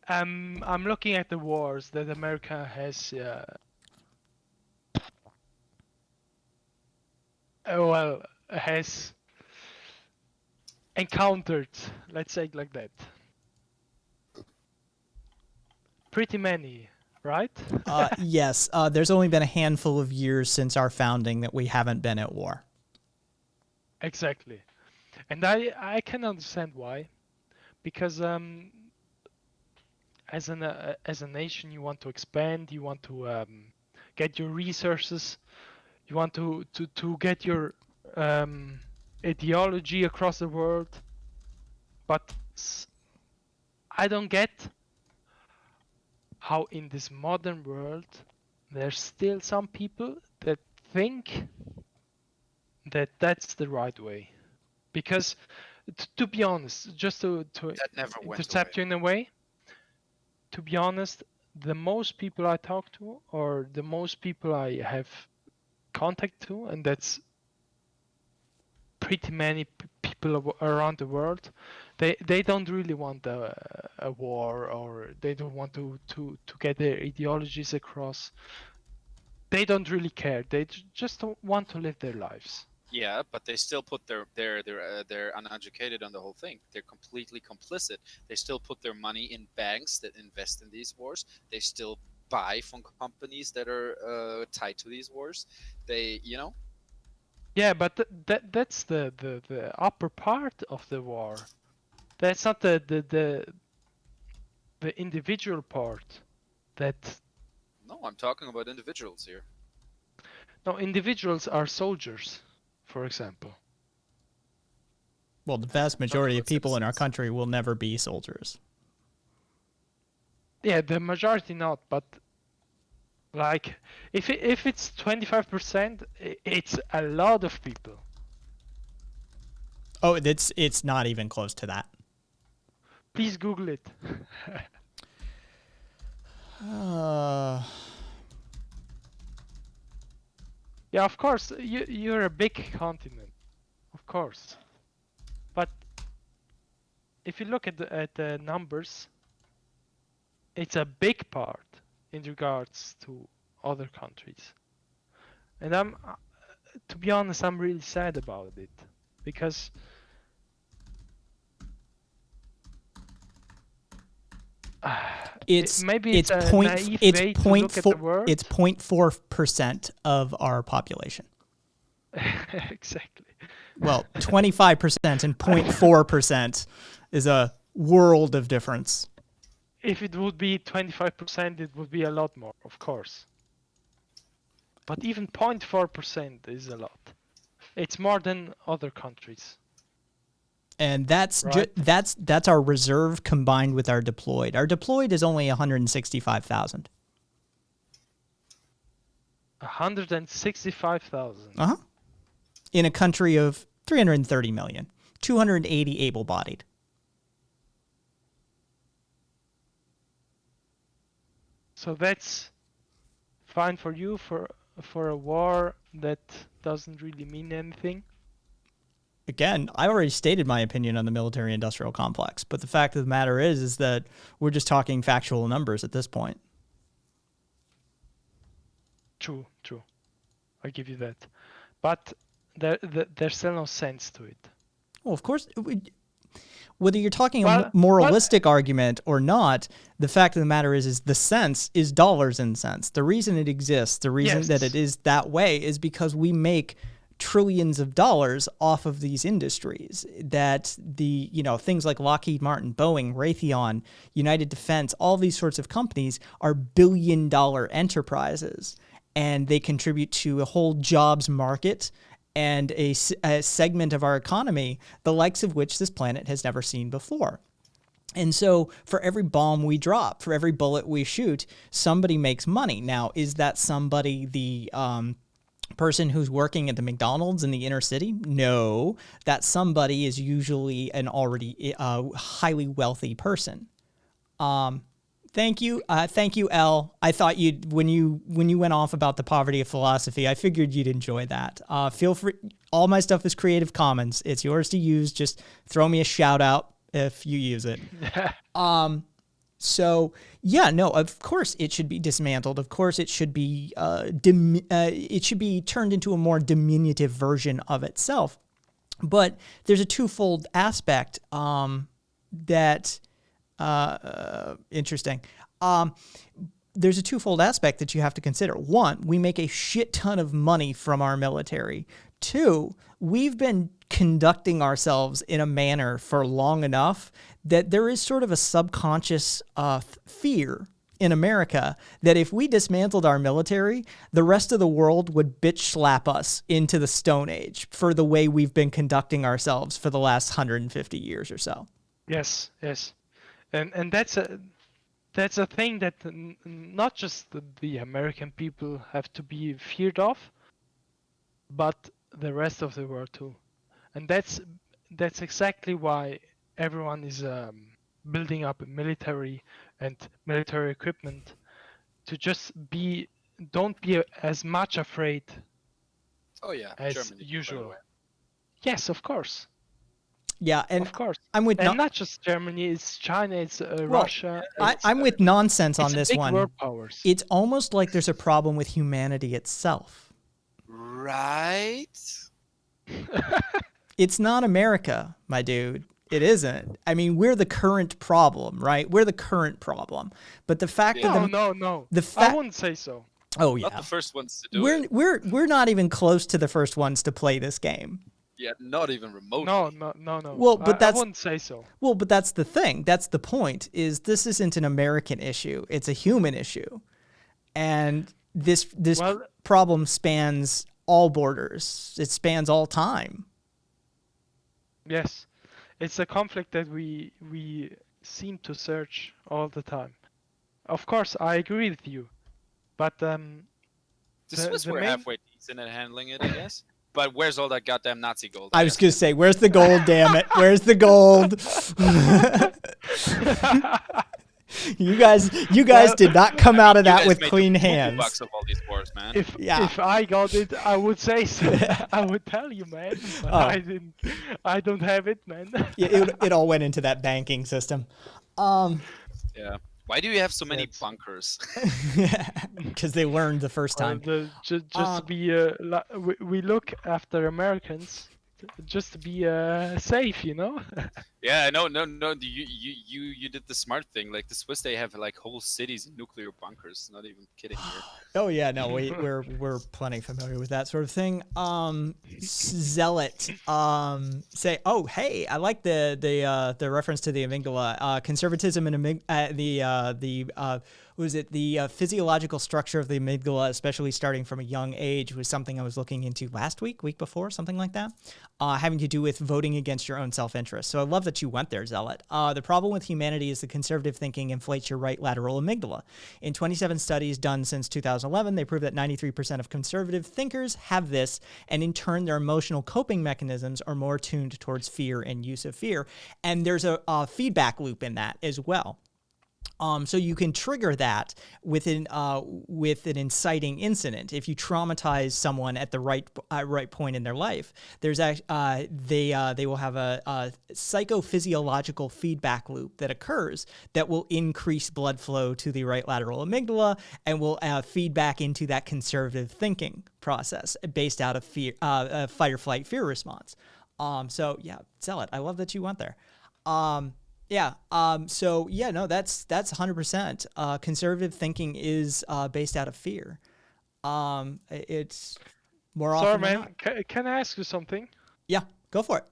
I'm looking at the wars that America has has encountered, let's say it like that. Pretty many, right? Yes, there's only been a handful of years since our founding that we haven't been at war. Exactly. And I can understand why. Because as a nation, you want to expand, you want to get your resources, you want to get your ideology across the world. But I don't get how in this modern world there's still some people that think that that's the right way. Because to be honest, just to That never went intercept you in a way, to be honest, the most people I talk to, or the most people I have contact to, and that's pretty many people around the world, they don't really want a war, or they don't want to get their ideologies across. They don't really care. They just want to live their lives. Yeah, but they still put they're uneducated on the whole thing. They're completely complicit. They still put their money in banks that invest in these wars. They still buy from companies that are tied to these wars. They, you know. Yeah, but that's the upper part of the war. That's not the individual part. That No, I'm talking about individuals here. no, individuals are soldiers, for example. Well, the vast majority of about people in our citizens. country will never be soldiers. Yeah, the majority not, but like if it's 25%, it's a lot of people. Oh, it's not even close to that. Please Google it. Yeah, of course, you're a big continent, of course. But if you look at the numbers, it's a big part in regards to other countries. And to be honest, I'm really sad about it, because maybe it's a naive way to look at the world. It's 0.4% of our population. Exactly. Well, 25% and 0.4% is a world of difference. If it would be 25%, it would be a lot more, of course. But even 0.4% is a lot. It's more than other countries. And that's Right. that's our reserve combined with our deployed. Our deployed is only 165,000. 165,000. Uh-huh. In a country of 330 million, 280 able-bodied. So that's fine for you for a war that doesn't really mean anything. Again, I already stated my opinion on the military-industrial complex, but the fact of the matter is that we're just talking factual numbers at this point. True. I give you that. But there's still no sense to it. Well, of course, whether you're talking Well, a moralistic argument or not, the fact of the matter is the sense is dollars and cents. The reason it exists, the reason that it is that way is because we make trillions of dollars off of these industries, that the, things like Lockheed Martin, Boeing, Raytheon, United Defense, all these sorts of companies are billion-dollar enterprises, and they contribute to a whole jobs market and a segment of our economy, the likes of which this planet has never seen before. And so for every bomb we drop, for every bullet we shoot, somebody makes money. Now, is that somebody the person who's working at the McDonald's in the inner city? No, that somebody is usually an already highly wealthy person. Thank you, Elle. I thought when you went off about the poverty of philosophy, I figured you'd enjoy that. Feel free. All my stuff is Creative Commons. It's yours to use. Just throw me a shout out if you use it. So yeah, no, of course it should be dismantled. Of course it should be it should be turned into a more diminutive version of itself. But there's a twofold aspect that interesting. There's a twofold aspect that you have to consider. One, we make a shit ton of money from our military. Two, we've been conducting ourselves in a manner for long enough that there is sort of a subconscious fear in America that if we dismantled our military, the rest of the world would bitch slap us into the Stone Age for the way we've been conducting ourselves for the last 150 years or so. Yes, and that's a thing that not just the American people have to be feared of, but the rest of the world too. And that's exactly why everyone is building up military and military equipment to just don't be as much afraid Oh yeah, as Germany, by the usual. way. Yes, of course. Yeah, and Of course. I'm with And not just Germany, it's China, it's Russia. I'm with nonsense on It's this big one. world powers. It's almost like there's a problem with humanity itself. Right? It's not America, my dude. It isn't. I mean, we're the current problem, right? We're the current problem. But the fact Yeah. of No. the I fact, wouldn't say so. oh Not yeah, the first ones to do it. we're not even close to the first ones to play this game. Yeah, not even remotely. No. Well, but I that's- wouldn't say so. Well, but that's the thing. That's the point. Is this isn't an American issue? It's a human issue, and this Well- problem spans all borders. It spans all time. Yes, it's a conflict that we seem to search all the time. Of course, I agree with you, but The the- Swiss the were main- halfway decent at handling it, I guess. But where's all that goddamn Nazi gold? I was gonna say, where's the gold? Damn it! Where's the gold? You guys Well, did not come out of You that guys with made the clean bucks hands. of all these wars, man. Yeah. if I got it, I would say so. I would tell you, man. But Oh. I didn't. I don't have it, man. It all went into that banking system. Yeah. Why do you have so many That's- bunkers? Because they learned the first time. Just Um, to be we look after Americans, just to be safe, you know. Yeah, no. You did the smart thing. Like the Swiss, they have like whole cities in nuclear bunkers. Not even kidding here. Oh yeah, no, we're plenty familiar with that sort of thing. Zealot, say, oh hey, I like the reference to the amygdala. Conservatism and the physiological structure of the amygdala, especially starting from a young age, was something I was looking into last week before, something like that, having to do with voting against your own self-interest. So I love that you went there, Zealot. The problem with humanity is the conservative thinking inflates your right lateral amygdala. In 27 studies done since 2011, they prove that 93% of conservative thinkers have this, and in turn, their emotional coping mechanisms are more tuned towards fear and use of fear. And there's a feedback loop in that as well. So you can trigger that with an inciting incident. If you traumatize someone at the right point in their life, there's they will have a psychophysiological feedback loop that occurs that will increase blood flow to the right lateral amygdala and will feed back into that conservative thinking process based out of fear, fight or flight fear response. So yeah, Zealot, I love that you went there. Yeah. So yeah, no, that's 100%. Conservative thinking is based out of fear. It's more Sorry, often than man. not. Can I ask you something? Yeah, go for it.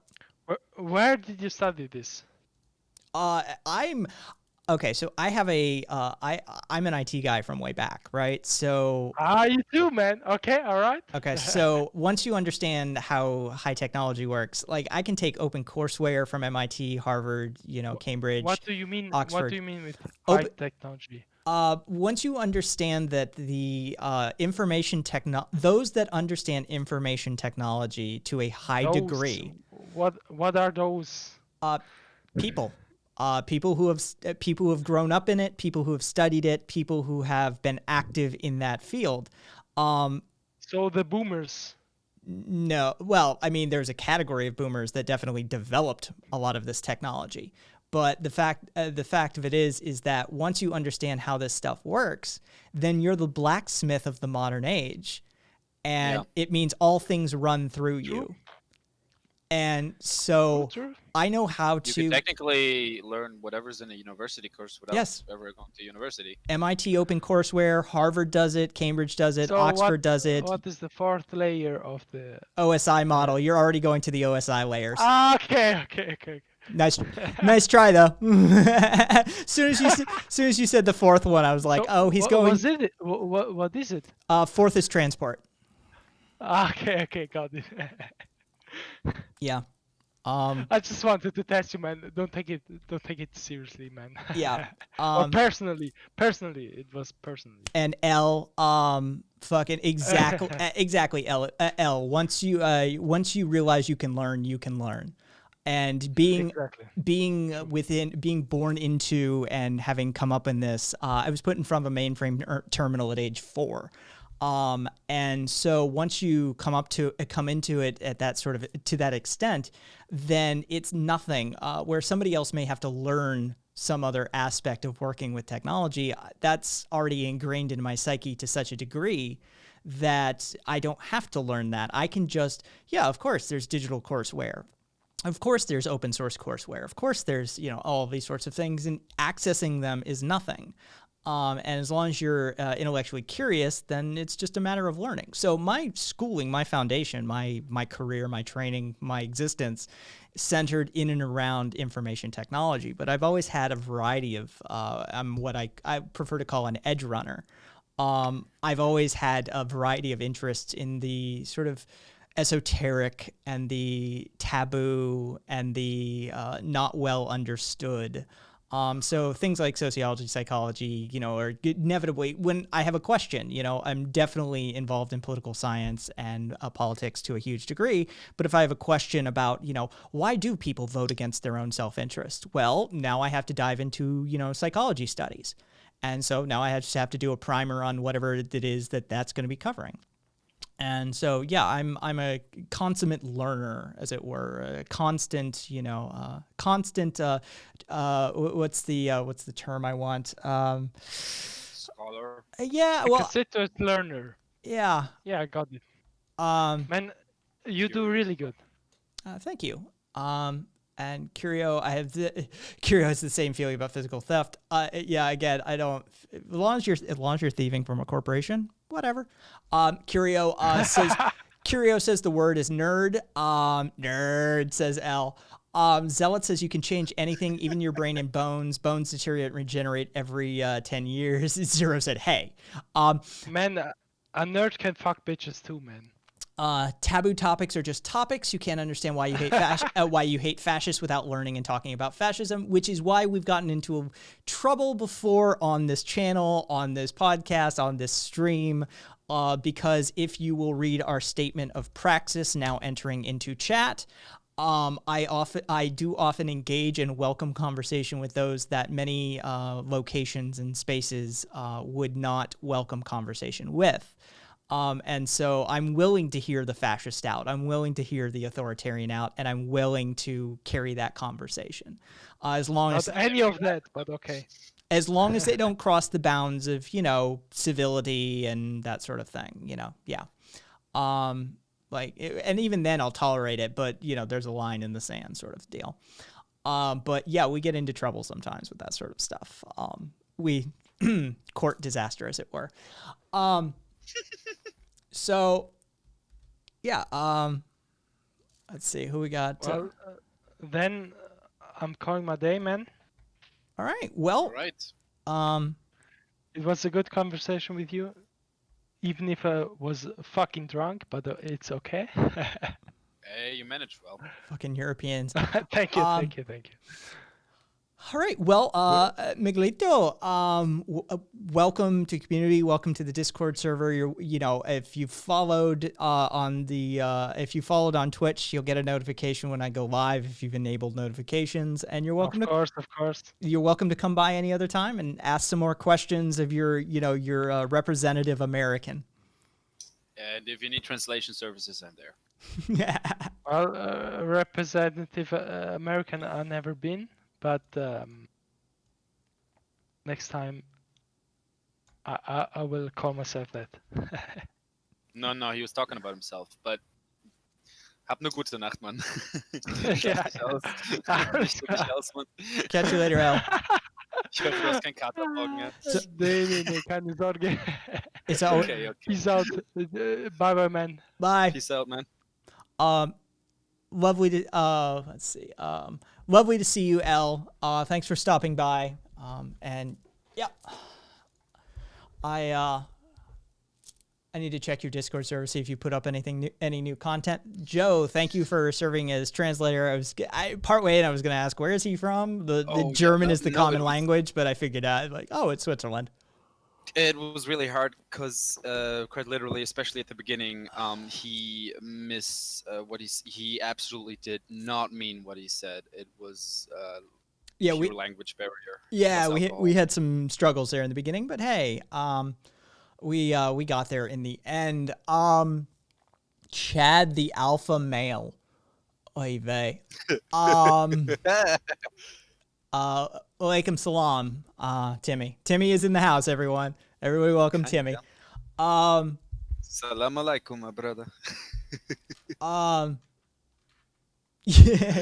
Where did you study this? I'm okay. So I have I'm an IT guy from way back, right? So You too, man. Okay, all right. okay, so once you understand how high technology works, like I can take OpenCourseWare from MIT, Harvard, Cambridge. What do you mean? What Oxford. do you mean with Open- high technology? Once you understand that the those that understand information technology to a high Those- degree, What are those? people who have grown up in it, people who have studied it, people who have been active in that field. So the boomers. No, well, I mean, there's a category of boomers that definitely developed a lot of this technology. But the fact of it is that once you understand how this stuff works, then you're the blacksmith of the modern age, and Yeah. it means all things run through you. And so True. I know how You to. can technically learn whatever's in a university course without Yes. ever going to university. MIT OpenCourseWare, Harvard does it, Cambridge does it, So Oxford does it, What is the fourth layer of the? OSI model. You're already going to the OSI layers. Okay. Nice try though. soon as you said the fourth one, I was like, So oh, he's what going. Was it? What is it? Fourth is transport. Okay, got it. Yeah. I just wanted to test you, man. Don't take it seriously, man. Yeah. Or personally, it was personally. And L, fucking exactly L. Once you realize you can learn. And being born into and having come up in this, I was put in front of a mainframe terminal at age 4. And so once you come into it at that sort of, to that extent, then it's nothing, where somebody else may have to learn some other aspect of working with technology. That's already ingrained in my psyche to such a degree that I don't have to learn that. I can just, of course there's digital courseware. Of course there's open source courseware. Of course there's, all of these sorts of things, and accessing them is nothing. And as long as you're intellectually curious, then it's just a matter of learning. So my schooling, my foundation, my career, my training, my existence centered in and around information technology. But I've always had a variety of, I'm what I prefer to call an edge runner. I've always had a variety of interests in the sort of esoteric and the taboo and the not well understood. So things like sociology, psychology, are inevitably, when I have a question, I'm definitely involved in political science and politics to a huge degree. But if I have a question about, why do people vote against their own self-interest? Well, now I have to dive into, psychology studies. And so now I just have to do a primer on whatever it is that's going to be covering. And so, I'm a consummate learner, as it were, a constant, what's the term I want? Scholar. Yeah, well, Considerate learner. Yeah. Yeah, I got it. Man, you do really good. Thank you. And Curio, Curio has the same feeling about physical theft. Again, I don't. As long as you're thieving from a corporation, whatever. Curio says the word is nerd. Nerd says L. Zealot says you can change anything, even your brain and bones. Bones deteriorate and regenerate every 10 years. Zero said, hey. Man, a nerd can fuck bitches too, man. Taboo topics are just topics. You can't understand why you hate fascists without learning and talking about fascism, which is why we've gotten into trouble before on this channel, on this podcast, on this stream. Because if you will read our statement of praxis now entering into chat, I do often engage in welcome conversation with those that many locations and spaces would not welcome conversation with. And so I'm willing to hear the fascist out. I'm willing to hear the authoritarian out, and I'm willing to carry that conversation. As long Not as any of that, but okay. As long as they don't cross the bounds of, civility and that sort of thing, yeah. And even then I'll tolerate it, but there's a line in the sand sort of deal. But yeah, we get into trouble sometimes with that sort of stuff. We court disaster, as it were. So, yeah. Let's see who we got. Well, then I'm calling my day, man. All right. Well. All right. It was a good conversation with you, even if I was fucking drunk, but it's okay. Hey, you managed well. Fucking Europeans. Thank you. All right. Well, Miguelito, welcome to community. Welcome to the Discord server. If you followed if you followed on Twitch, you'll get a notification when I go live if you've enabled notifications. And you're welcome Of course. You're welcome to come by any other time and ask some more questions of your representative American. And if you need translation services, I'm there. Yeah. Well, representative American I've never been. But next time, I will call myself that. No, he was talking about himself. But Hab eine gute Nacht, Mann. Ja. Dich aus. Alles Dich klar. aus, Mann. Catch you later, Al. Ich hoffe, du hast keinen Kater morgen, ja. Nee, keine Sorge. It's all, Okay. Peace out. Bye, man. bye. Peace out, man. Lovely to let's see. Lovely to see you, Elle. Thanks for stopping by. And yeah, I need to check your Discord server, see if you put up anything new, any new content. Joe, thank you for serving as translator. Part way, and I was going to ask, where is he from? The Oh, German yeah, is the no, common it was- language, but I figured out like, oh, it's Switzerland. It was really hard because, quite literally, especially at the beginning, he he absolutely did not mean what he said. It was Yeah, pure we language barrier. yeah plus we alcohol. had some struggles there in the beginning, but hey, we got there in the end. Chad the alpha male. Oy vey. Alaikum salam, Timmy. Timmy is in the house, everyone. Everybody welcome Okay, Timmy. Salam alaikum, my brother. Yeah.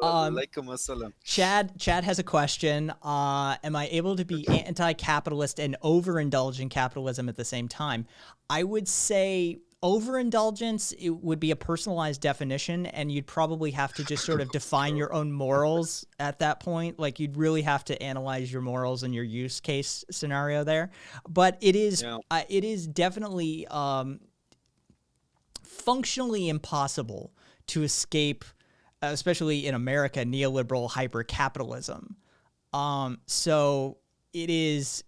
Alaikum assalam. Chad has a question. Am I able to be anti-capitalist and overindulge in capitalism at the same time? I would say overindulgence, it would be a personalized definition, and you'd probably have to just sort of define your own morals at that point. Like, you'd really have to analyze your morals and your use case scenario there. But it is definitely functionally impossible to escape, especially in America, neoliberal hyper-capitalism. So it is,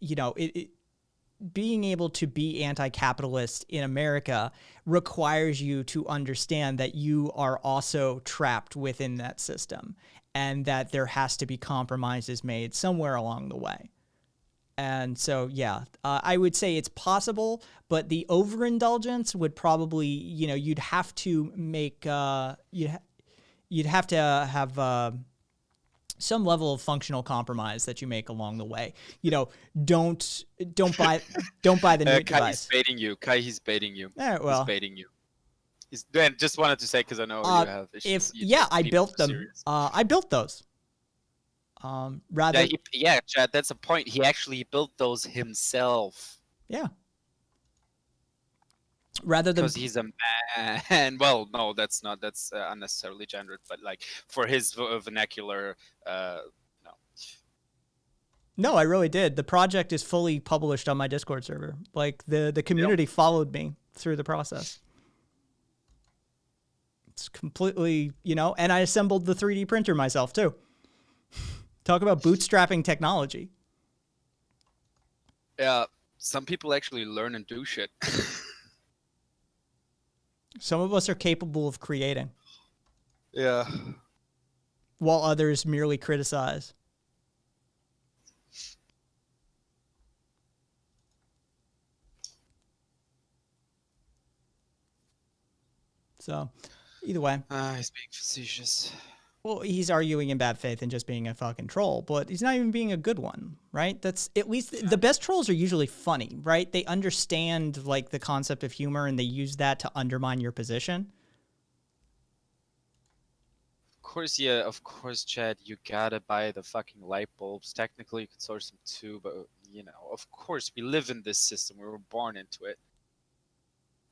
being able to be anti-capitalist in America requires you to understand that you are also trapped within that system and that there has to be compromises made somewhere along the way. And so, yeah, I would say it's possible, but the overindulgence would probably, you'd have to make, you'd have to have some level of functional compromise that you make along the way. Don't buy the new Kai, device. he's baiting you. Kai, he's baiting you. All right, well, He's baiting you. Just wanted to say because I know you have issues. I people built are them. serious. I built those. Rather, Yeah, Chad, that's a point. He actually built those himself yeah. Rather than because he's a man. Well, no, that's not. That's unnecessarily gendered. But like for his vernacular, no. No, I really did. The project is fully published on my Discord server. Like the community followed me through the process. It's completely, and I assembled the 3D printer myself too. Talk about bootstrapping technology. Yeah, some people actually learn and do shit. Some of us are capable of creating, Yeah. while others merely criticize. So, either way. He's being facetious. Well, he's arguing in bad faith and just being a fucking troll, but he's not even being a good one, right? That's at least the best trolls are usually funny, right? They understand like the concept of humor and they use that to undermine your position. Of course, Chad, you gotta buy the fucking light bulbs. Technically, you could source them too, but of course, we live in this system. We were born into it.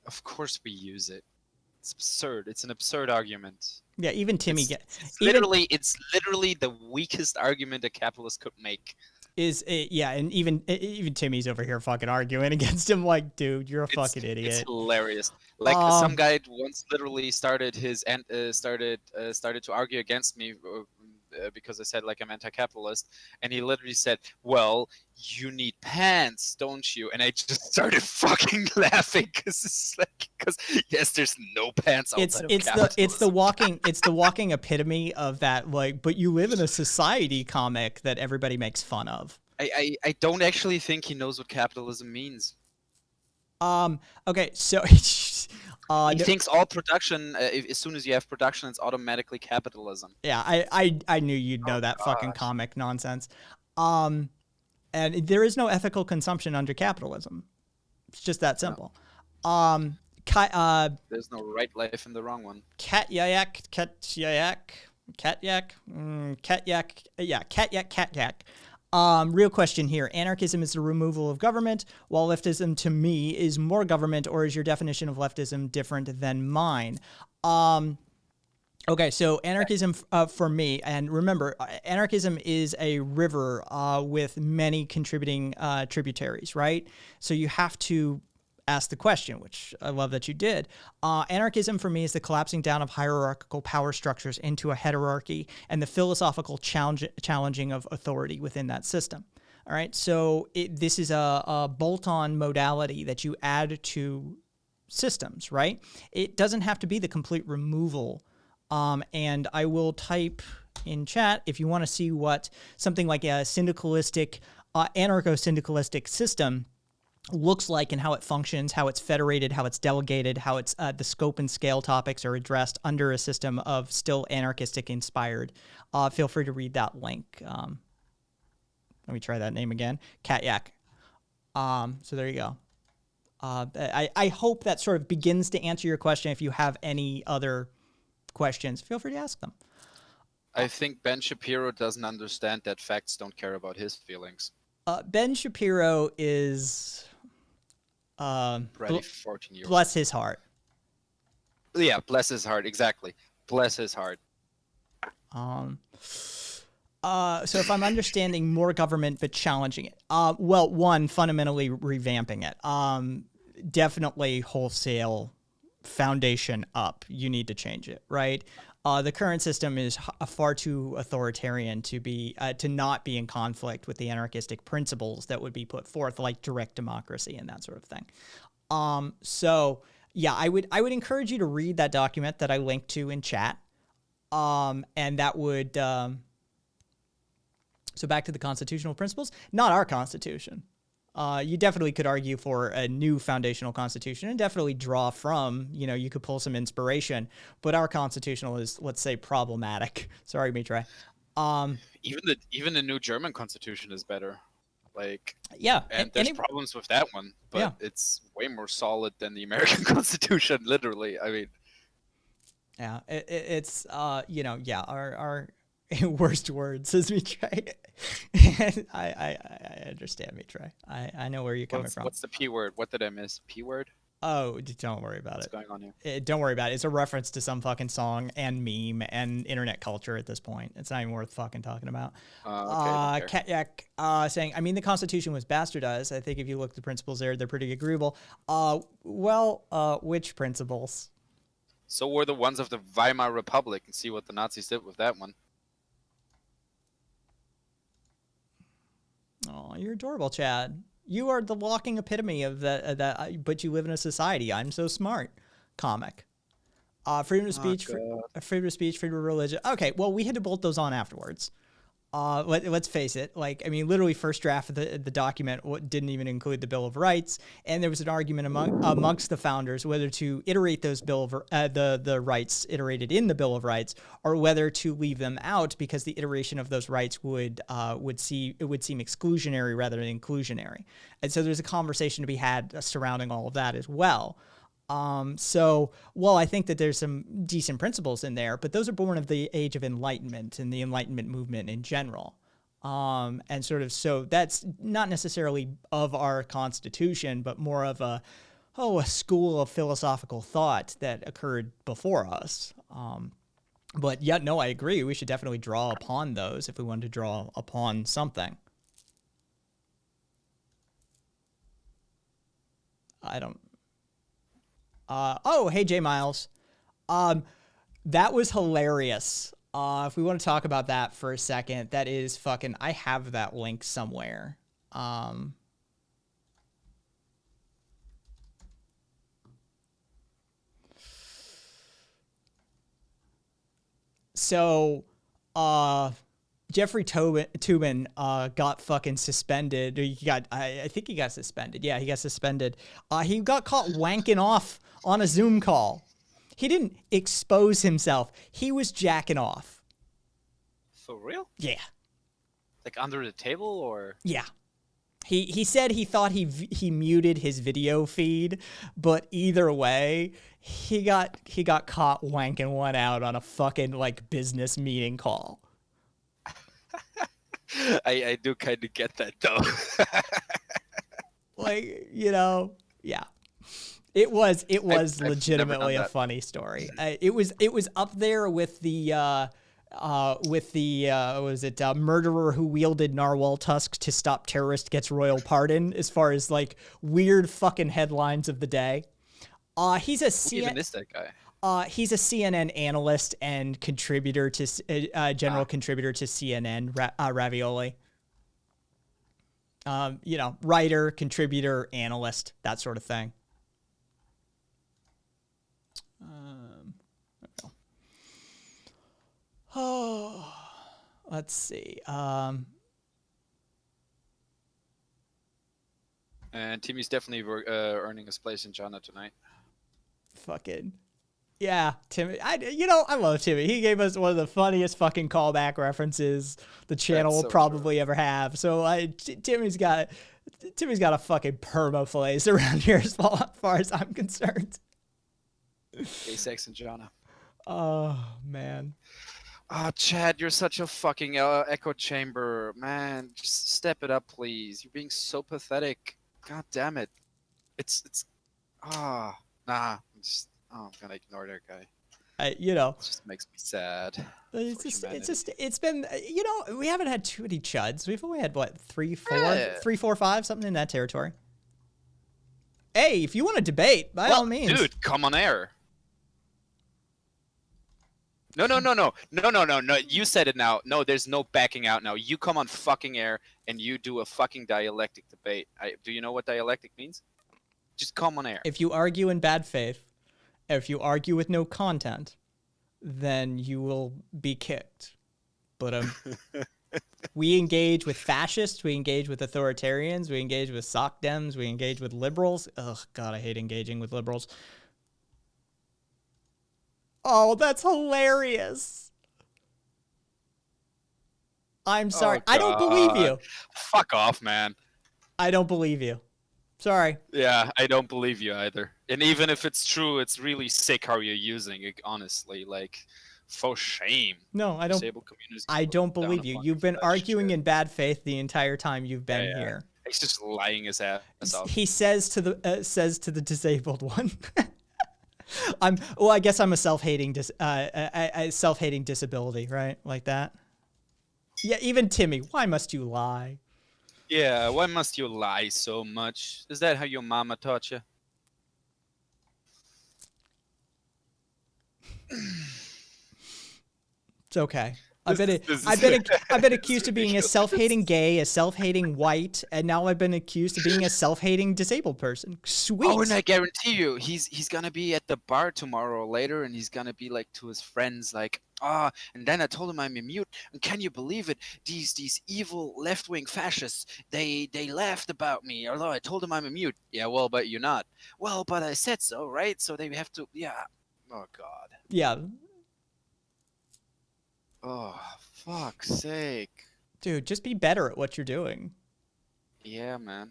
Of course, we use it. It's absurd. It's an absurd argument. Yeah, even Timmy It's literally the weakest argument a capitalist could make. and even Timmy's over here fucking arguing against him. Like, dude, you're a fucking idiot. It's hilarious. Like some guy once literally started to argue against me because I said like I'm anti-capitalist, and he literally said, "Well, you need pants, don't you?" And I just started fucking laughing because yes, there's no pants outside of capitalism. It's the walking epitome of that, like, but you live in a society comic that everybody makes fun of. I don't actually think he knows what capitalism means. Okay, so He thinks all production, as soon as you have production, it's automatically capitalism. yeah, I knew you'd know that fucking comic nonsense. And there is no ethical consumption under capitalism. It's just that simple. There's no right life and the wrong one. Cat-yak, cat-yak. Real question here. Anarchism is the removal of government, while leftism to me is more government, or is your definition of leftism different than mine? Okay, so anarchism for me, and remember, anarchism is a river with many contributing tributaries, right? So you have to ask the question, which I love that you did. Anarchism for me is the collapsing down of hierarchical power structures into a heterarchy and the philosophical challenging of authority within that system. All right, so this is a bolt-on modality that you add to systems, right? It doesn't have to be the complete removal. And I will type in chat if you want to see what something like a syndicalistic, anarcho-syndicalistic system looks like and how it functions, how it's federated, how it's delegated, how it's the scope and scale topics are addressed under a system of still anarchistic inspired. Feel free to read that link. Let me try that name again. Cat-yak. So there you go. I hope that sort of begins to answer your question. If you have any other questions, feel free to ask them. I think Ben Shapiro doesn't understand that facts don't care about his feelings. Ben Shapiro is Ready 14 years. bless his heart. Yeah, bless his heart. Exactly. Bless his heart. So if I'm understanding, more government but challenging it. Well, one, fundamentally revamping it. Definitely wholesale foundation up. You need to change it, right? The current system is far too authoritarian to be to not be in conflict with the anarchistic principles that would be put forth, like direct democracy and that sort of thing. So yeah, I would encourage you to read that document that I linked to in chat. And that would so back to the constitutional principles, not our constitution. You definitely could argue for a new foundational constitution and definitely draw from, you could pull some inspiration, but our constitutional is, let's say, problematic. Sorry, Mitre. Even the new German constitution is better. Yeah. And there's problems with that one, but it's way more solid than the American constitution, literally. I mean. Yeah, it's, our worst words, says Mitre. I understand, Mitre. I know where you're coming from. What's the P word? What did I miss? P word? Oh, don't worry about What's going on here? Don't worry about it. It's a reference to some fucking song and meme and internet culture at this point. It's not even worth fucking talking about. Okay, Cat-yak saying, I mean, the Constitution was bastardized. I think if you look at the principles there, they're pretty agreeable. Which principles? So were the ones of the Weimar Republic, and see what the Nazis did with that one. Oh, you're adorable, Chad. You are the walking epitome of that. But you live in a society. I'm so smart. Comic. Freedom of speech, freedom of religion. Okay, well, we had to bolt those on afterwards. Let's face it. Literally, first draft of the document didn't even include the Bill of Rights, and there was an argument amongst the founders whether to iterate those the rights iterated in the Bill of Rights, or whether to leave them out because the iteration of those rights would seem exclusionary rather than inclusionary. And so there's a conversation to be had surrounding all of that as well. I think that there's some decent principles in there, but those are born of the age of Enlightenment and the Enlightenment movement in general. So that's not necessarily of our Constitution, but more of a school of philosophical thought that occurred before us. But yeah, no, I agree. We should definitely draw upon those if we wanted to draw upon something. Hey, J Miles. That was hilarious. If we want to talk about that for a second, that is fucking, I have that link somewhere. Jeffrey Toobin got fucking suspended. I think he got suspended. Yeah, he got suspended. He got caught wanking off on a Zoom call. He didn't expose himself. He was jacking off. For real? Yeah. Like under the table, or? Yeah. He said he thought he muted his video feed, but either way, he got caught wanking one out on a fucking like business meeting call. I do kind of get that though. Like, you know, yeah. It was I've never done legitimately a that. funny story. It was up there with the was it murderer who wielded narwhal tusks to stop terrorist gets royal pardon, as far as like weird fucking headlines of the day. He's a Who even is that guy? he's a CNN analyst and contributor to general contributor to CNN, Ravioli. You know, writer, contributor, analyst, that sort of thing. Oh, let's see. And Timmy's definitely earning his place in Jana tonight. Fucking yeah, Timmy. I love Timmy. He gave us one of the funniest fucking callback references the channel That's will so probably ever have. So Timmy's got a fucking perma-place around here as far as I'm concerned. Gay sex in Jana. Oh man. Oh, Chad, you're such a fucking echo chamber, man. Just step it up, please. You're being so pathetic. God damn it. It's nah. I'm gonna ignore that guy. It It just makes me sad. it's been, we haven't had too many chuds. We've only had what, 3, 4, Yeah. 3, 4, 5, something in that territory. Hey, if you want to debate, by all means. Dude, come on air. No. You said it now. No, there's no backing out now. You come on fucking air and you do a fucking dialectic debate. Do you know what dialectic means? Just come on air. If you argue in bad faith, if you argue with no content, then you will be kicked. But we engage with fascists, we engage with authoritarians, we engage with sock dems, we engage with liberals. Ugh, God, I hate engaging with liberals. Oh, that's hilarious. I'm sorry. I don't believe you. Fuck off, man. I don't believe you. Sorry. Yeah, I don't believe you either. And even if it's true, it's really sick how you're using it, honestly. Like, for shame. No, I don't. Disabled communities I get don't looked down believe you. upon You've been for that arguing shit. in bad faith the entire time you've been Yeah. here. He's just lying his ass off. He says to the disabled one. I guess I'm a self-hating self-hating disability, right? Like that. Yeah, even Timmy, why must you lie? Yeah, why must you lie so much? Is that how your mama taught you? It's okay. I've been This accused of being a self-hating gay, a self-hating white, and now I've been accused of being a self-hating disabled person. Sweet. Oh, and I guarantee you, he's gonna be at the bar tomorrow or later, and he's gonna be like to his friends, like, and then I told him I'm a mute, and can you believe it? These evil left-wing fascists, they laughed about me, although I told them I'm a mute. Yeah, well, but you're not. Well, but I said so, right? So they have to, yeah. Oh God. Yeah. Oh, fuck's sake. Dude, just be better at what you're doing. Yeah, man.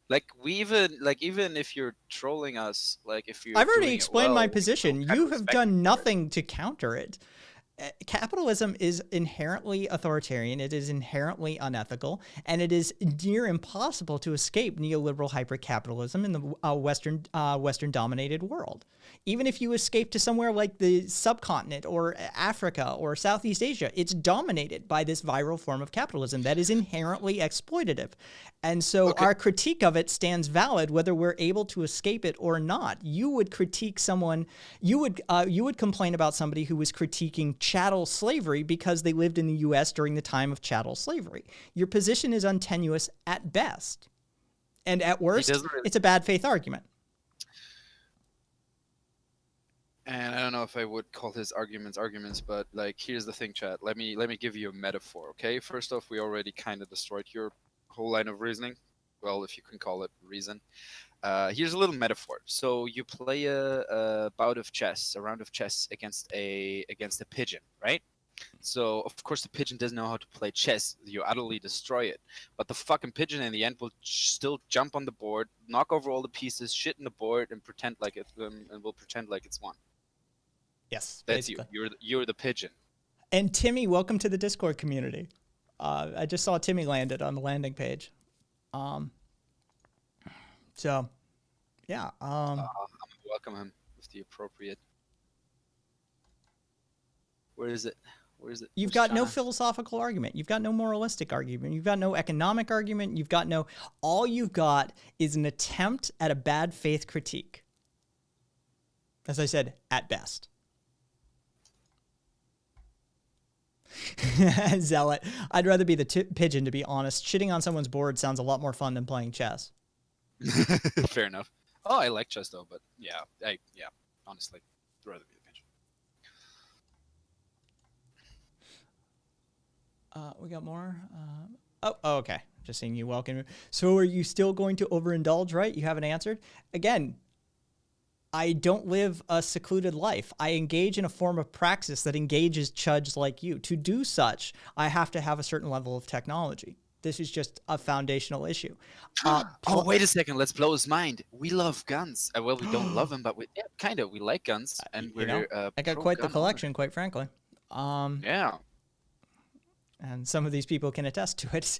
Like even if you're trolling us, like if you're I've already doing it explained my well, we position. still You kinda have respect done you. nothing to counter it. Capitalism is inherently authoritarian. It is inherently unethical, and it is near impossible to escape neoliberal hypercapitalism in the Western-dominated world. Even if you escape to somewhere like the subcontinent or Africa or Southeast Asia, it's dominated by this viral form of capitalism that is inherently exploitative. And so our critique of it stands valid whether we're able to escape it or not. You would critique someone, you would complain about somebody who was critiquing chattel slavery because they lived in the US during the time of chattel slavery. Your position is untenuous at best. And at worst, it's a bad faith argument. And I don't know if I would call his arguments, but like here's the thing, chat. Let me give you a metaphor, okay? First off, we already kind of destroyed your whole line of reasoning. Well, if you can call it reason. Here's a little metaphor. So you play a round of chess against a pigeon, right? So of course the pigeon doesn't know how to play chess. You utterly destroy it. But the fucking pigeon in the end will still jump on the board, knock over all the pieces, shit in the board, and pretend like it's won. Yes, That's basically. you. You're the pigeon. And Timmy, welcome to the Discord community. I just saw Timmy landed on the landing page. So, yeah. I'm gonna welcome him with the appropriate. Where is it? Where is it? You've Where's got no Chana? philosophical argument. You've got no moralistic argument. You've got no economic argument. You've got no. All you've got is an attempt at a bad faith critique. As I said, at best. Zealot. I'd rather be the pigeon, to be honest. Shitting on someone's board sounds a lot more fun than playing chess. Fair enough. Oh, I like chess though, but honestly, I'd rather be the pigeon. We got more. Oh, okay. Just seeing you welcome. So are you still going to overindulge, right? You haven't answered. Again, I don't live a secluded life. I engage in a form of praxis that engages chuds like you. To do such, I have to have a certain level of technology. This is just a foundational issue. Oh, wait a second. Let's blow his mind. We love guns. Well, we don't love them, but we kind of. We like guns, and we're. I got quite the collection, quite frankly. Yeah. And some of these people can attest to it.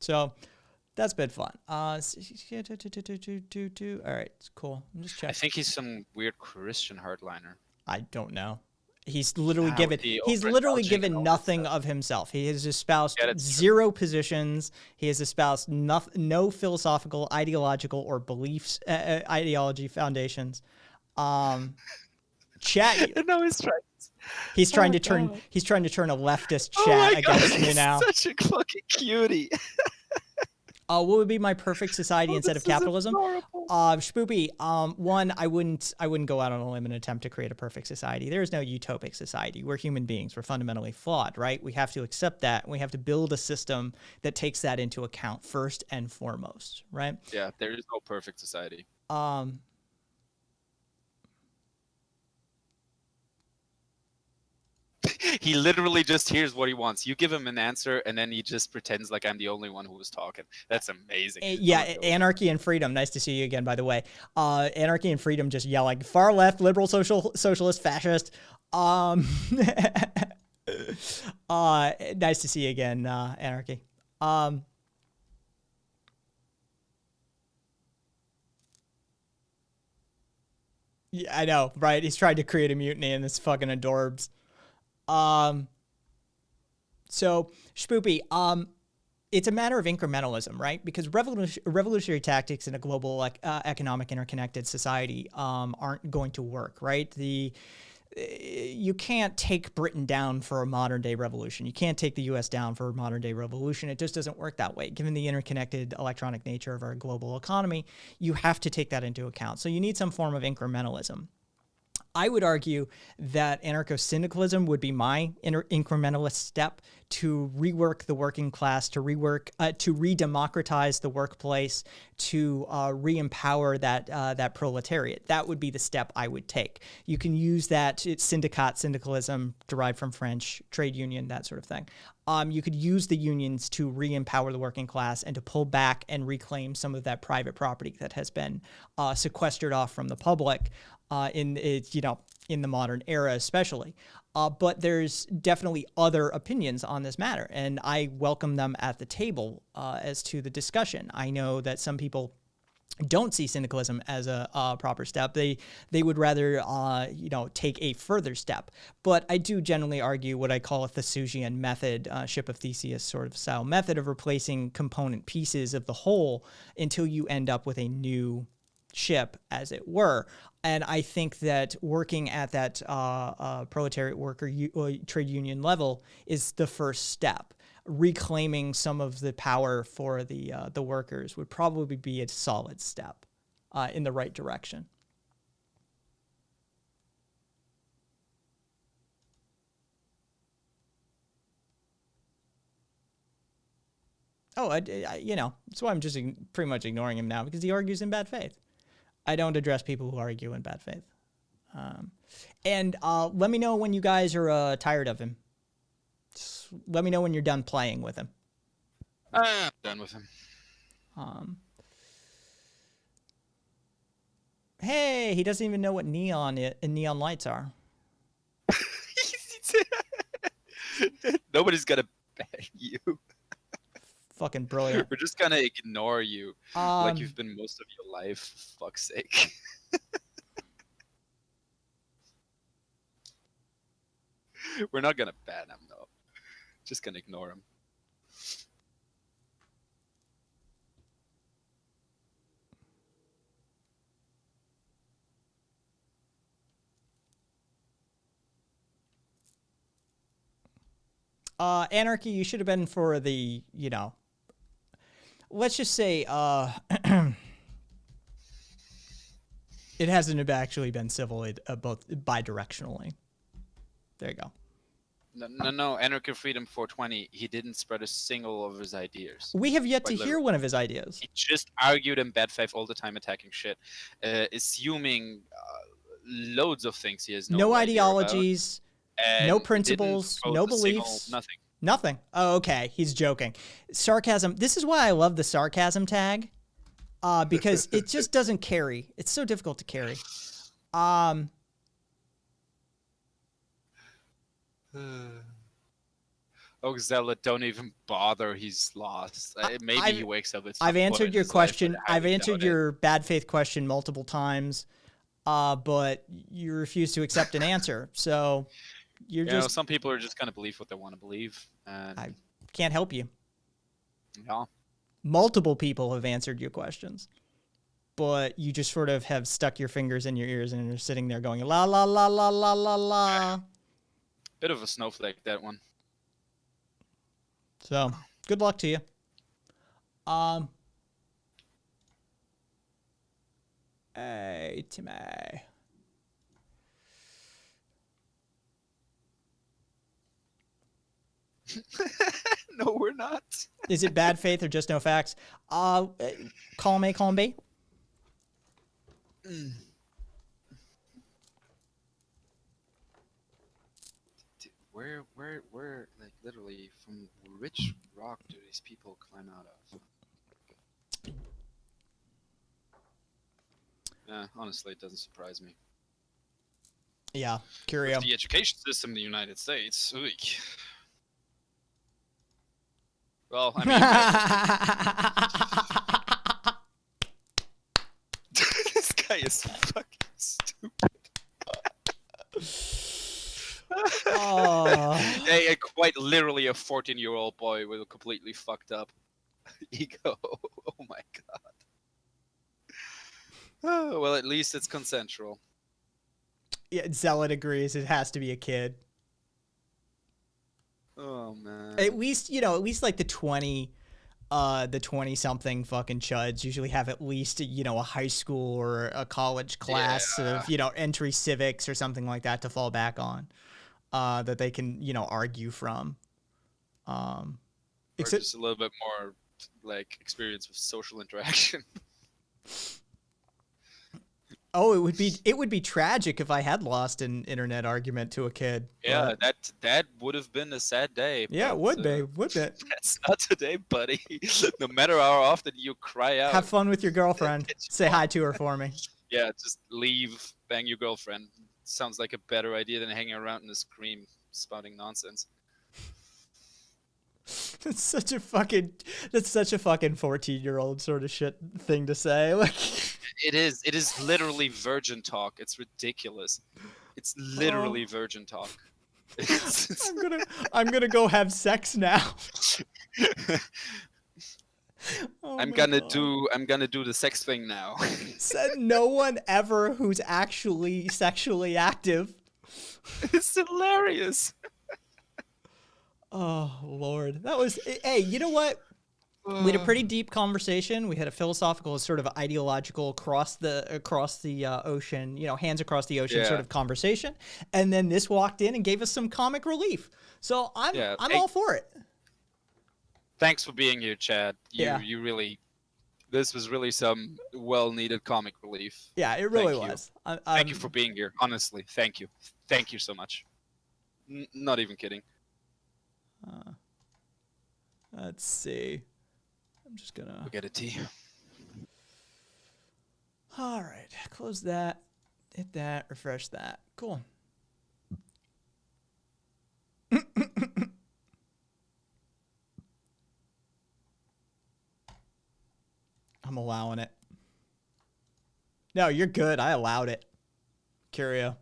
So that's been fun. All right, cool. I'm just checking. I think he's some weird Christian hardliner. I don't know. He's literally given. the He's literally overindulging given and all that nothing stuff. of himself. He has espoused Yeah, that's true. 0 positions. He has espoused no philosophical, ideological, or beliefs, ideology foundations. Chat. No, he's trying. He's trying Oh, to turn. God. He's trying to turn a leftist Oh chat my God, against me he's now. such a fucking cutie. What would be my perfect society instead of This is capitalism? adorable. Spoopy, one, I wouldn't go out on a limb and attempt to create a perfect society. There is no utopic society. We're human beings. We're fundamentally flawed, right? We have to accept that. We have to build a system that takes that into account first and foremost, right? Yeah, there is no perfect society. He literally just hears what he wants. You give him an answer, and then he just pretends like I'm the only one who was talking. That's amazing. Yeah, Oh, no. anarchy and freedom. Nice to see you again, by the way. Anarchy and freedom just yelling far left, liberal, socialist, fascist. Nice to see you again, anarchy. Yeah, I know, right? He's tried to create a mutiny and this fucking adorbs. So Spoopy, it's a matter of incrementalism, right? Because revolutionary tactics in a global economic interconnected society aren't going to work, right? You can't take Britain down for a modern day revolution. You can't take the US down for a modern day revolution. It just doesn't work that way. Given the interconnected electronic nature of our global economy, you have to take that into account. So you need some form of incrementalism. I would argue that anarcho-syndicalism would be my incrementalist step to rework the working class, to re-democratize the workplace, to re-empower that proletariat. That would be the step I would take. You can use that. It's syndicalism, derived from French, trade union, that sort of thing. You could use the unions to re-empower the working class and to pull back and reclaim some of that private property that has been sequestered off from the public in the modern era, especially. But there's definitely other opinions on this matter, and I welcome them at the table as to the discussion. I know that some people don't see syndicalism as a proper step. They would rather take a further step. But I do generally argue what I call a Thesusian method, ship of Theseus sort of style method of replacing component pieces of the whole until you end up with a new ship, as it were. And I think that working at that proletariat worker trade union level is the first step. Reclaiming some of the power for the workers would probably be a solid step in the right direction. That's why I'm just pretty much ignoring him now, because he argues in bad faith. I don't address people who argue in bad faith. And let me know when you guys are tired of him. Just let me know when you're done playing with him. I'm done with him. Hey, he doesn't even know what neon lights are. Nobody's gonna ban you. Fucking brilliant. We're just gonna ignore you like you've been most of your life. For fuck's sake. We're not gonna ban him though. Just gonna ignore him. Anarchy, you should have been for the, let's just say, it hasn't actually been civil, both bi-directionally. There you go. No, Anarchy Freedom 420, he didn't spread a single of his ideas. We have yet to Quite hear one of his ideas. He just argued in bad faith all the time, attacking shit, assuming loads of things he has No idea about, ideologies, and no didn't principles, quote no a single- beliefs. nothing. Nothing. Oh, okay. He's joking. Sarcasm. This is why I love the sarcasm tag, because it just doesn't carry. It's so difficult to carry. Oh, Zealot, don't even bother. He's lost. Maybe he wakes up. I've answered your question. I've answered your bad faith question multiple times, but you refuse to accept an answer. So you're just. Some people are just gonna believe what they want to believe, and I can't help you. yeah. Multiple people have answered your questions, but you just sort of have stuck your fingers in your ears and you're sitting there going la la la la la la la. Bit of a snowflake, that one. So good luck to you. Hey, Timmy. No, we're not. Is it bad faith or just no facts? Column A, column B. Where, like, literally, from which rock do these people climb out of? Honestly, it doesn't surprise me. Yeah, Curio. The education system in the United States. Oy. Well, I mean, this guy is fucking stupid. Oh. Quite literally a 14-year-old boy with a completely fucked up ego. Oh my god. Oh, well, at least it's consensual. Yeah, Zealot agrees. It has to be a kid. Oh man. At least like the 20 something fucking chuds usually have at least a high school or a college class of entry civics or something like that to fall back on, that they can argue from. Or just a little bit more like experience with social interaction. Oh, it would be tragic if I had lost an internet argument to a kid. Yeah, but that would have been a sad day. yeah, it but, would be, wouldn't it? That's not today, buddy. No matter how often you cry out. Have fun with your girlfriend. Say hi to her for me. Yeah, just leave, bang your girlfriend. Sounds like a better idea than hanging around in the scream, spouting nonsense. That's such a fucking 14-year-old sort of shit thing to say. Like, It is literally virgin talk. It's ridiculous. It's literally virgin talk. I'm gonna go have sex now. Oh I'm my gonna God. do the sex thing now. Said no one ever who's actually sexually active. It's hilarious. Oh Lord, that was. Hey, you know what? We had a pretty deep conversation. We had a philosophical, sort of ideological, across the ocean, hands across the ocean sort of conversation. And then this walked in and gave us some comic relief. So I'm all for it. Thanks for being here, Chad. Yeah. You really, This was really some well-needed comic relief. Yeah, it really Thank you. was. Thank you for being here. Honestly, thank you. Thank you so much. Not even kidding. Let's see. I'm just gonna. We'll get a tea. All right, close that. Hit that. Refresh that. Cool. I'm allowing it. No, you're good. I allowed it. Curio.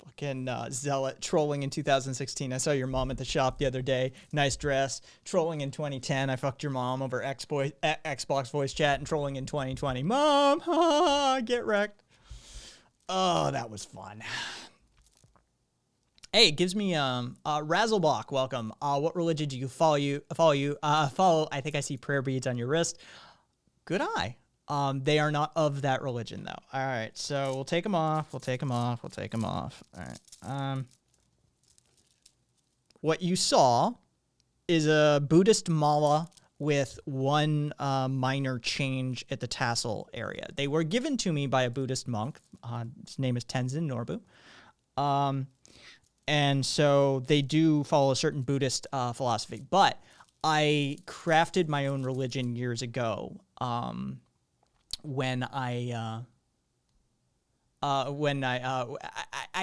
Fucking Zealot trolling in 2016. I saw your mom at the shop the other day. Nice dress. Trolling in 2010. I fucked your mom over Xbox voice chat, and trolling in 2020. Mom, get wrecked. Oh, that was fun. Hey, it gives me Razzlebach, welcome. What religion do you follow? Follow. I think I see prayer beads on your wrist. Good eye. They are not of that religion, though. All right, so we'll take them off. We'll take them off. We'll take them off. All right. What you saw is a Buddhist mala with one minor change at the tassel area. They were given to me by a Buddhist monk. His name is Tenzin Norbu. And so they do follow a certain Buddhist philosophy. But I crafted my own religion years ago. When I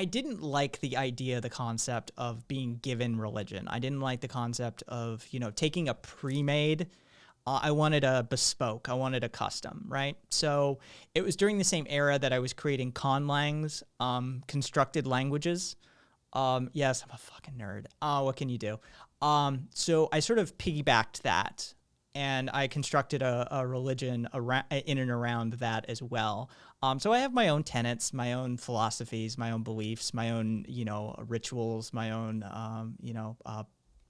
didn't like the idea, the concept of being given religion. I didn't like the concept of, taking a pre-made. I wanted a bespoke. I wanted a custom, right? So it was during the same era that I was creating conlangs, constructed languages. Yes, I'm a fucking nerd. What can you do? So I sort of piggybacked that. And I constructed a religion in and around that as well. So I have my own tenets, my own philosophies, my own beliefs, my own, rituals, my own,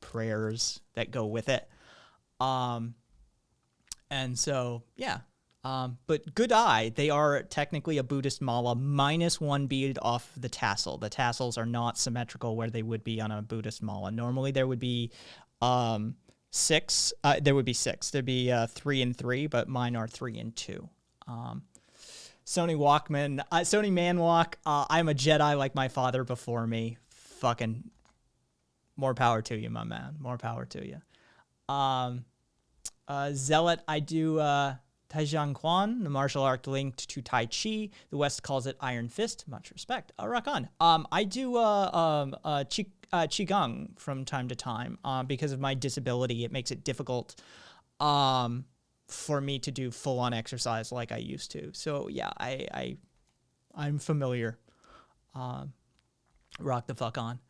prayers that go with it. And so, yeah. But good eye, they are technically a Buddhist mala minus one bead off the tassel. The tassels are not symmetrical where they would be on a Buddhist mala. Normally there would be... six. There would be six. There'd be 3 and 3, but mine are 3 and 2. Sony Walkman, Sony Manwalk. I'm a Jedi like my father before me. Fucking more power to you, my man. More power to you. Zealot. I do Taijiang Quan, the martial art linked to Tai Chi. The West calls it Iron Fist. Much respect. Rock on. I do Qigong from time to time. Because of my disability, it makes it difficult for me to do full-on exercise like I used to. So yeah, I'm familiar. Rock the fuck on.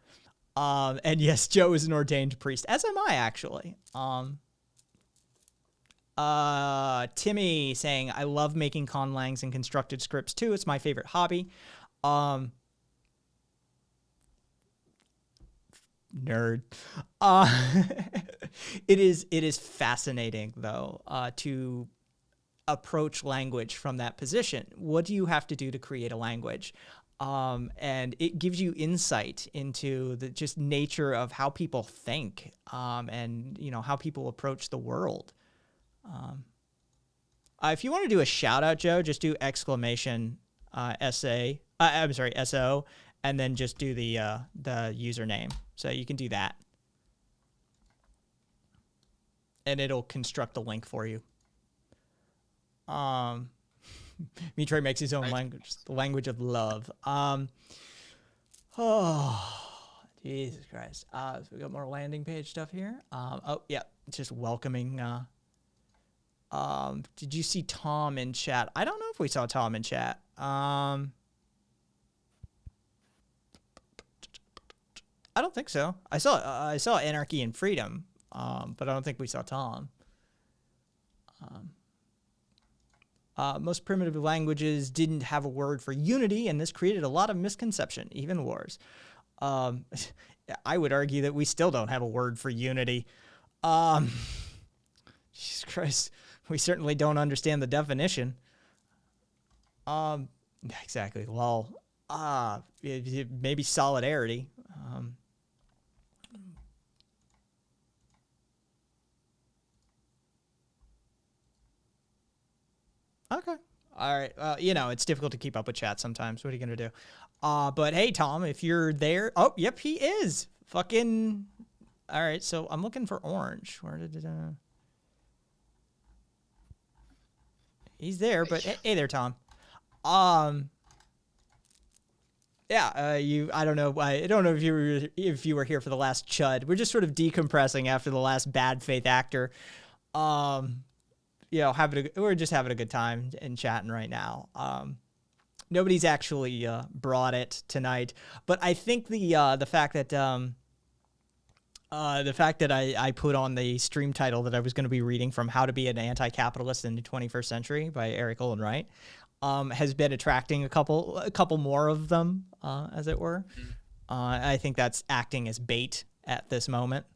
And yes, Joe is an ordained priest, as am I actually. Timmy saying, I love making conlangs and constructed scripts too. It's my favorite hobby. Nerd. It is fascinating though, to approach language from that position. What do you have to do to create a language? And it gives you insight into the just nature of how people think, and how people approach the world. If you want to do a shout out, Joe, just do exclamation SO, and then just do the username. So you can do that. And it'll construct a link for you. Mitre makes his own language, the language of love. Oh, Jesus Christ. So we got more landing page stuff here. Oh, yeah, just welcoming. Did you see Tom in chat? I don't know if we saw Tom in chat. I don't think so. I saw Anarchy and Freedom, but I don't think we saw Tom. Most primitive languages didn't have a word for unity, and this created a lot of misconception, even wars. I would argue that we still don't have a word for unity. Jesus Christ, we certainly don't understand the definition. Yeah, exactly. Well, maybe solidarity. Okay. All right. You know, it's difficult to keep up with chat sometimes. What are you gonna do? But hey, Tom, if you're there, oh, yep, he is. Fucking. All right. So I'm looking for Orange. Where did it? He's there, but hey there, Tom. Yeah, I don't know. I don't know if you were here for the last Chud. We're just sort of decompressing after the last bad faith actor. You know, we're just having a good time and chatting right now. Nobody's actually brought it tonight, but I think the fact that I put on the stream title that I was going to be reading from How to Be an Anti-Capitalist in the 21st Century by Eric Olin Wright has been attracting a couple more of them, as it were. I think that's acting as bait at this moment.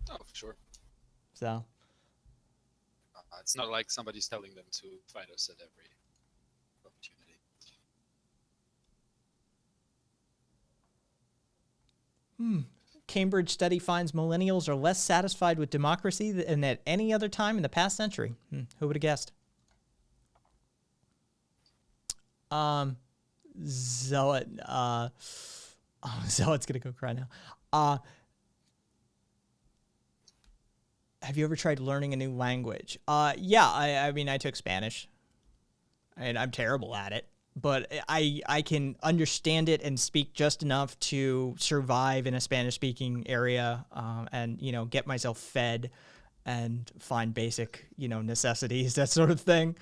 Oh, for sure. So it's not like somebody's telling them to fight us at every opportunity. Cambridge study finds millennials are less satisfied with democracy than at any other time in the past century. Who would have guessed? Zealot. Zealot's gonna go cry now. Have you ever tried learning a new language? Yeah. I mean, I took Spanish, and I'm terrible at it. But I can understand it and speak just enough to survive in a Spanish-speaking area, and you know, get myself fed and find basic, you know, necessities, that sort of thing.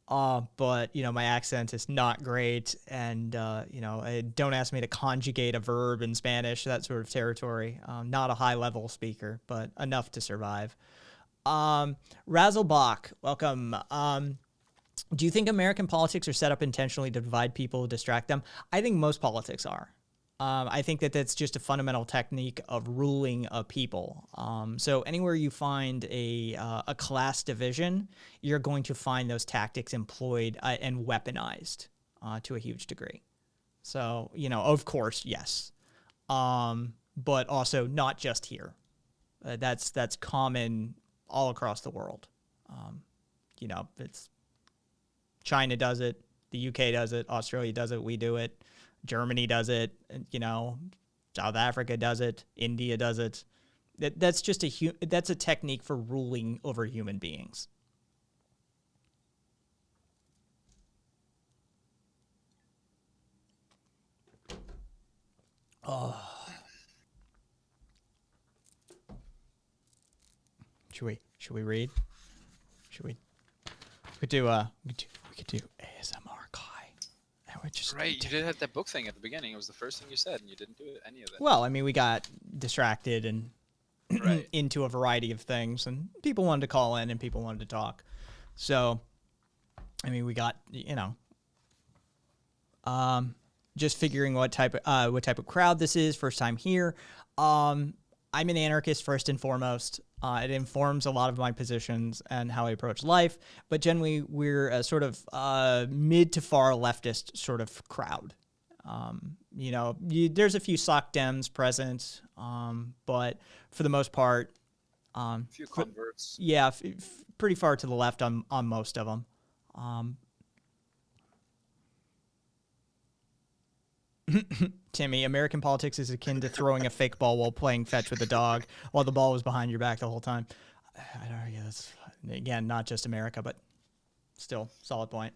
But you know, my accent is not great, and you know, don't ask me to conjugate a verb in Spanish, that sort of territory. Not a high-level speaker, but enough to survive. Razzlebach, welcome. Do you think American politics are set up intentionally to divide people, distract them? I think most politics are. I think that that's just a fundamental technique of ruling a people. So anywhere you find a class division, you're going to find those tactics employed and weaponized to a huge degree. So, you know, of course, yes. But also not just here. That's common all across the world. You know, it's China does it, the UK does it, Australia does it, we do it, Germany does it, you know, South Africa does it, India does it. That's just that's a technique for ruling over human beings. Oh. Should we read? We could do ASMR Kai. And we just Right, you did have that book thing at the beginning. It was the first thing you said, and you didn't do any of it. Well, I mean, we got distracted and Right. into a variety of things, and people wanted to call in and people wanted to talk. So, I mean, we got, you know, just figuring what type of crowd this is. First time here. I'm an anarchist first and foremost. It informs a lot of my positions and how I approach life, but generally we're a sort of mid to far leftist sort of crowd. You know, there's a few sock Dems present, but for the most part, A few converts. yeah, pretty far to the left on most of them. Timmy, American politics is akin to throwing a fake ball while playing fetch with a dog while the ball was behind your back the whole time. I don't know. Yeah, that's, again, not just America, but still solid point.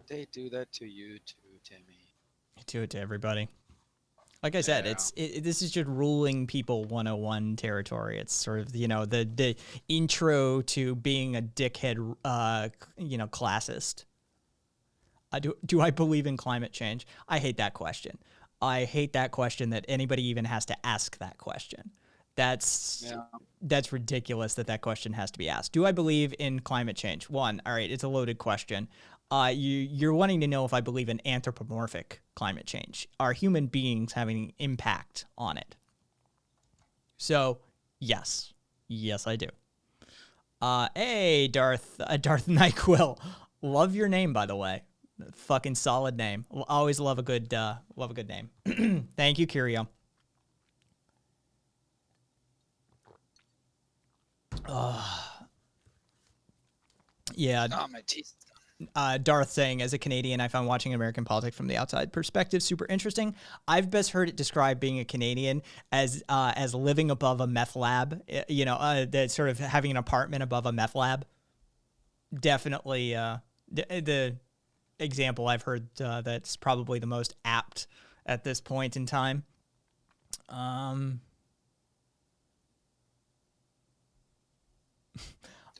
They do that to you too, Timmy. Do it to everybody. Like I said, Yeah. this is just ruling people 101 territory. It's sort of, you know, the intro to being a dickhead, you know, classist. Do I believe in climate change? I hate that question. I hate that question that anybody even has to ask that question. That's ridiculous that question has to be asked. Do I believe in climate change? One, all right, it's a loaded question. You're wanting to know if I believe in anthropomorphic climate change. Are human beings having impact on it? So, yes, I do. Hey, Darth Nyquil. Love your name, by the way. Fucking solid name. Always love a good name. Thank you, Curio. Yeah, Oh, my teeth. Darth saying, as a Canadian, I found watching American politics from the outside perspective super interesting. I've best heard it described being a Canadian as living above a meth lab. That sort of having an apartment above a meth lab. Definitely, the example I've heard that's probably the most apt at this point in time.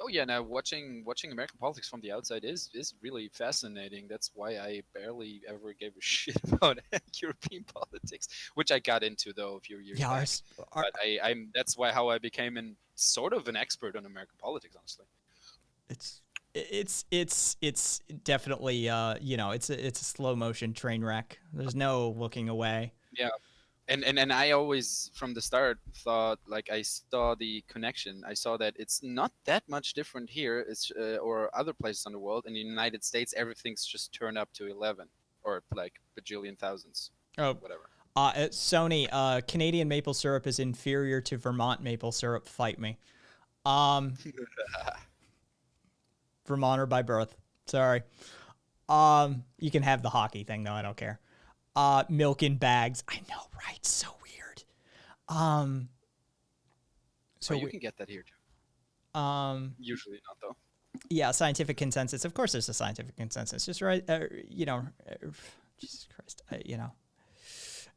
Oh yeah, now watching American politics from the outside is really fascinating. That's why I barely ever gave a shit about European politics, which I got into though a few years Yeah, back. But I'm that's why how I became sort of an expert on American politics, honestly. It's definitely it's a slow motion train wreck. There's no looking away. Yeah. And I always from the start thought like I saw the connection. I saw that it's not that much different here or other places in the world. In the United States, everything's just turned up to 11 or like bajillion thousands. Oh, whatever. Sony, Canadian maple syrup is inferior to Vermont maple syrup. Fight me. Vermonter by birth. Sorry. You can have the hockey thing though. I don't care. Milk in bags. I know, right? So weird. So you can get that here too. Usually not though. Yeah, scientific consensus. Of course, there's a scientific consensus. Just right. Jesus Christ.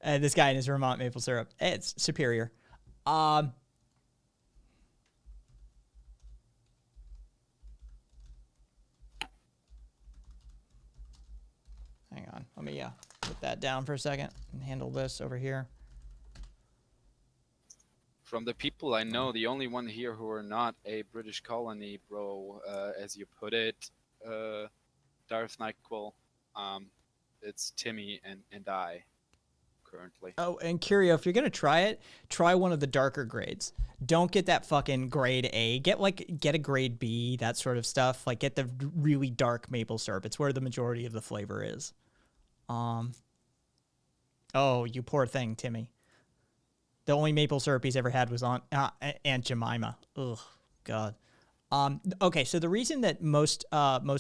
This guy and his Vermont maple syrup. It's superior. Hang on. Let me put that down for a second and handle this over here. From the people I know, the only one here who are not a British colony, bro, as you put it, Darth Nyquil, it's Timmy and I currently. Oh, and Curio, if you're going to try it, try one of the darker grades. Don't get that fucking grade A. Get a grade B, that sort of stuff. Like, get the really dark maple syrup. It's where the majority of the flavor is. Oh, you poor thing, Timmy. The only maple syrup he's ever had was on Aunt Jemima. Ugh, God. Okay, so the reason that most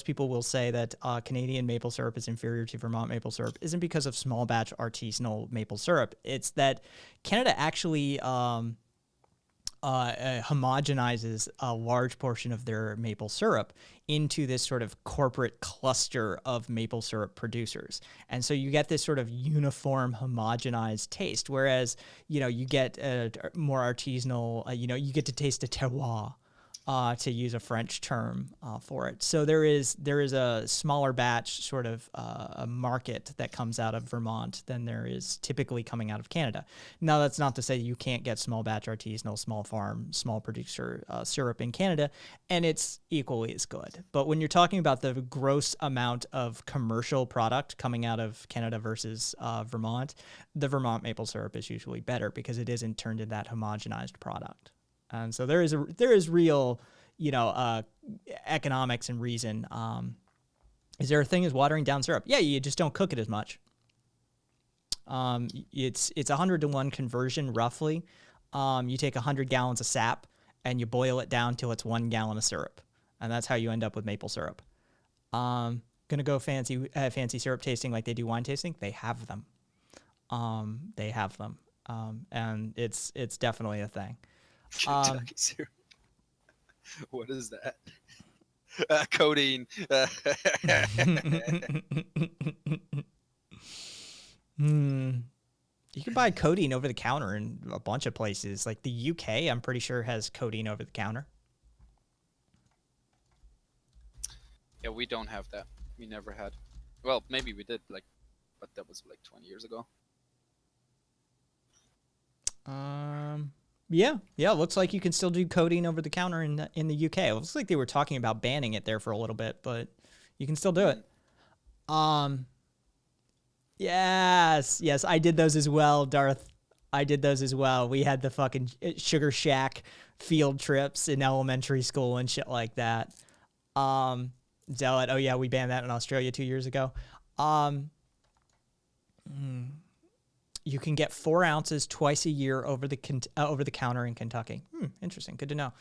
people will say that Canadian maple syrup is inferior to Vermont maple syrup isn't because of small batch artisanal maple syrup. It's that Canada actually homogenizes a large portion of their maple syrup into this sort of corporate cluster of maple syrup producers. And so you get this sort of uniform homogenized taste, whereas, you get more artisanal, you get to taste a terroir. To use a French term for it. So there is a smaller batch sort of a market that comes out of Vermont than there is typically coming out of Canada. Now, that's not to say you can't get small batch artisanal, small farm, small producer syrup in Canada, and it's equally as good. But when you're talking about the gross amount of commercial product coming out of Canada versus Vermont, the Vermont maple syrup is usually better because it isn't turned into that homogenized product. And so there is real, economics and reason. Is there a thing as watering down syrup? Yeah, you just don't cook it as much. It's 100-to-1 conversion roughly. You take 100 gallons of sap and you boil it down till it's 1 gallon of syrup, and that's how you end up with maple syrup. Gonna go fancy syrup tasting like they do wine tasting. They have them. And it's definitely a thing. Kentucky syrup. What is that? Codeine. You can buy codeine over the counter in a bunch of places. Like the UK, I'm pretty sure has codeine over the counter. Yeah, we don't have that. We never had. Well, maybe we did, but that was 20 years ago. Yeah. Looks like you can still do codeine over the counter in the UK. It looks like they were talking about banning it there for a little bit, but you can still do it. Yes, I did those as well, Darth. I did those as well. We had the fucking Sugar Shack field trips in elementary school and shit like that. Zealot, oh yeah, we banned that in Australia 2 years ago. You can get 4 ounces twice a year over the counter in Kentucky. Interesting. Good to know.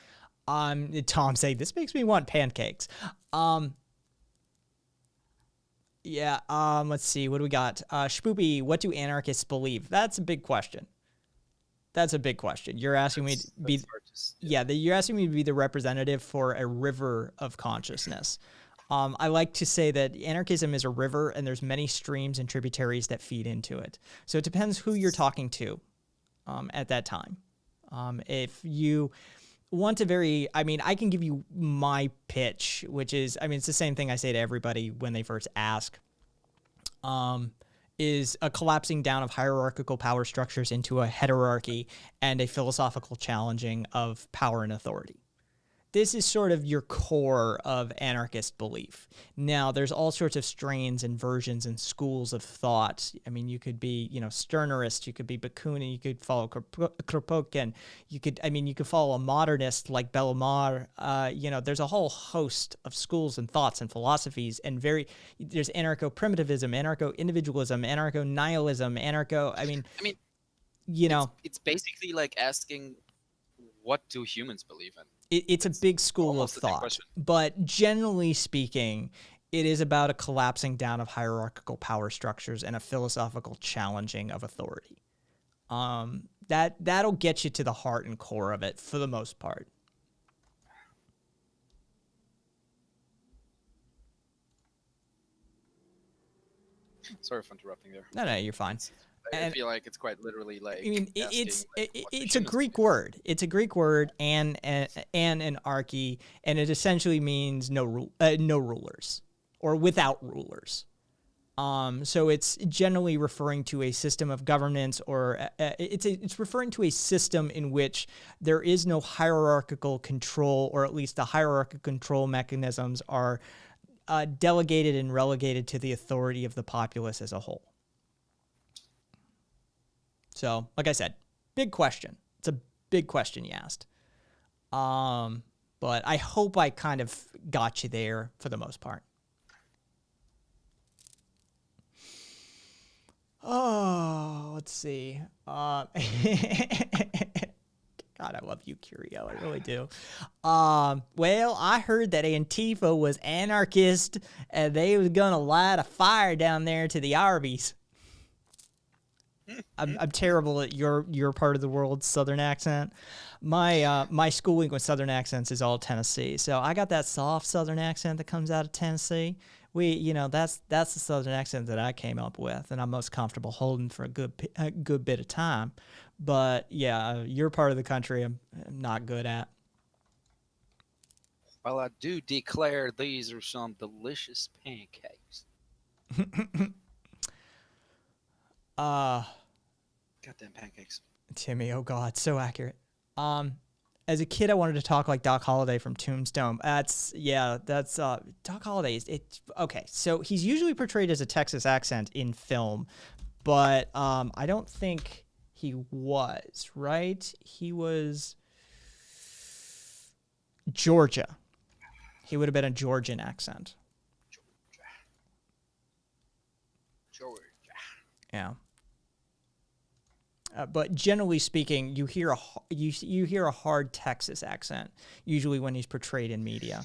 Tom saying this makes me want pancakes. Yeah. Let's see. What do we got? Spoopy, what do anarchists believe? That's a big question. You're asking me to be, you're asking me to be the representative for a river of consciousness. I like to say that anarchism is a river and there's many streams and tributaries that feed into it. So it depends who you're talking to at that time. If you want to I can give you my pitch, which is, it's the same thing I say to everybody when they first ask, is a collapsing down of hierarchical power structures into a heterarchy and a philosophical challenging of power and authority. This is sort of your core of anarchist belief. Now, there's all sorts of strains and versions and schools of thought. You could be, Stirnerist, you could be Bakunin, you could follow Kropotkin, you could follow a modernist like Bellemare. There's a whole host of schools and thoughts and philosophies, and there's anarcho-primitivism, anarcho-individualism, anarcho-nihilism, it's basically like asking, what do humans believe in? It's a big school of thought, but generally speaking, it is about a collapsing down of hierarchical power structures and a philosophical challenging of authority. That'll get you to the heart and core of it for the most part. Sorry for interrupting there. No, you're fine. I feel like it's quite literally like. It's a Greek word. It's a Greek word and anarchy, and it essentially means no rulers or without rulers. So it's generally referring to a system of governance, or it's referring to a system in which there is no hierarchical control, or at least the hierarchical control mechanisms are delegated and relegated to the authority of the populace as a whole. So, like I said, big question. It's a big question you asked. But I hope I kind of got you there for the most part. Oh, let's see. God, I love you, Curio. I really do. Well, I heard that Antifa was anarchist and they was gonna light a fire down there to the Arby's. I'm terrible at your part of the world's Southern accent. My schooling with Southern accents is all Tennessee, so I got that soft Southern accent that comes out of Tennessee. That's the Southern accent that I came up with, and I'm most comfortable holding for a good bit of time. But yeah, your part of the country I'm not good at. Well, I do declare these are some delicious pancakes. Goddamn pancakes. Timmy, oh God, so accurate. As a kid, I wanted to talk like Doc Holliday from Tombstone. That's Doc Holliday. Okay, so he's usually portrayed as a Texas accent in film, but I don't think he was, right? He was Georgia. He would have been a Georgian accent. Georgia. Yeah. But generally speaking, you hear a hard Texas accent usually when he's portrayed in media.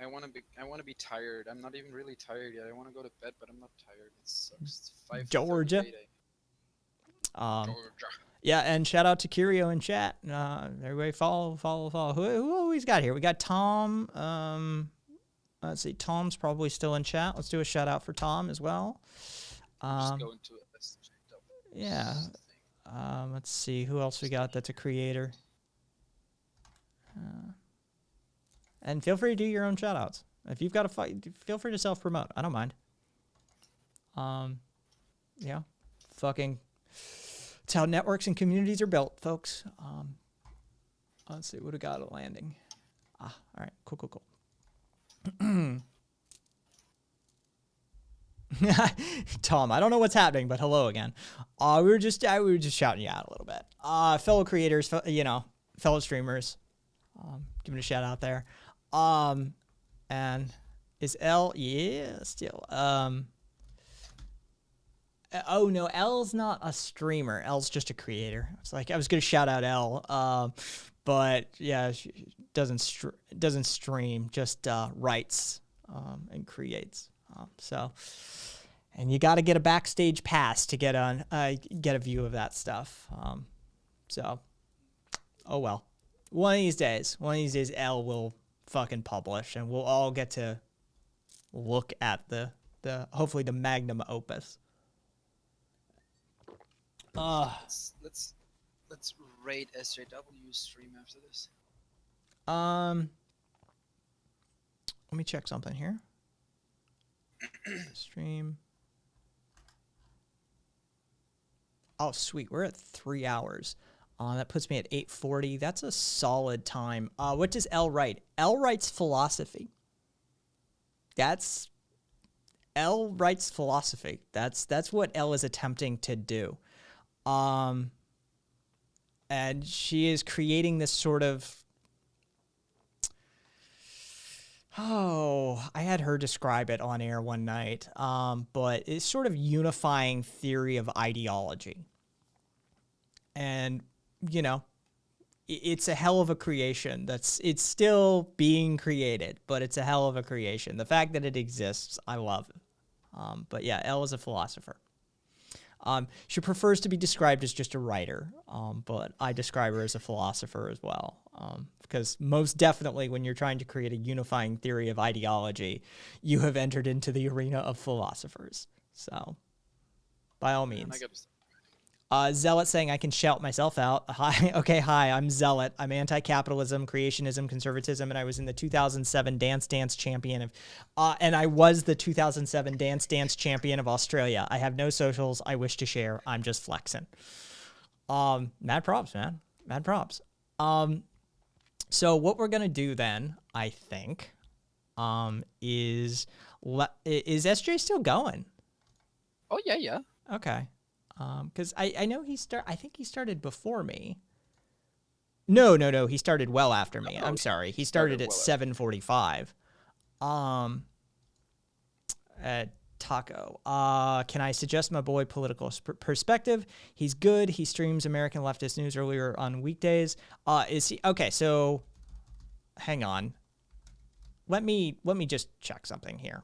I want to be tired. I'm not even really tired yet. I want to go to bed, but I'm not tired. It sucks. It's 5:38 Georgia. Georgia. Yeah, and shout out to Curio in chat. Everybody follow. Who we got here? We got Tom. Let's see. Tom's probably still in chat. Let's do a shout out for Tom as well. Just go into it. Yeah. Let's see who else we got that's a creator. And feel free to do your own shout outs. If you've got a fight, feel free to self promote. I don't mind. Yeah. Fucking it's how networks and communities are built, folks. Let's see what we got at landing. All right, cool. Tom, I don't know what's happening, but hello again. We were just shouting you out a little bit. Fellow creators, fellow streamers, giving a shout out there. And is L? Yeah, still. Oh no, L's not a streamer. L's just a creator. It's like I was gonna shout out L, but yeah, she doesn't stream, just writes and creates. And you got to get a backstage pass to get a view of that stuff. Oh well. One of these days, L will fucking publish, and we'll all get to look at the hopefully the magnum opus. Let's raid SJW stream after this. Let me check something here. Stream. Oh, sweet. We're at 3 hours. That puts me at 8:40. That's a solid time. What does L write? L writes philosophy. L writes philosophy. That's what L is attempting to do. And she is creating this sort of, I had her describe it on air one night, but it's sort of unifying theory of ideology. And, it's a hell of a creation. It's still being created, but it's a hell of a creation. The fact that it exists, I love it. But yeah, L is a philosopher. She prefers to be described as just a writer, but I describe her as a philosopher as well. Because most definitely when you're trying to create a unifying theory of ideology, you have entered into the arena of philosophers. So, by all means. Zealot saying I can shout myself out. Hi, okay, hi, I'm Zealot. I'm anti-capitalism, creationism, conservatism, and I was in the 2007 Dance Dance champion of, and I was the 2007 Dance Dance champion of Australia. I have no socials I wish to share. I'm just flexing. Mad props, man. Mad props. So what we're gonna do then, I think, is SJ still going? Oh yeah. Okay. Because I know I think he started before me. No, he started well after me. I'm sorry. He started at 7:45. At Taco. Can I suggest my boy Political Perspective? He's good. He streams American Leftist News earlier on weekdays. Is he okay? So, hang on. Let me just check something here.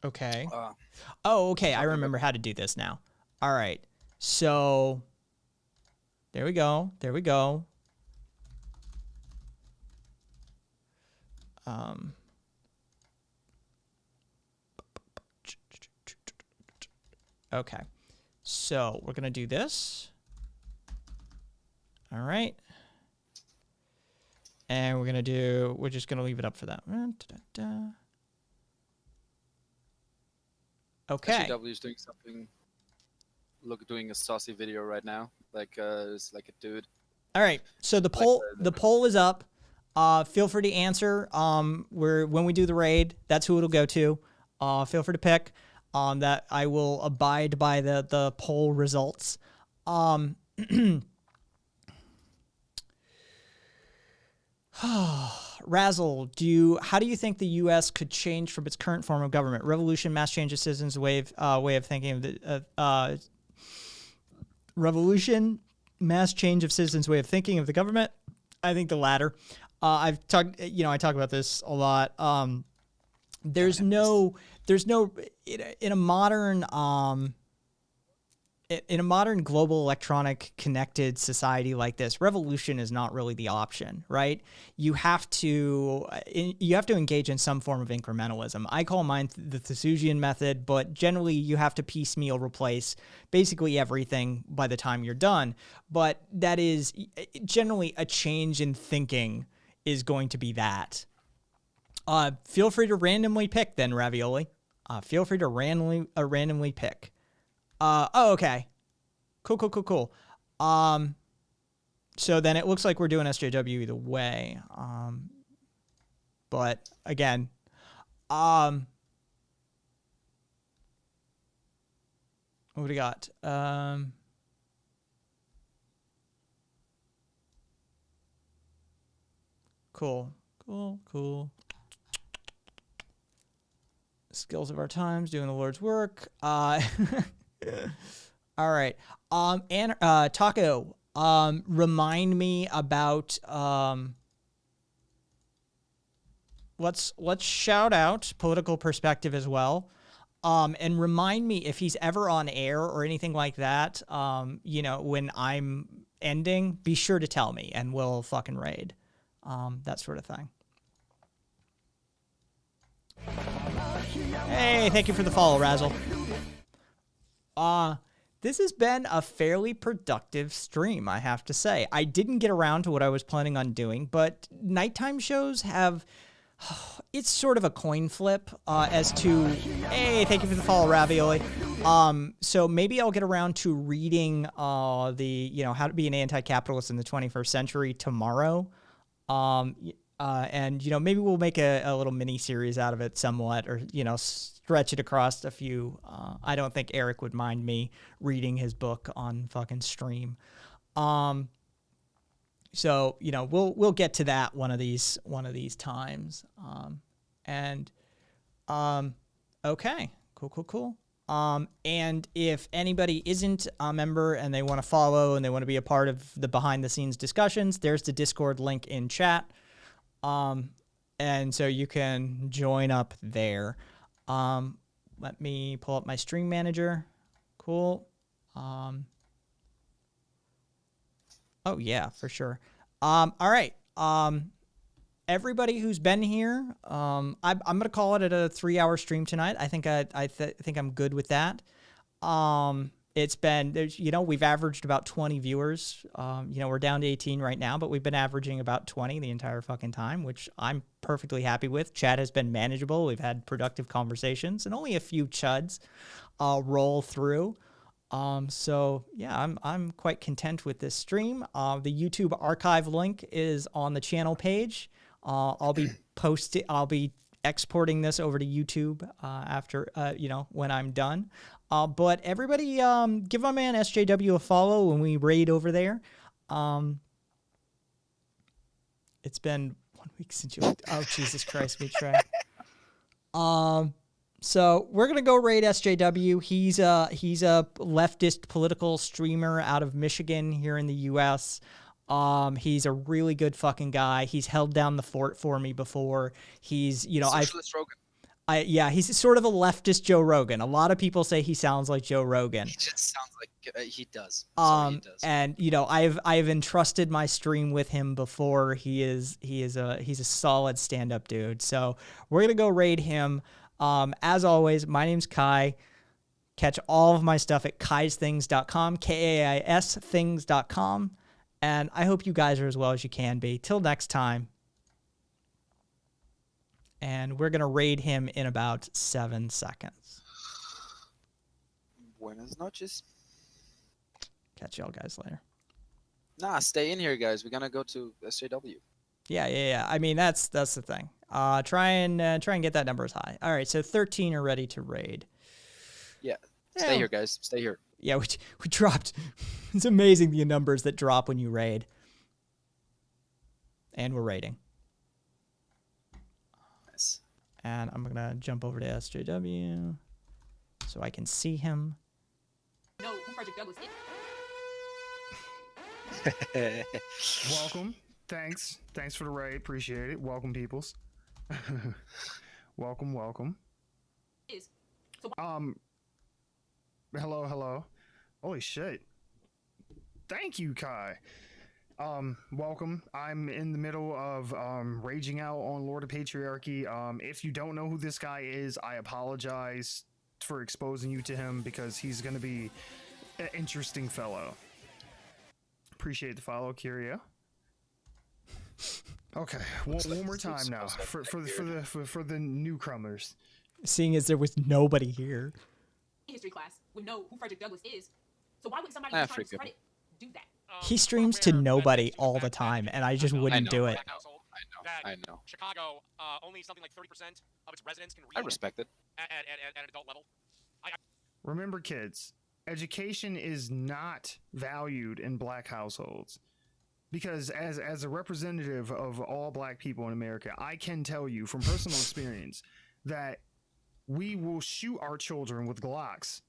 Okay. Okay. I remember how to do this now. All right. So there we go. Okay. So we're going to do this. All right. And we're just going to leave it up for that. Okay. SJW is doing something. Doing a saucy video right now. It's like a dude. All right. So the poll is up. Feel free to answer. When we do the raid, that's who it'll go to. Feel free to pick. That I will abide by the poll results. Razzle, how do you think the U.S. could change from its current form of government? Revolution, mass change of citizens, way of thinking of the revolution, mass change of citizens' way of thinking of the government. I think the latter. I talk about this a lot. There's no in a modern global electronic connected society like this, revolution is not really the option, right? You have to engage in some form of incrementalism. I call mine the Thucydian method, but generally you have to piecemeal replace basically everything by the time you're done. But that is generally a change in thinking is going to be that. Feel free to randomly pick then, Ravioli. Feel free to randomly pick. Oh, okay. Cool. So then it looks like we're doing SJW either way. But again, what do we got? Cool. Skills of our times, doing the Lord's work. All right. And Taco, remind me about let's shout out Political Perspective as well. And remind me if he's ever on air or anything like that, you know, when I'm ending, be sure to tell me and we'll fucking raid. That sort of thing. Hey, thank you for the follow, Razzle. This has been a fairly productive stream, I have to say. I didn't get around to what I was planning on doing, but nighttime shows have... It's sort of a coin flip as to... Hey, thank you for the follow, Ravioli. So maybe I'll get around to reading How to Be an Anti-Capitalist in the 21st Century tomorrow. And, you know, maybe we'll make a little mini series out of it somewhat, or, you know, stretch it across a few. I don't think Eric would mind me reading his book on fucking stream. So, you know, we'll get to that one of these times. Okay, cool. And if anybody isn't a member and they want to follow and they want to be a part of the behind the scenes discussions, there's the Discord link in chat. And so you can join up there. Let me pull up my stream manager. Cool. Oh yeah, for sure. All right. Everybody who's been here, I'm gonna call it at a 3-hour stream tonight. I think I think I'm good with that. It's been, you know, we've averaged about 20 viewers. You know, we're down to 18 right now, but we've been averaging about 20 the entire fucking time, which I'm perfectly happy with. Chat has been manageable. We've had productive conversations and only a few chuds roll through. So yeah, I'm quite content with this stream. The YouTube archive link is on the channel page. I'll be exporting this over to YouTube after you know, when I'm done. But everybody, give my man SJW a follow when we raid over there. It's been 1 week since you. Oh Jesus Christ, me try. So we're gonna go raid SJW. He's a leftist political streamer out of Michigan here in the U.S. He's a really good fucking guy. He's held down the fort for me before. He's, you know, Socialist Rogan. Yeah, he's sort of a leftist Joe Rogan. A lot of people say he sounds like Joe Rogan. He just sounds like he does. Sorry, he does. And you know, I've entrusted my stream with him before. He's a solid stand-up dude. So we're gonna go raid him. As always, my name's Kai. Catch all of my stuff at kaisthings.com, KAIS things.com. And I hope you guys are as well as you can be. Till next time. And we're going to raid him in about 7 seconds. Buenas noches. Catch y'all guys later. Nah, stay in here, guys. We're gonna go to SJW. Yeah. I mean, that's the thing. Try and get that number as high. All right, so 13 are ready to raid. Yeah. Stay here, guys. Stay here. Yeah, we dropped. It's amazing the numbers that drop when you raid. And we're raiding. Nice. And I'm going to jump over to SJW so I can see him. No, Project Douglas. Welcome. Thanks for the raid. Appreciate it. Welcome, peoples. welcome. Is. Hello. Holy shit. Thank you, Kai. Welcome. I'm in the middle of raging out on Lord of Patriarchy. If you don't know who this guy is, I apologize for exposing you to him because he's gonna be an interesting fellow. Appreciate the follow, Curio. Okay, one more time now for the newcomers. Seeing as there was nobody here. history class would know who Frederick Douglass is. So why would somebody Ah, who's trying to free spread it do that? He streams to nobody all the time, and I just wouldn't do it. I know. Chicago, only something like 30% of its residents can I read respect it. at an adult level. Remember, kids, education is not valued in black households. Because as a representative of all black people in America, I can tell you from personal experience that we will shoot our children with Glocks